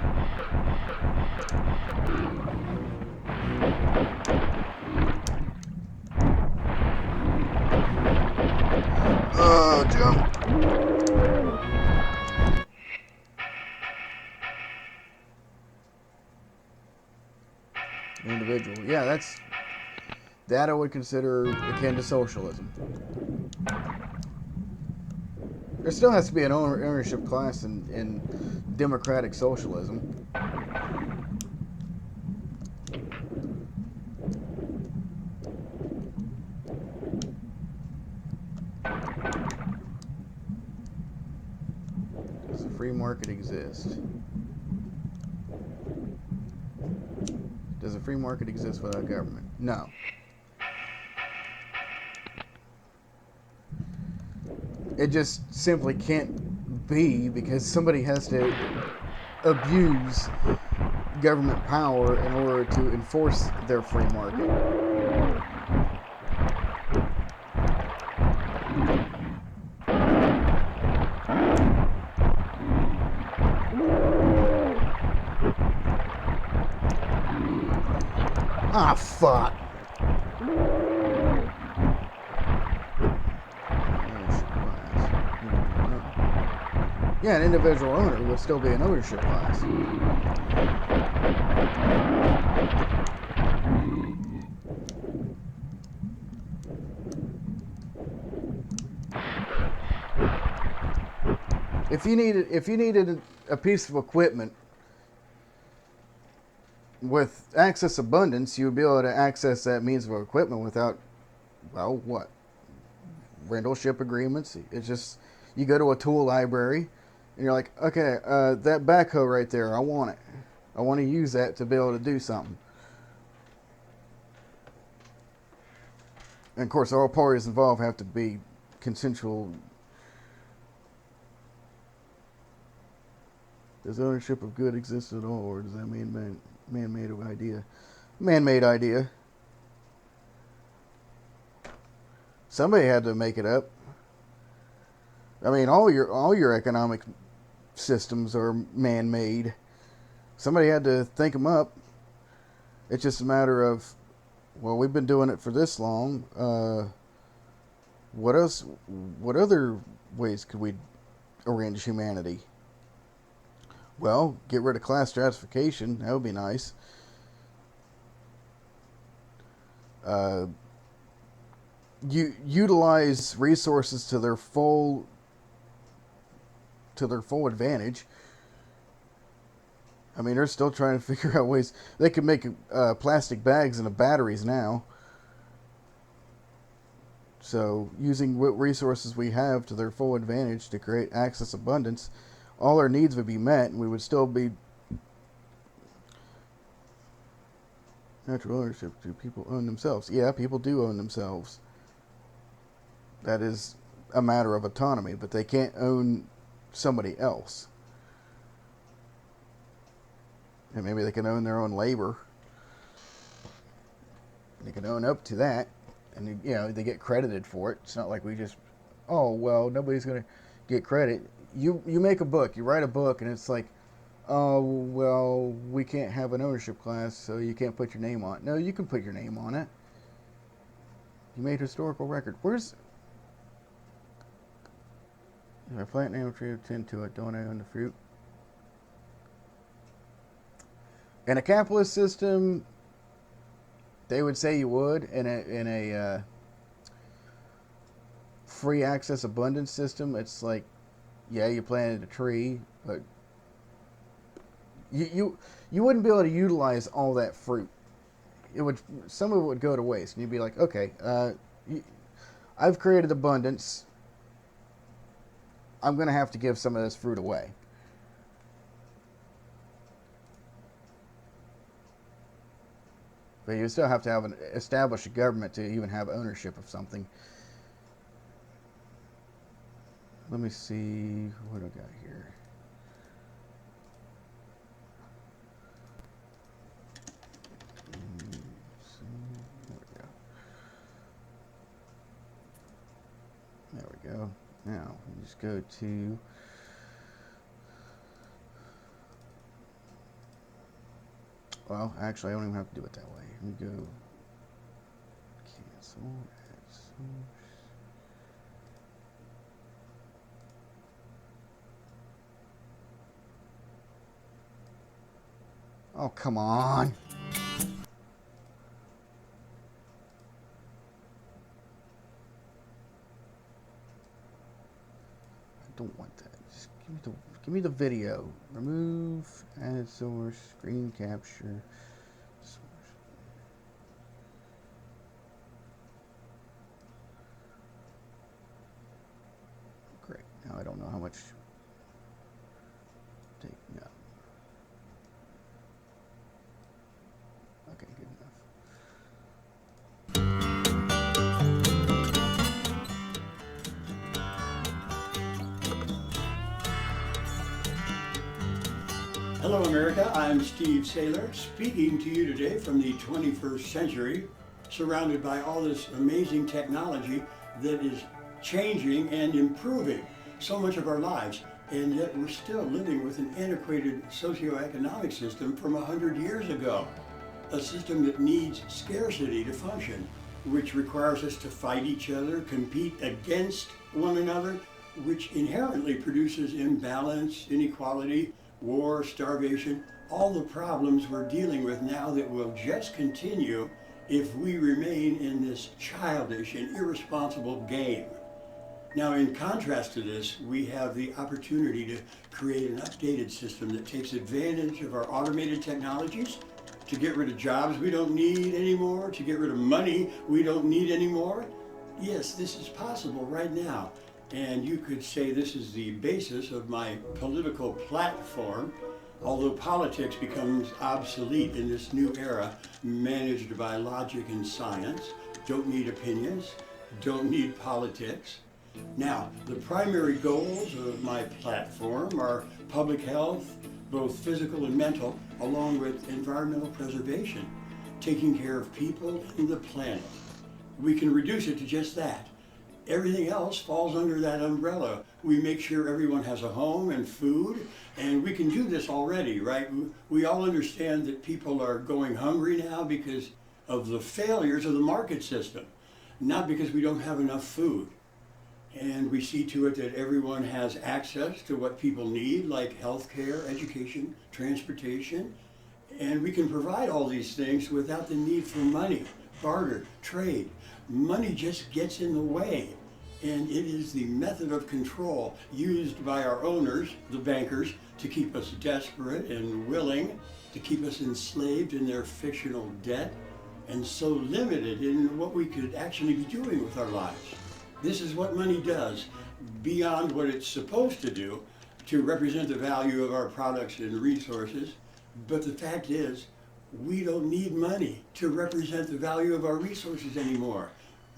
Oh, jump. Individual. Yeah, that I would consider akin to socialism. There still has to be an ownership class in democratic socialism. Does a free market exist? Does a free market exist without government? No. It just simply can't be because somebody has to abuse government power in order to enforce their free market. Ah, fuck. Yeah, an individual owner would still be an ownership class. If you needed a piece of equipment with access abundance, you would be able to access that means of equipment without, well, what? Rental ship agreements. It's just, you go to a tool library and you're like, okay, that backhoe right there, I want it. I want to use that to be able to do something. And of course, all parties involved have to be consensual. Does ownership of good exist at all, or does that mean man-made idea? Man-made idea. Somebody had to make it up. I mean, all your economic systems are man-made. Somebody had to think them up. It's just a matter of, well, we've been doing it for this long. What else? What other ways could we arrange humanity? Well, get rid of class stratification. That would be nice. Utilize resources to their full advantage. I mean, they're still trying to figure out ways they can make plastic bags into batteries now. So, using what resources we have to their full advantage to create access abundance, all our needs would be met, and we would still be natural ownership. Do people own themselves? Yeah, people do own themselves. That is a matter of autonomy, but they can't own somebody else. And maybe they can own their own labor. They can own up to that, and they get credited for it. It's not like we just, oh well, nobody's gonna get credit. You make a book, you write a book, and it's like, oh well, we can't have an ownership class, so you can't put your name on it. No, you can put your name on it. You made historical record. Where's if I plant name a tree, tend to it, don't I own the fruit? In a capitalist system, they would say you would. In a free access abundance system, it's like, yeah, you planted a tree, but you wouldn't be able to utilize all that fruit. Some of it would go to waste, and you'd be like, okay, I've created abundance. I'm going to have to give some of this fruit away. But you still have to have establish a government to even have ownership of something. Let me see what I got here. There we go. Now we just go to well, actually I don't even have to do it that way. We go cancel, add source. Oh, come on. I don't want that. Just give me the video. Remove, add source, screen capture, source. Great. Now I don't know how much take no. Okay, good enough. Hello America, I'm Steve Saylor, speaking to you today from the 21st century, surrounded by all this amazing technology that is changing and improving so much of our lives, and yet we're still living with an antiquated socioeconomic system from 100 years ago. A system that needs scarcity to function, which requires us to fight each other, compete against one another, which inherently produces imbalance, inequality, war, starvation, all the problems we're dealing with now that will just continue if we remain in this childish and irresponsible game. Now, in contrast to this, we have the opportunity to create an updated system that takes advantage of our automated technologies to get rid of jobs we don't need anymore, to get rid of money we don't need anymore. Yes, this is possible right now. And you could say this is the basis of my political platform, although politics becomes obsolete in this new era, managed by logic and science. Don't need opinions, don't need politics. Now, the primary goals of my platform are public health, both physical and mental, along with environmental preservation, taking care of people and the planet. We can reduce it to just that. Everything else falls under that umbrella. We make sure everyone has a home and food, and we can do this already, right? We all understand that people are going hungry now because of the failures of the market system, not because we don't have enough food. And we see to it that everyone has access to what people need, like healthcare, education, transportation, and we can provide all these things without the need for money, barter, trade. Money just gets in the way, and it is the method of control used by our owners, the bankers, to keep us desperate and willing, to keep us enslaved in their fictional debt, and so limited in what we could actually be doing with our lives. This is what money does, beyond what it's supposed to do, to represent the value of our products and resources. But the fact is, we don't need money to represent the value of our resources anymore.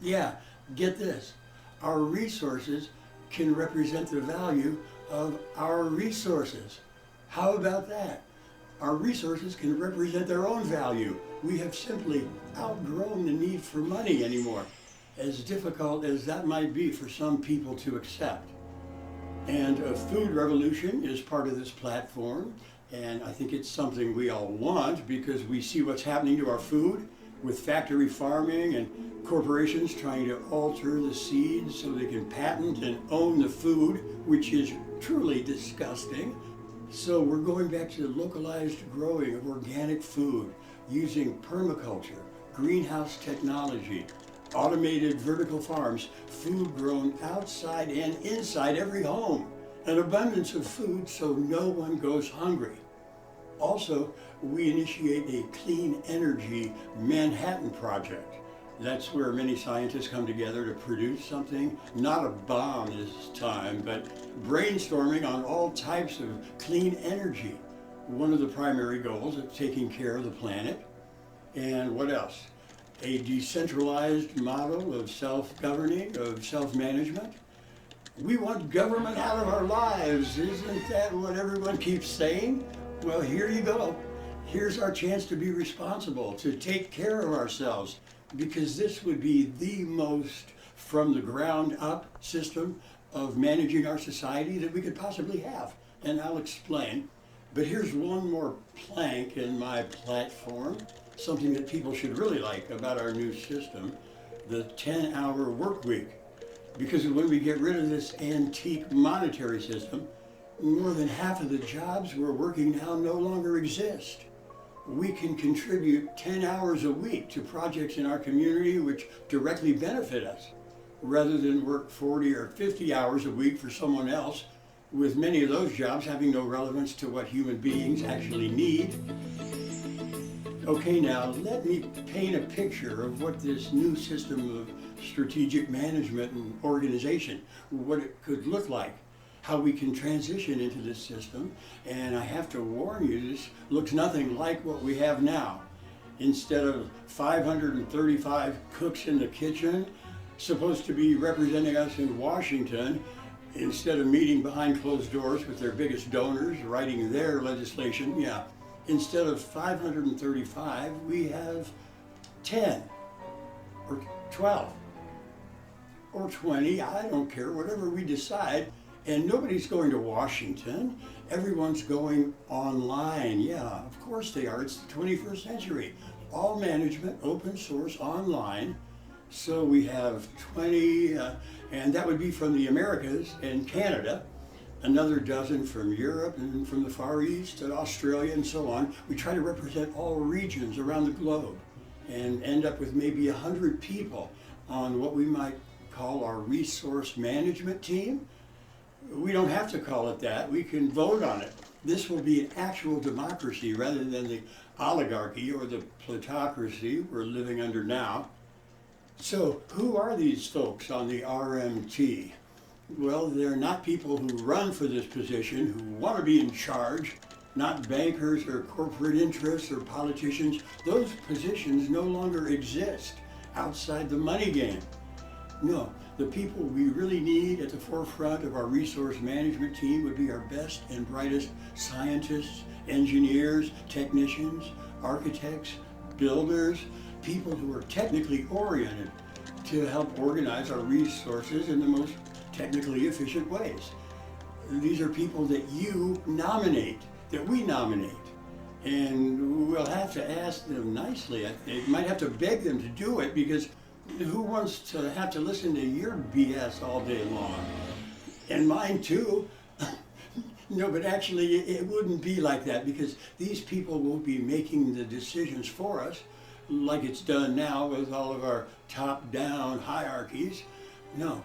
Yeah, get this. Our resources can represent the value of our resources. How about that? Our resources can represent their own value. We have simply outgrown the need for money anymore, as difficult as that might be for some people to accept. And a food revolution is part of this platform, and I think it's something we all want because we see what's happening to our food with factory farming and corporations trying to alter the seeds so they can patent and own the food, which is truly disgusting. So we're going back to localized growing of organic food using permaculture, greenhouse technology, automated vertical farms, food grown outside and inside every home, an abundance of food so no one goes hungry. Also, we initiate a clean energy Manhattan Project. That's where many scientists come together to produce something, not a bomb this time, but brainstorming on all types of clean energy. One of the primary goals is taking care of the planet. And what else? A decentralized model of self-governing, of self-management. We want government out of our lives. Isn't that what everyone keeps saying? Well, here you go. Here's our chance to be responsible, to take care of ourselves, because this would be the most from the ground up system of managing our society that we could possibly have. And I'll explain. But here's one more plank in my platform, something that people should really like about our new system, the 10-hour work week. Because when we get rid of this antique monetary system, more than half of the jobs we're working now no longer exist. We can contribute 10 hours a week to projects in our community which directly benefit us, rather than work 40 or 50 hours a week for someone else, with many of those jobs having no relevance to what human beings actually need. Okay, now let me paint a picture of what this new system of strategic management and organization, what it could look like, how we can transition into this system. And I have to warn you, this looks nothing like what we have now. Instead of 535 cooks in the kitchen, supposed to be representing us in Washington, instead of meeting behind closed doors with their biggest donors, writing their legislation, instead of 535, we have 10 or 12 or 20, I don't care, whatever we decide. And nobody's going to Washington. Everyone's going online. Yeah, of course they are. It's the 21st century. All management, open source, online. So we have 20, and that would be from the Americas and Canada, another dozen from Europe and from the Far East and Australia and so on. We try to represent all regions around the globe and end up with maybe 100 people on what we might call our resource management team. We don't have to call it that. We can vote on it. This will be an actual democracy rather than the oligarchy or the plutocracy we're living under now. So who are these folks on the RMT? Well, they're not people who run for this position, who want to be in charge, not bankers or corporate interests or politicians. Those positions no longer exist outside the money game. No, the people we really need at the forefront of our resource management team would be our best and brightest scientists, engineers, technicians, architects, builders, people who are technically oriented to help organize our resources in the most technically efficient ways. These are people that you nominate, that we nominate. And we'll have to ask them nicely. I might have to beg them to do it, because who wants to have to listen to your BS all day long? And mine too. No, but actually it wouldn't be like that, because these people won't be making the decisions for us like it's done now with all of our top-down hierarchies. No,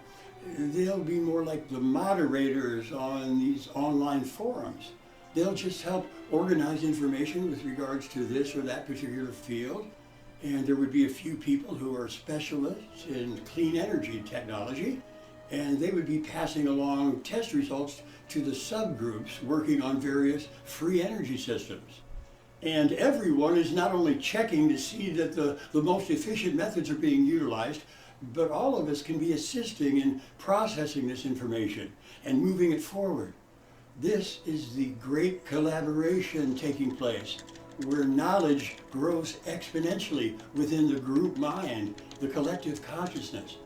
they'll be more like the moderators on these online forums. They'll just help organize information with regards to this or that particular field. And there would be a few people who are specialists in clean energy technology, and they would be passing along test results to the subgroups working on various free energy systems. And everyone is not only checking to see that the most efficient methods are being utilized, but all of us can be assisting in processing this information and moving it forward. This is the great collaboration taking place, where knowledge grows exponentially within the group mind, the collective consciousness,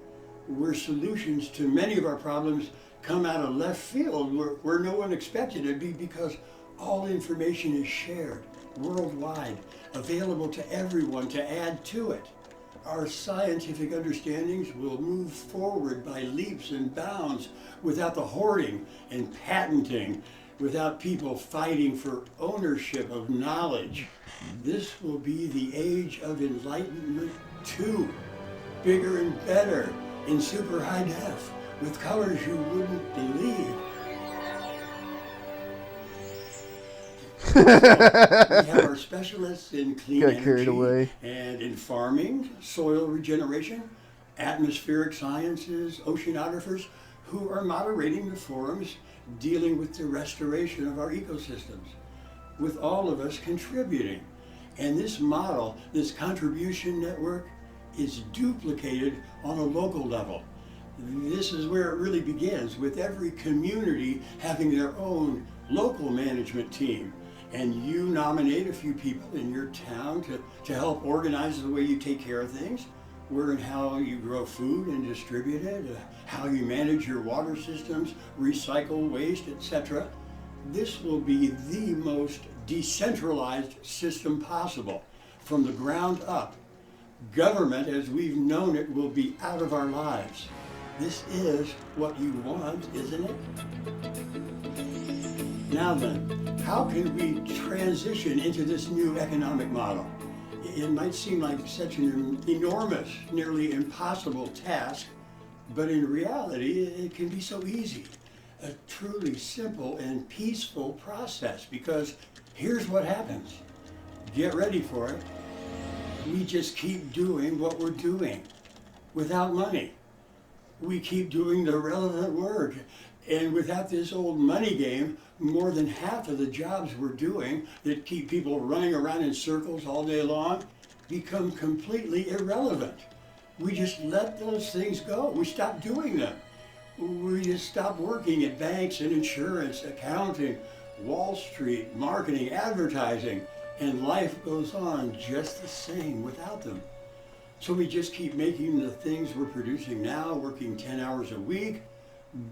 where solutions to many of our problems come out of left field, where no one expected it, because all information is shared worldwide, available to everyone to add to it. Our scientific understandings will move forward by leaps and bounds without the hoarding and patenting, without people fighting for ownership of knowledge. This will be the age of enlightenment too, bigger and better, in super high def, with colors you wouldn't believe. We have our specialists in clean energy and in farming, soil regeneration, atmospheric sciences, oceanographers, who are moderating the forums dealing with the restoration of our ecosystems, with all of us contributing. And this model, this contribution network, is duplicated on a local level. This is where it really begins, with every community having their own local management team. And you nominate a few people in your town to help organize the way you take care of things, where and how you grow food and distribute it, how you manage your water systems, recycle waste, etc. This will be the most decentralized system possible, from the ground up. Government, as we've known it, will be out of our lives. This is what you want, isn't it? Now then, how can we transition into this new economic model? It might seem like such an enormous, nearly impossible task, but in reality, it can be so easy. A truly simple and peaceful process, because here's what happens. Get ready for it. We just keep doing what we're doing without money. We keep doing the relevant work. And without this old money game, more than half of the jobs we're doing that keep people running around in circles all day long become completely irrelevant. We just let those things go. We stop doing them. We just stop working at banks and insurance, accounting, Wall Street, marketing, advertising, and life goes on just the same without them. So we just keep making the things we're producing now, working 10 hours a week.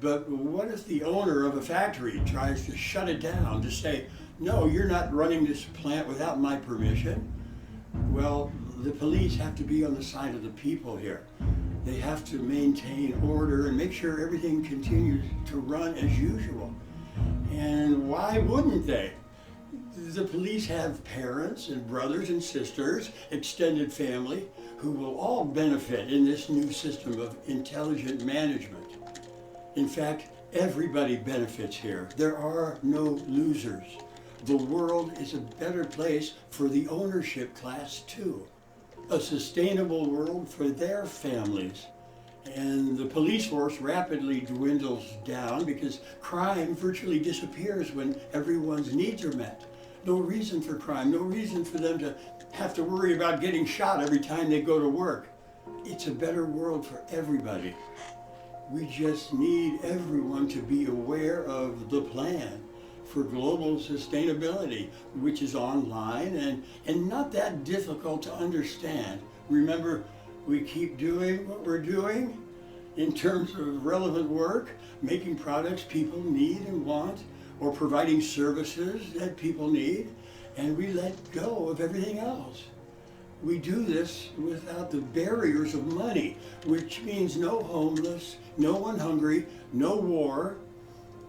But what if the owner of a factory tries to shut it down, to say, no, you're not running this plant without my permission? Well, the police have to be on the side of the people here. They have to maintain order and make sure everything continues to run as usual. And why wouldn't they? The police have parents and brothers and sisters, extended family, who will all benefit in this new system of intelligent management. In fact, everybody benefits here. There are no losers. The world is a better place for the ownership class too. A sustainable world for their families. And the police force rapidly dwindles down because crime virtually disappears when everyone's needs are met. No reason for crime, no reason for them to have to worry about getting shot every time they go to work. It's a better world for everybody. We just need everyone to be aware of the plan for global sustainability, which is online and not that difficult to understand. Remember, we keep doing what we're doing in terms of relevant work, making products people need and want, or providing services that people need, and we let go of everything else. We do this without the barriers of money, which means no homeless, no one hungry, no war.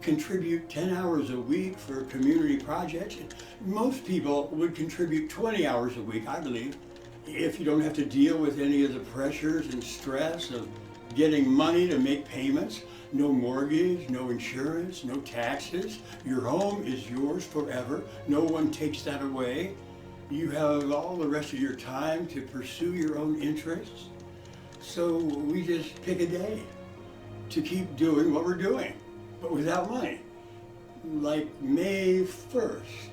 Contribute 10 hours a week for community projects. Most people would contribute 20 hours a week, I believe, if you don't have to deal with any of the pressures and stress of getting money to make payments. No mortgage, no insurance, no taxes. Your home is yours forever. No one takes that away. You have all the rest of your time to pursue your own interests. So we just pick a day to keep doing what we're doing, but without money. Like May 1st,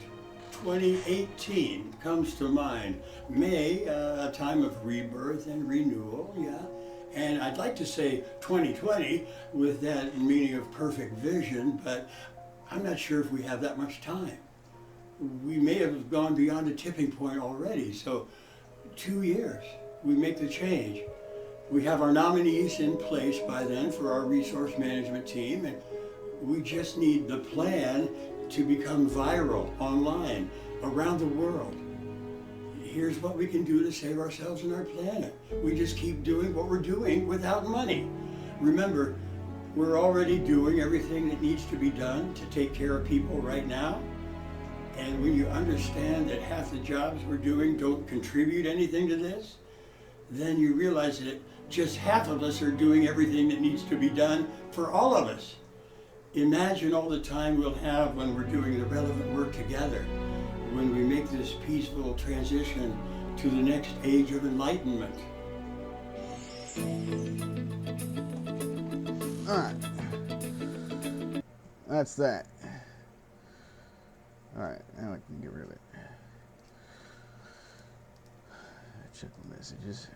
2018 comes to mind. May, a time of rebirth and renewal, yeah. And I'd like to say 2020 with that meaning of perfect vision, but I'm not sure if we have that much time. We may have gone beyond a tipping point already, so 2 years, we make the change. We have our nominees in place by then for our resource management team, and we just need the plan to become viral online around the world. Here's what we can do to save ourselves and our planet. We just keep doing what we're doing without money. Remember, we're already doing everything that needs to be done to take care of people right now. And when you understand that half the jobs we're doing don't contribute anything to this, then you realize that just half of us are doing everything that needs to be done for all of us. Imagine all the time we'll have when we're doing the relevant work together, when we make this peaceful transition to the next age of enlightenment. Alright. That's that. Alright, now I can get rid of it. Check my messages.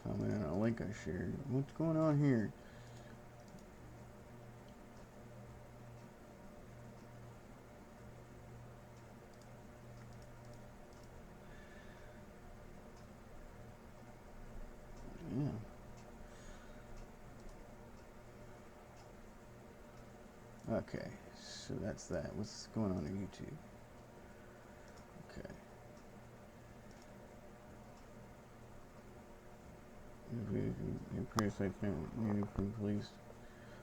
Comment on a link I shared. What's going on here? Yeah. Okay, so that's that. What's going on YouTube? Okay. Police.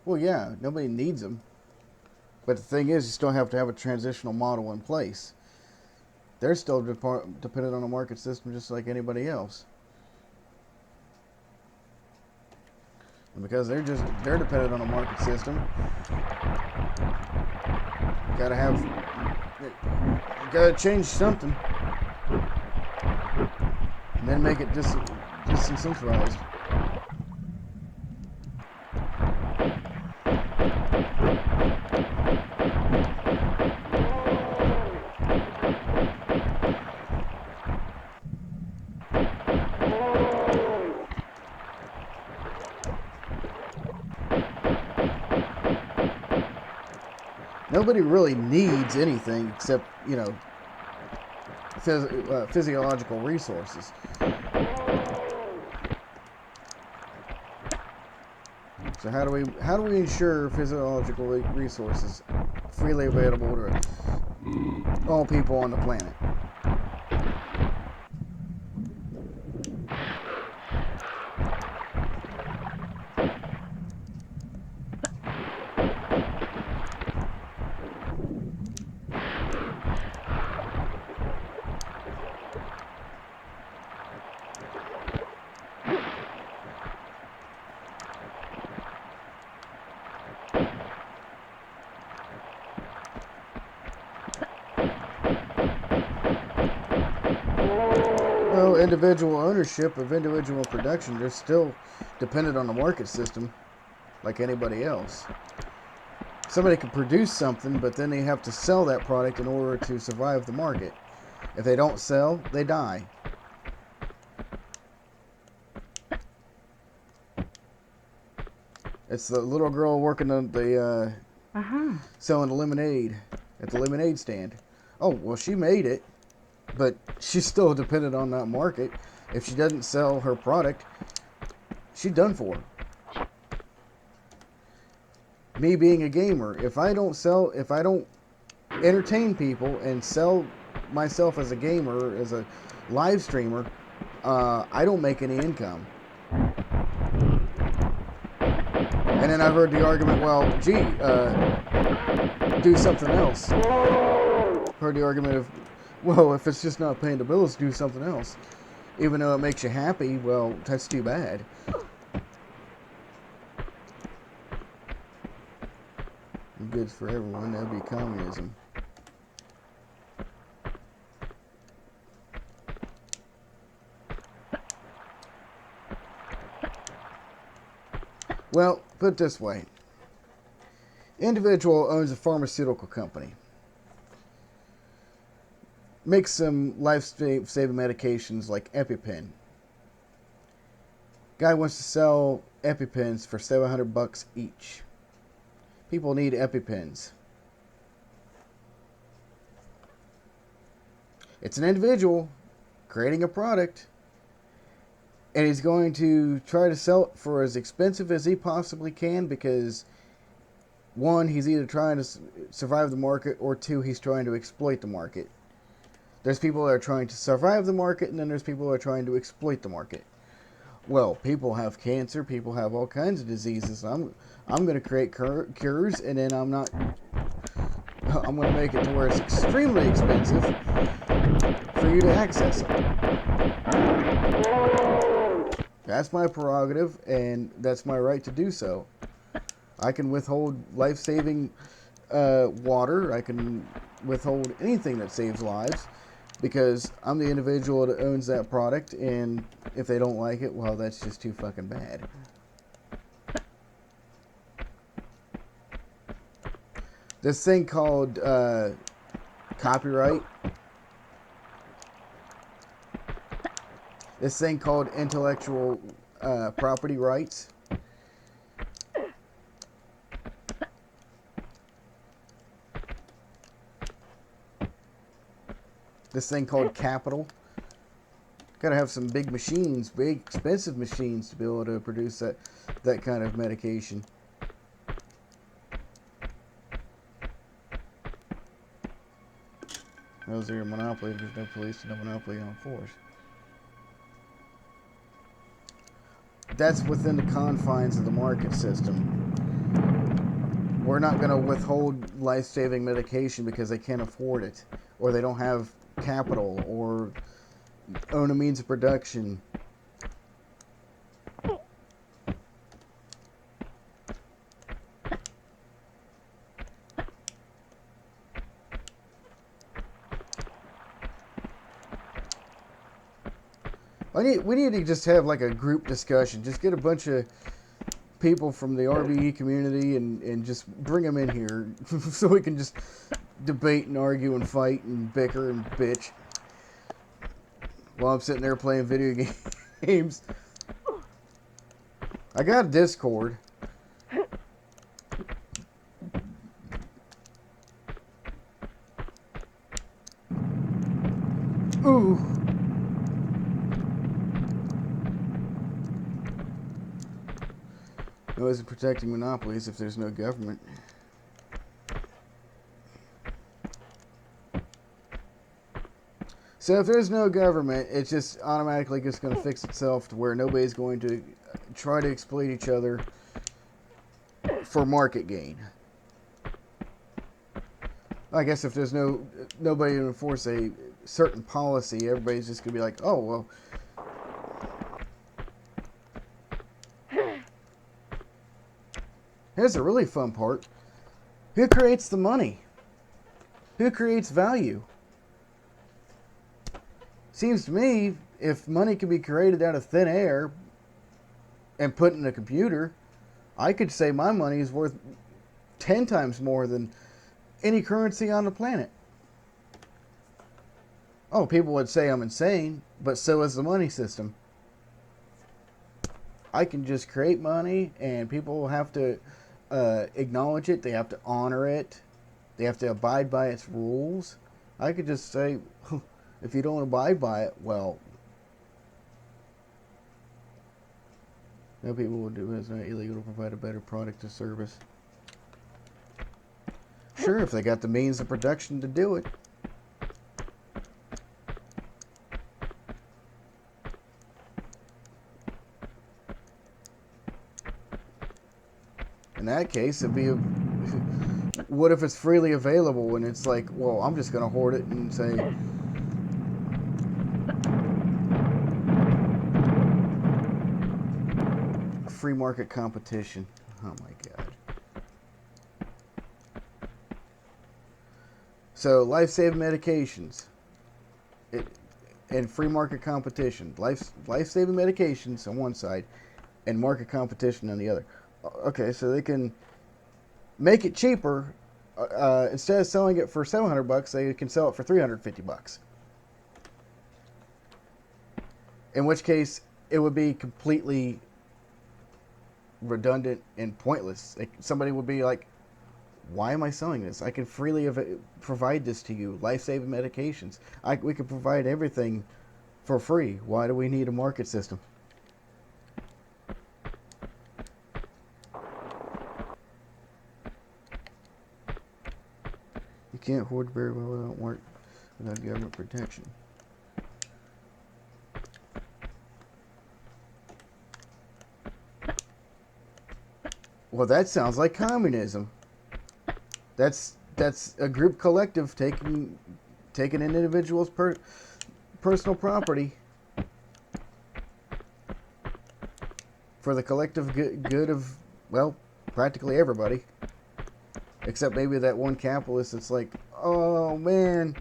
Well, yeah, nobody needs them. But the thing is, you still have to have a transitional model in place. They're still dependent on a market system just like anybody else. And because they're dependent on a market system, you gotta change something. And then make it decentralized. Nobody really needs anything except, you know, physiological resources. So how do we ensure physiological resources freely available to all people on the planet? Well, individual ownership of individual production, they're still dependent on the market system like anybody else. Somebody can produce something, but then they have to sell that product in order to survive the market. If they don't sell, they die. It's the little girl working on the selling the lemonade at the lemonade stand. Oh, well, she made it, but she's still dependent on that market. If she doesn't sell her product, she's done for. Me being a gamer, if I don't entertain people and sell myself as a gamer, as a live streamer, I don't make any income. And then I've heard the argument, well, gee, do something else. Heard the argument of, well, if it's just not paying the bills, do something else. Even though it makes you happy, well, that's too bad. Good for everyone, that'd be communism. Well, put it this way. Individual owns a pharmaceutical company. Makes some life-saving medications like EpiPen. Guy wants to sell EpiPens for $700 each. People need EpiPens. It's an individual creating a product, and he's going to try to sell it for as expensive as he possibly can because, one, he's either trying to survive the market, or two, he's trying to exploit the market. There's people that are trying to survive the market, and then there's people that are trying to exploit the market. Well, people have cancer, people have all kinds of diseases. I'm going to create cures, and then I'm going to make it to where it's extremely expensive for you to access them. That's my prerogative, and that's my right to do so. I can withhold life-saving water. I can withhold anything that saves lives because I'm the individual that owns that product, and if they don't like it, well, that's just too fucking bad. This thing called copyright. This thing called intellectual property rights. This thing called capital. Gotta have some big machines, big expensive machines to be able to produce that kind of medication. Those are your monopoly. There's no police, no monopoly on force. That's within the confines of the market system. We're not going to withhold life-saving medication because they can't afford it, or they don't have capital, or own a means of production. We need to just have like a group discussion. Just get a bunch of people from the RBE community and just bring them in here so we can just debate and argue and fight and bicker and bitch while I'm sitting there playing video games. I got a Discord. Ooh. No isn't protecting monopolies if there's no government. So if there's no government, it's just automatically just going to fix itself to where nobody's going to try to exploit each other for market gain. I guess if there's nobody to enforce a certain policy, everybody's just going to be like, oh, well, here's the really fun part. Who creates the money? Who creates value? Seems to me, if money can be created out of thin air and put in a computer, I could say my money is worth 10 times more than any currency on the planet. Oh, people would say I'm insane, but so is the money system. I can just create money, and people have to acknowledge it. They have to honor it. They have to abide by its rules. I could just say, if you don't abide by it, well, no, people will do it. It's not illegal to provide a better product or service. Sure, if they got the means of production to do it. In that case, it'd be what if it's freely available and it's like, well, I'm just going to hoard it and say, free market competition. Oh my god. So life-saving medications and free market competition. Life-saving medications on one side and market competition on the other. Okay, so they can make it cheaper. Instead of selling it for $700, they can sell it for $350. In which case, it would be completely redundant and pointless. Somebody would be like, why am I selling this? I can freely provide this to you. Life-saving medications. We can provide everything for free. Why do we need a market system? You can't hoard very well without government protection. Well, that sounds like communism. That's a group collective taking an individual's personal property for the collective good of, well, practically everybody. Except maybe that one capitalist that's like, oh man,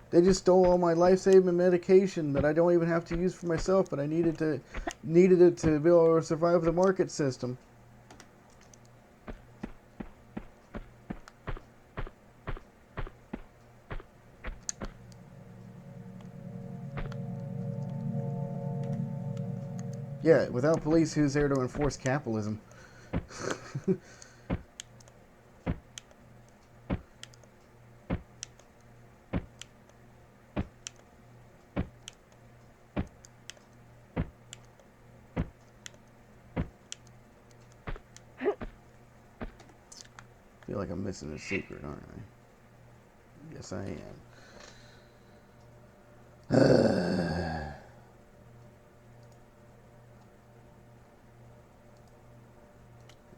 they just stole all my life-saving medication that I don't even have to use for myself, but I needed it to be able to survive the market system. Yeah, without police, who's there to enforce capitalism? Feel like I'm missing a secret, aren't I? Yes, I am.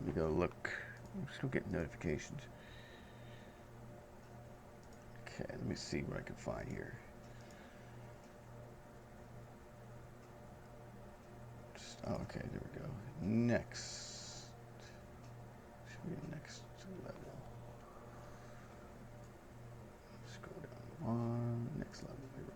Let me go look. I'm still getting notifications. Okay, let me see what I can find here. Oh, okay, there we go. Next. Should be next level. Scroll down one. Next level. Here we go.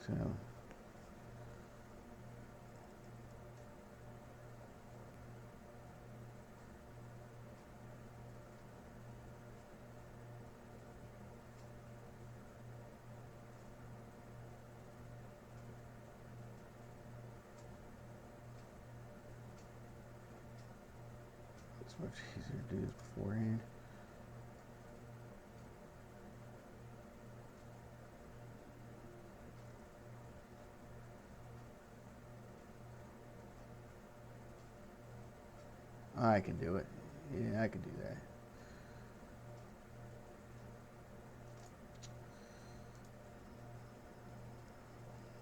So, it's much easier to do this beforehand. I can do it. Yeah, I can do that.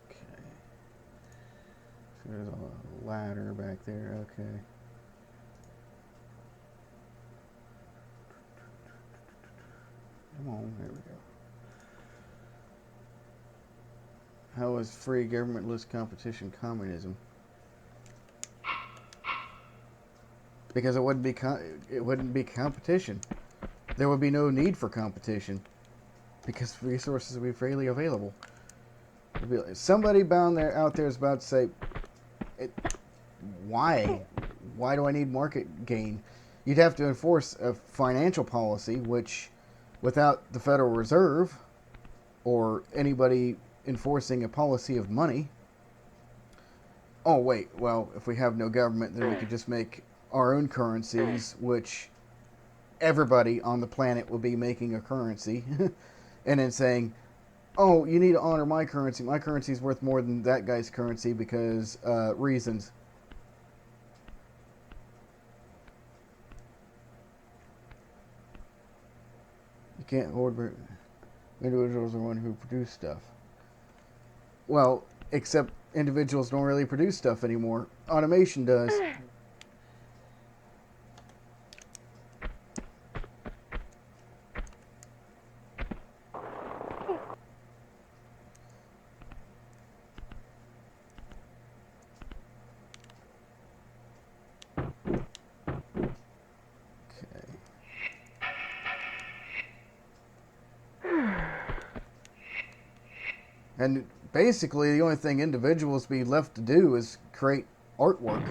Okay. So there's a ladder back there. Okay. Come on, there we go. How is free governmentless competition communism? Because it wouldn't be competition. There would be no need for competition because resources would be freely available. Somebody out there is about to say, why? Why do I need market gain? You'd have to enforce a financial policy, which, without the Federal Reserve or anybody enforcing a policy of money. Oh wait, well, if we have no government, then we could just make our own currencies, which everybody on the planet will be making a currency, and then saying, oh, you need to honor my currency. My currency is worth more than that guy's currency because reasons. You can't hoard. Individuals are one who produce stuff. Well, except individuals don't really produce stuff anymore. Automation does. And basically, the only thing individuals be left to do is create artwork.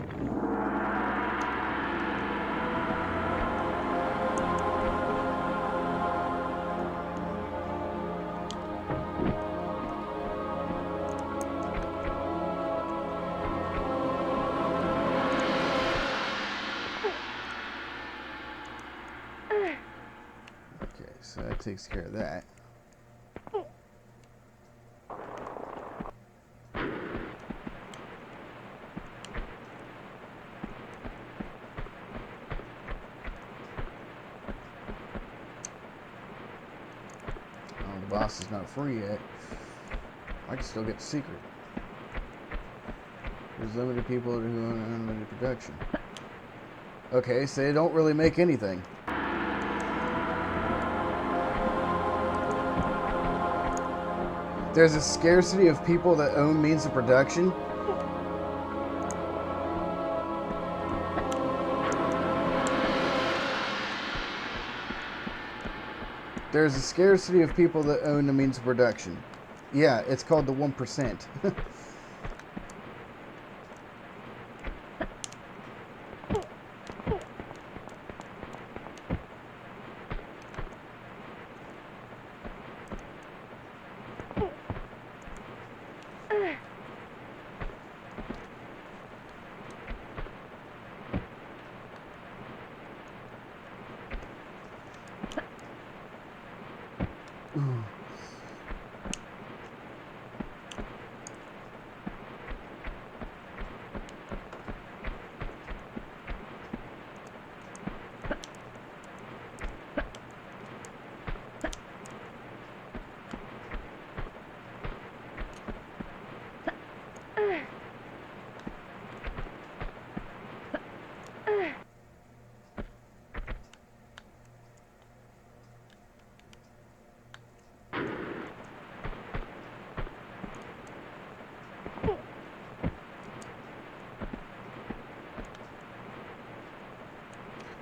Okay, so that takes care of that. The boss is not free yet. I can still get the secret. There's limited people who own unlimited production. Okay, so they don't really make anything. There's a scarcity of people that own means of production, There's a scarcity of people that own the means of production. Yeah, it's called the 1%. Ooh.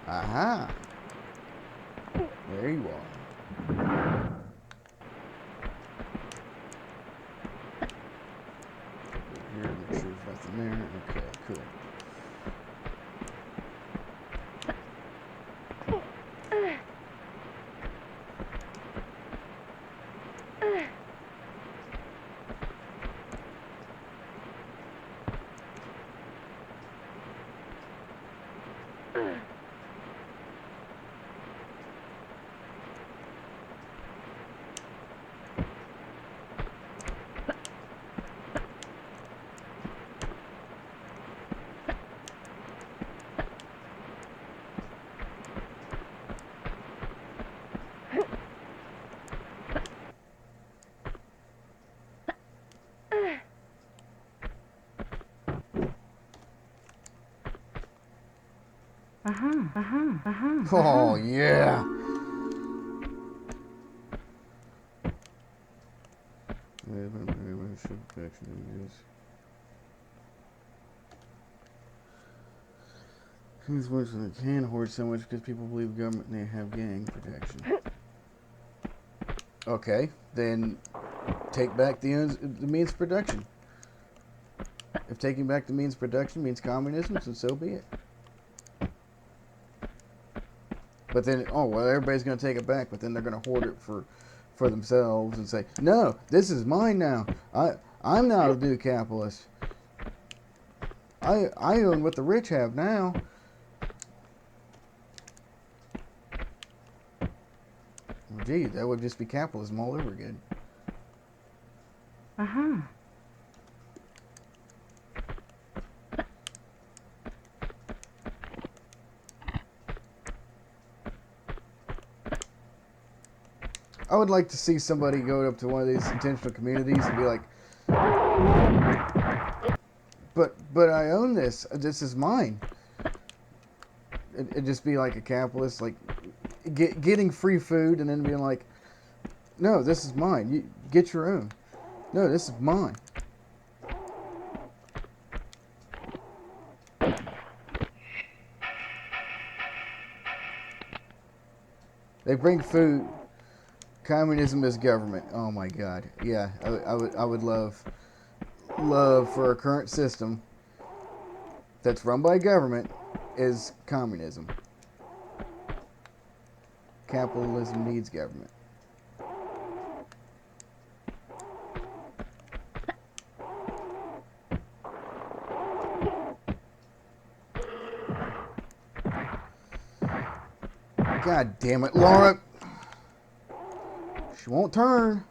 Aha! There you are. Here, make sure there's nothing there. Okay, cool. Oh, yeah. Who's worse than can hoard so much because people believe government and they have gang protection. Okay, then take back the means of production. If taking back the means of production means communism, then so be it. But then, oh, well, everybody's going to take it back, but then they're going to hoard it for themselves and say, no, this is mine now. I'm not a new capitalist. I own what the rich have now. Well, gee, that would just be capitalism all over again. I would like to see somebody go up to one of these intentional communities and be like, but I own this. This is mine. It'd just be like a capitalist, like getting free food and then being like, no, this is mine. You get your own. No, this is mine. They bring food. Communism is government. Oh my God. Yeah, I would love for our current system that's run by government is communism. Capitalism needs government. God damn it, Laura. She won't turn.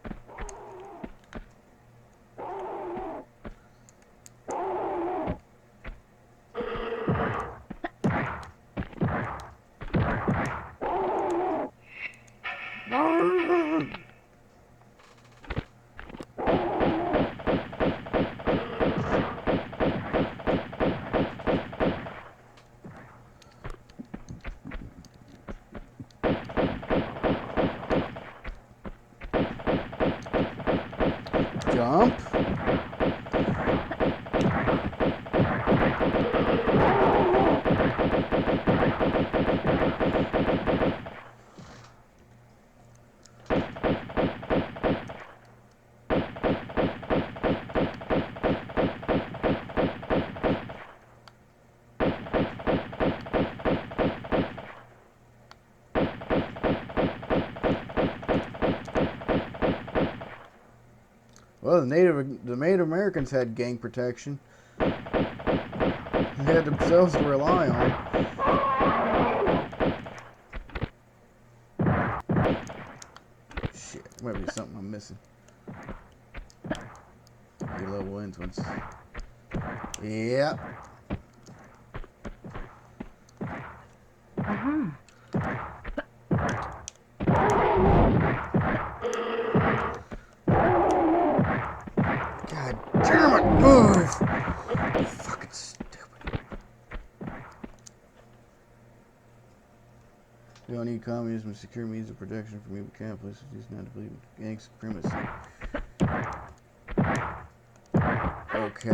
Jump. Well, the Native Americans had gang protection. They had themselves to rely on. Shit, might be something I'm missing. Get level influence. Yep. Uh-huh. God damn it! Move! Fucking stupid. We all need communism and secure means of protection from evil capitalists. It's not to believe in gang supremacy. Okay.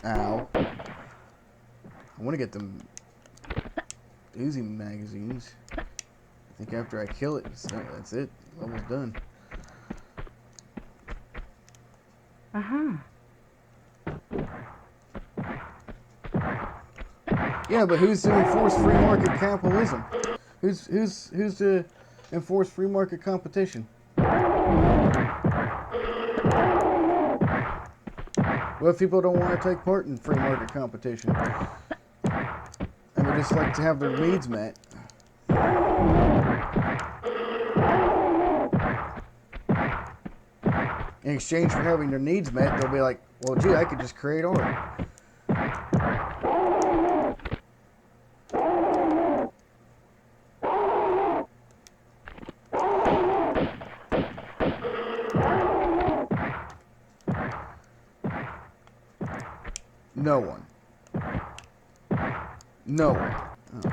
Ow. I want to get them Uzi magazines. I think after I kill it, that's it. Level's done. Uh-huh. Yeah, but who's to enforce free market capitalism? Who's to enforce free market competition? What if people don't want to take part in free market competition? And would just like to have their needs met? In exchange for having their needs met, they'll be like, well, gee, I could just create art. No one. No one. Oh.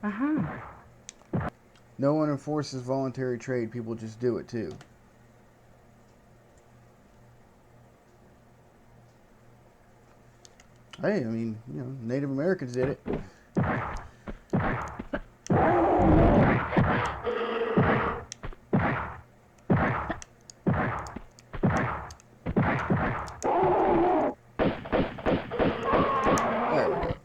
Uh-huh. No one enforces voluntary trade. People just do it too. Hey, I mean, you know, Native Americans did it. There we go.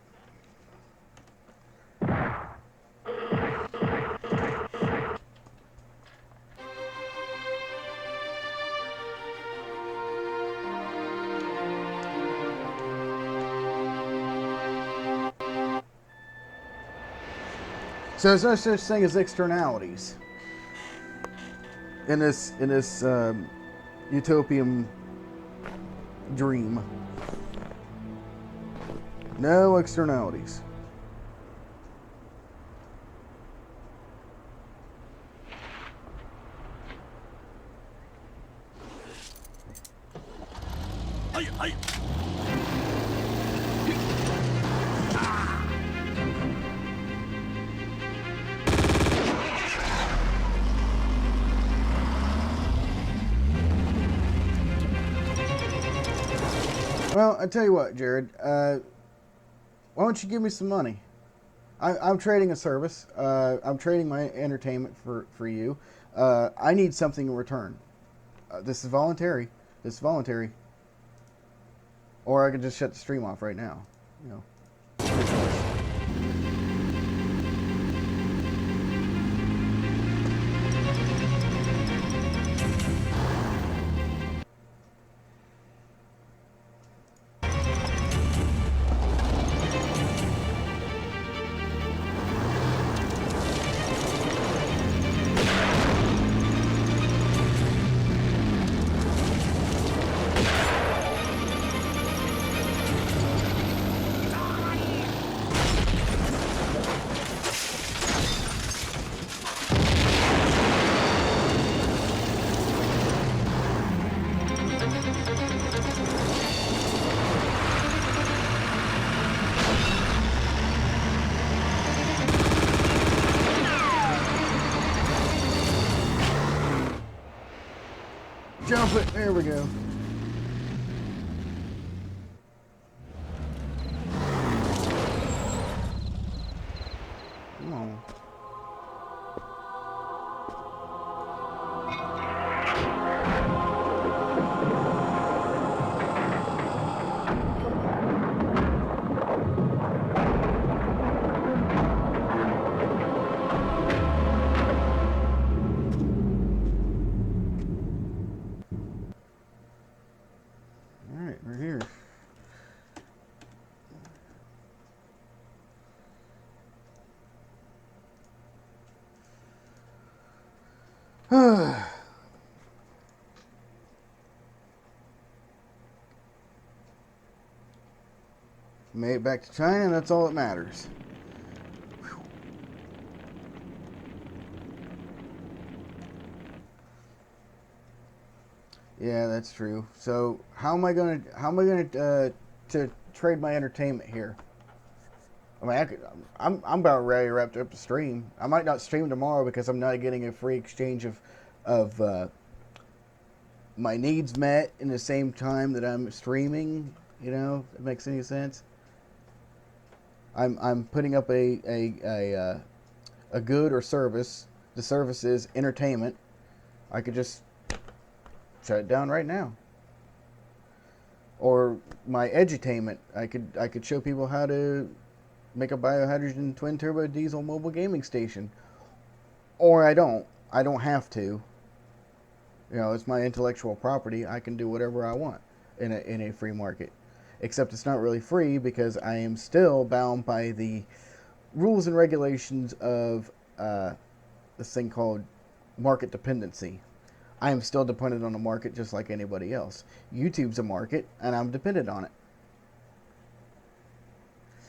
So there's no such thing as externalities in this utopian dream. No externalities. Well, I tell you what, Jared. Why don't you give me some money? I'm trading a service. I'm trading my entertainment for you. I need something in return. This is voluntary. This is voluntary. Or I could just shut the stream off right now. You know. Jump it. There we go. Come on. All right, we're here. Made it back to China, and that's all that matters. Yeah, that's true. So how am I gonna to trade my entertainment here? I mean, I'm about ready to wrap up the stream. I might not stream tomorrow because I'm not getting a free exchange of my needs met in the same time that I'm streaming. You know, if it makes any sense. I'm putting up a good or service. The service is entertainment. I could just shut it down right now. Or my edutainment. I could show people how to make a biohydrogen twin turbo diesel mobile gaming station. Or I don't. I don't have to. You know, it's my intellectual property. I can do whatever I want in a free market. Except it's not really free because I am still bound by the rules and regulations of this thing called market dependency. I am still dependent on the market just like anybody else. YouTube's a market, and I'm dependent on it.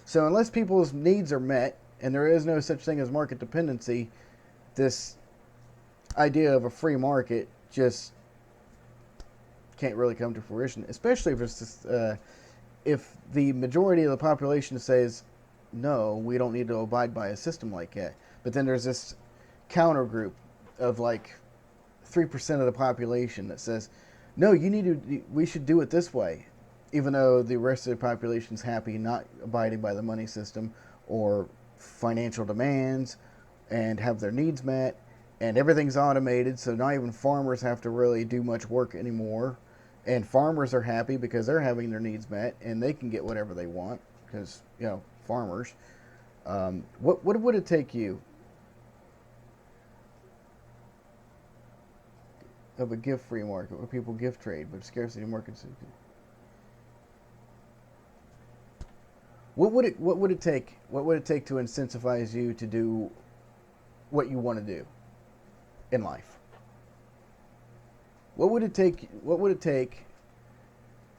So unless people's needs are met, and there is no such thing as market dependency, this idea of a free market just can't really come to fruition, especially if it's just, if the majority of the population says, no, we don't need to abide by a system like that. But then there's this counter group of like 3% of the population that says, no, we should do it this way, even though the rest of the population's happy not abiding by the money system or financial demands and have their needs met, and everything's automated, so not even farmers have to really do much work anymore. And farmers are happy because they're having their needs met and they can get whatever they want because, you know, farmers. What would it take you of a gift free market where people gift trade but scarcity markets? What would it take to incentivize you to do what you want to do in life? What would it take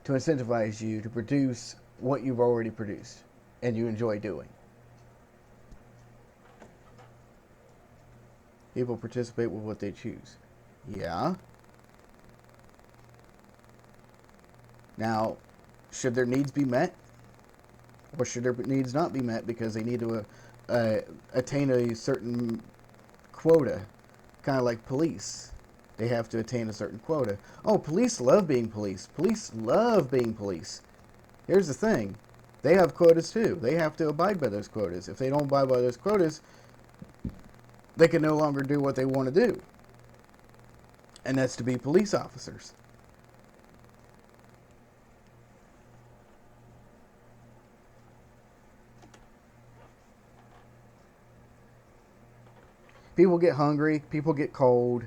to incentivize you to produce what you've already produced and you enjoy doing? People participate with what they choose. Yeah. Now, should their needs be met? Or should their needs not be met because they need to attain a certain quota? Kind of like police. They have to attain a certain quota. Oh, police love being police. Police love being police. Here's the thing. They have quotas too. They have to abide by those quotas. If they don't abide by those quotas, they can no longer do what they want to do. And that's to be police officers. People get hungry. People get cold.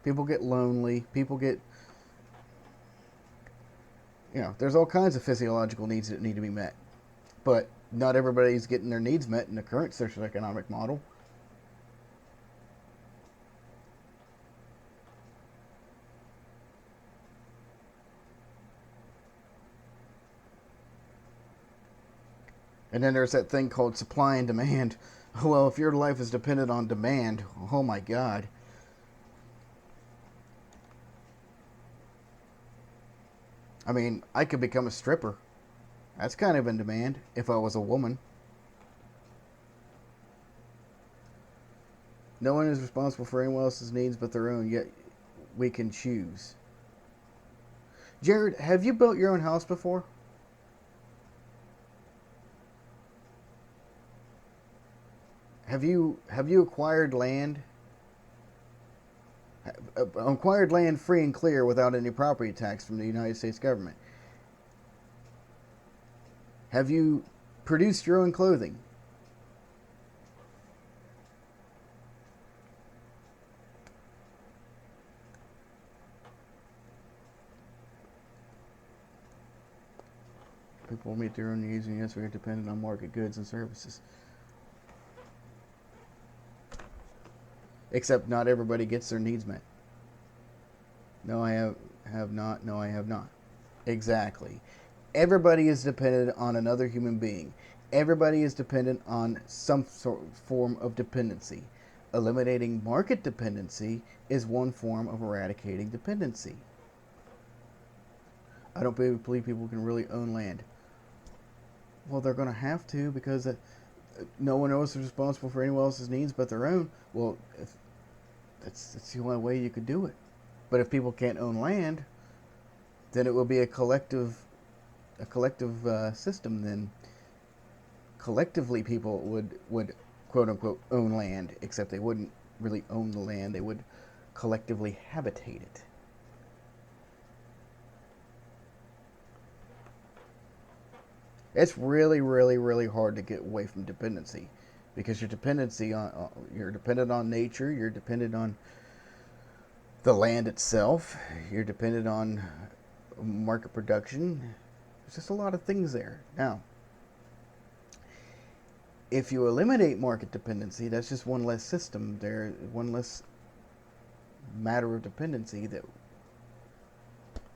People get lonely. People get, you know, there's all kinds of physiological needs that need to be met. But not everybody's getting their needs met in the current socioeconomic model. And then there's that thing called supply and demand. Well, if your life is dependent on demand, oh my God. I mean, I could become a stripper. That's kind of in demand if I was a woman. No one is responsible for anyone else's needs but their own, yet we can choose. Jared, have you built your own house before? Have you acquired land? Acquired land free and clear without any property tax from the United States government? Have you produced your own clothing? People will meet their own needs, and yes, we are dependent on market goods and services. Except not everybody gets their needs met. No, I have not. No, I have not. Exactly. Everybody is dependent on another human being. Everybody is dependent on some sort of form of dependency. Eliminating market dependency is one form of eradicating dependency. I don't believe people can really own land. Well, they're going to have to, because no one else is responsible for anyone else's needs but their own. Well, if that's the only way you could do it. But if people can't own land, then it will be a collective system. Then collectively people would quote unquote own land, except they wouldn't really own the land. They would collectively habitate it. It's really, really, really hard to get away from dependency, because you're dependent on nature, you're dependent on the land itself, you're dependent on market production. There's just a lot of things there. Now, if you eliminate market dependency, that's just one less system there, one less matter of dependency that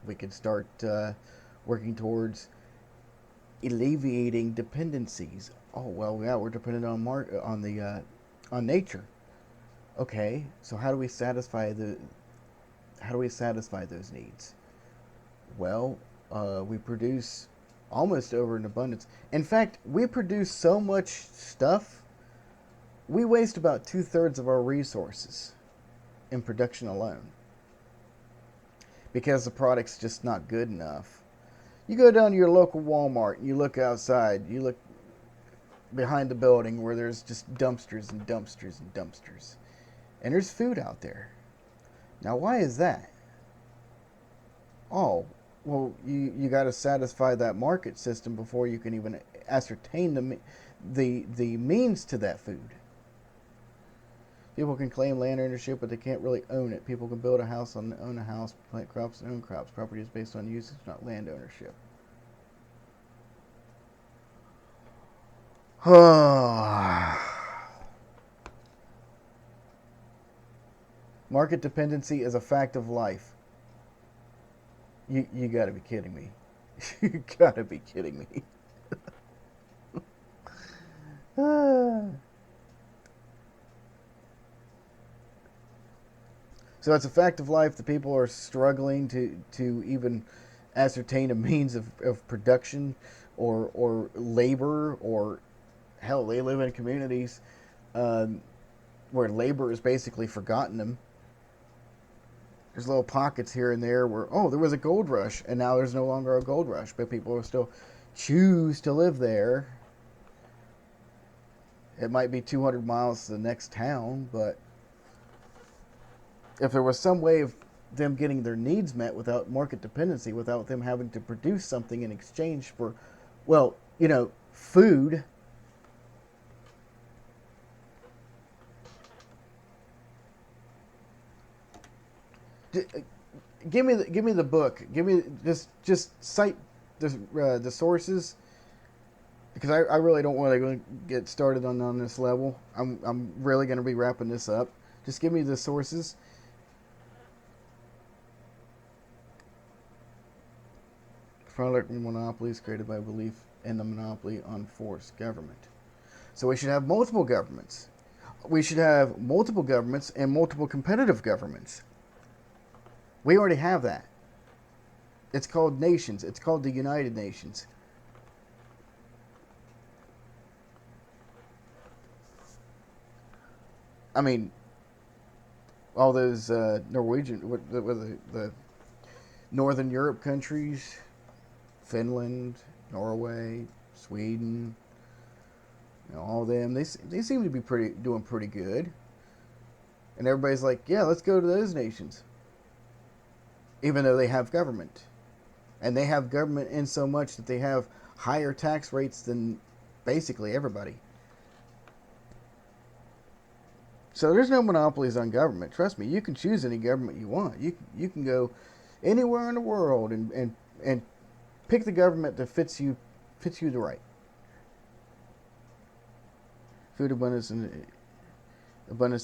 we could start working towards alleviating dependencies. Oh well, yeah, we're dependent on nature. Okay, so how do we satisfy those needs? Well, we produce almost over an abundance. In fact, we produce so much stuff, we waste about 2/3 of our resources in production alone, because the product's just not good enough. You go down to your local Walmart and you look outside, you look behind the building where there's just dumpsters and dumpsters and dumpsters. And there's food out there. Now, why is that? Oh, well, you got to satisfy that market system before you can even ascertain the means to that food. People can claim land ownership, but they can't really own it. People can build a house and own a house, plant crops and own crops. Property is based on usage, not land ownership. Market dependency is a fact of life. You got to be kidding me. You got to be kidding me. So it's a fact of life that people are struggling to even ascertain a means of production or labor, or hell, they live in communities where labor has basically forgotten them. There's little pockets here and there where, oh, there was a gold rush, and now there's no longer a gold rush, but people will still choose to live there. It might be 200 miles to the next town, but if there was some way of them getting their needs met without market dependency, without them having to produce something in exchange for, well, food. Give me the book. Give me just cite the sources, because I really don't want to get started on this level. I'm really going to be wrapping this up. Just give me the sources. Product monopolies created by belief in the monopoly on forced government. So we should have multiple governments. We should have multiple governments and multiple competitive governments. We already have that. It's called nations. It's called the United Nations. I mean, all those Norwegian, Northern Europe countries, Finland, Norway, Sweden, all of them, they seem to be doing pretty good. And everybody's like, yeah, let's go to those nations. Even though they have government. And they have government in so much that they have higher tax rates than basically everybody. So there's no monopolies on government. Trust me, you can choose any government you want. You can go anywhere in the world and pick the government that fits you the right. Food abundance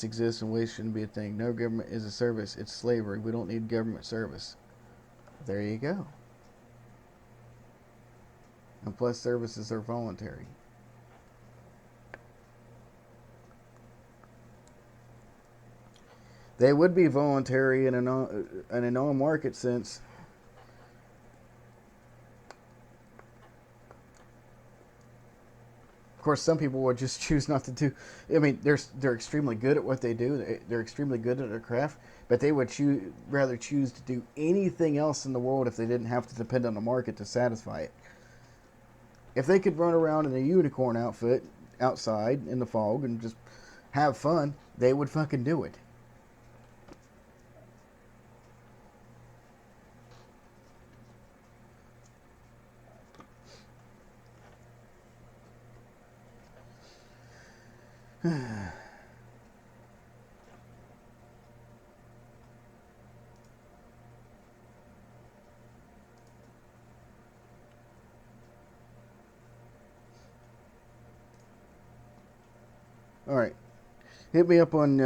exists and waste shouldn't be a thing. No government is a service. It's slavery. We don't need government service. There you go. And plus services are voluntary. They would be voluntary in a non-market sense. Of course, some people would just choose not to do. I mean, they're extremely good at what they do. They're extremely good at their craft, but they would rather choose to do anything else in the world if they didn't have to depend on the market to satisfy it. If they could run around in a unicorn outfit outside in the fog and just have fun, they would fucking do it. All right, hit me up on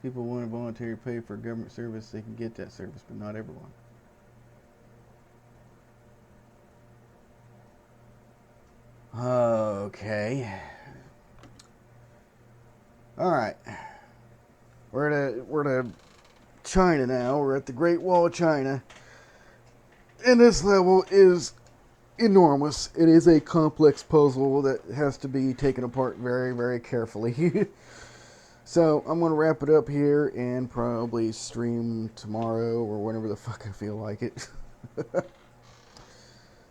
people want to voluntarily pay for government service. They can get that service, but not everyone. Okay. All right. We're to China now. We're at the Great Wall of China, and this level is enormous. It is a complex puzzle that has to be taken apart very, very carefully. So I'm going to wrap it up here and probably stream tomorrow or whenever the fuck I feel like it.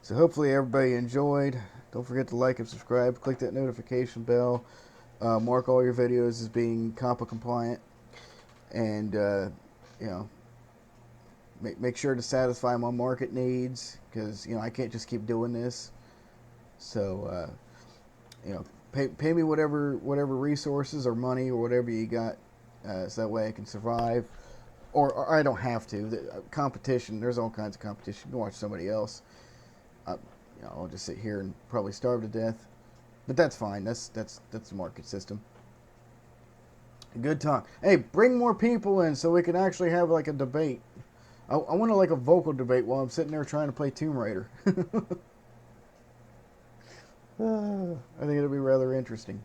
So hopefully everybody enjoyed. Don't forget to like and subscribe. Click that notification bell. Mark all your videos as being COPPA compliant. And, make sure to satisfy my market needs, because I can't just keep doing this. So pay me whatever resources or money or whatever you got, so that way I can survive, or I don't have to. Competition, there's all kinds of competition. You can watch somebody else. I'll just sit here and probably starve to death, but that's fine. That's the market system. Good talk. Hey, bring more people in so we can actually have like a debate. I want like a vocal debate while I'm sitting there trying to play Tomb Raider. I think it'll be rather interesting.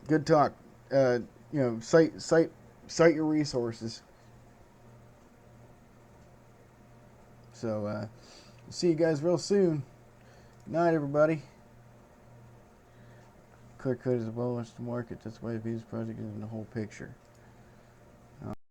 Good talk. Cite your resources. So, see you guys real soon. Good night, everybody. Clear cut is a bonus to market. That's why the Venus project is in the whole picture.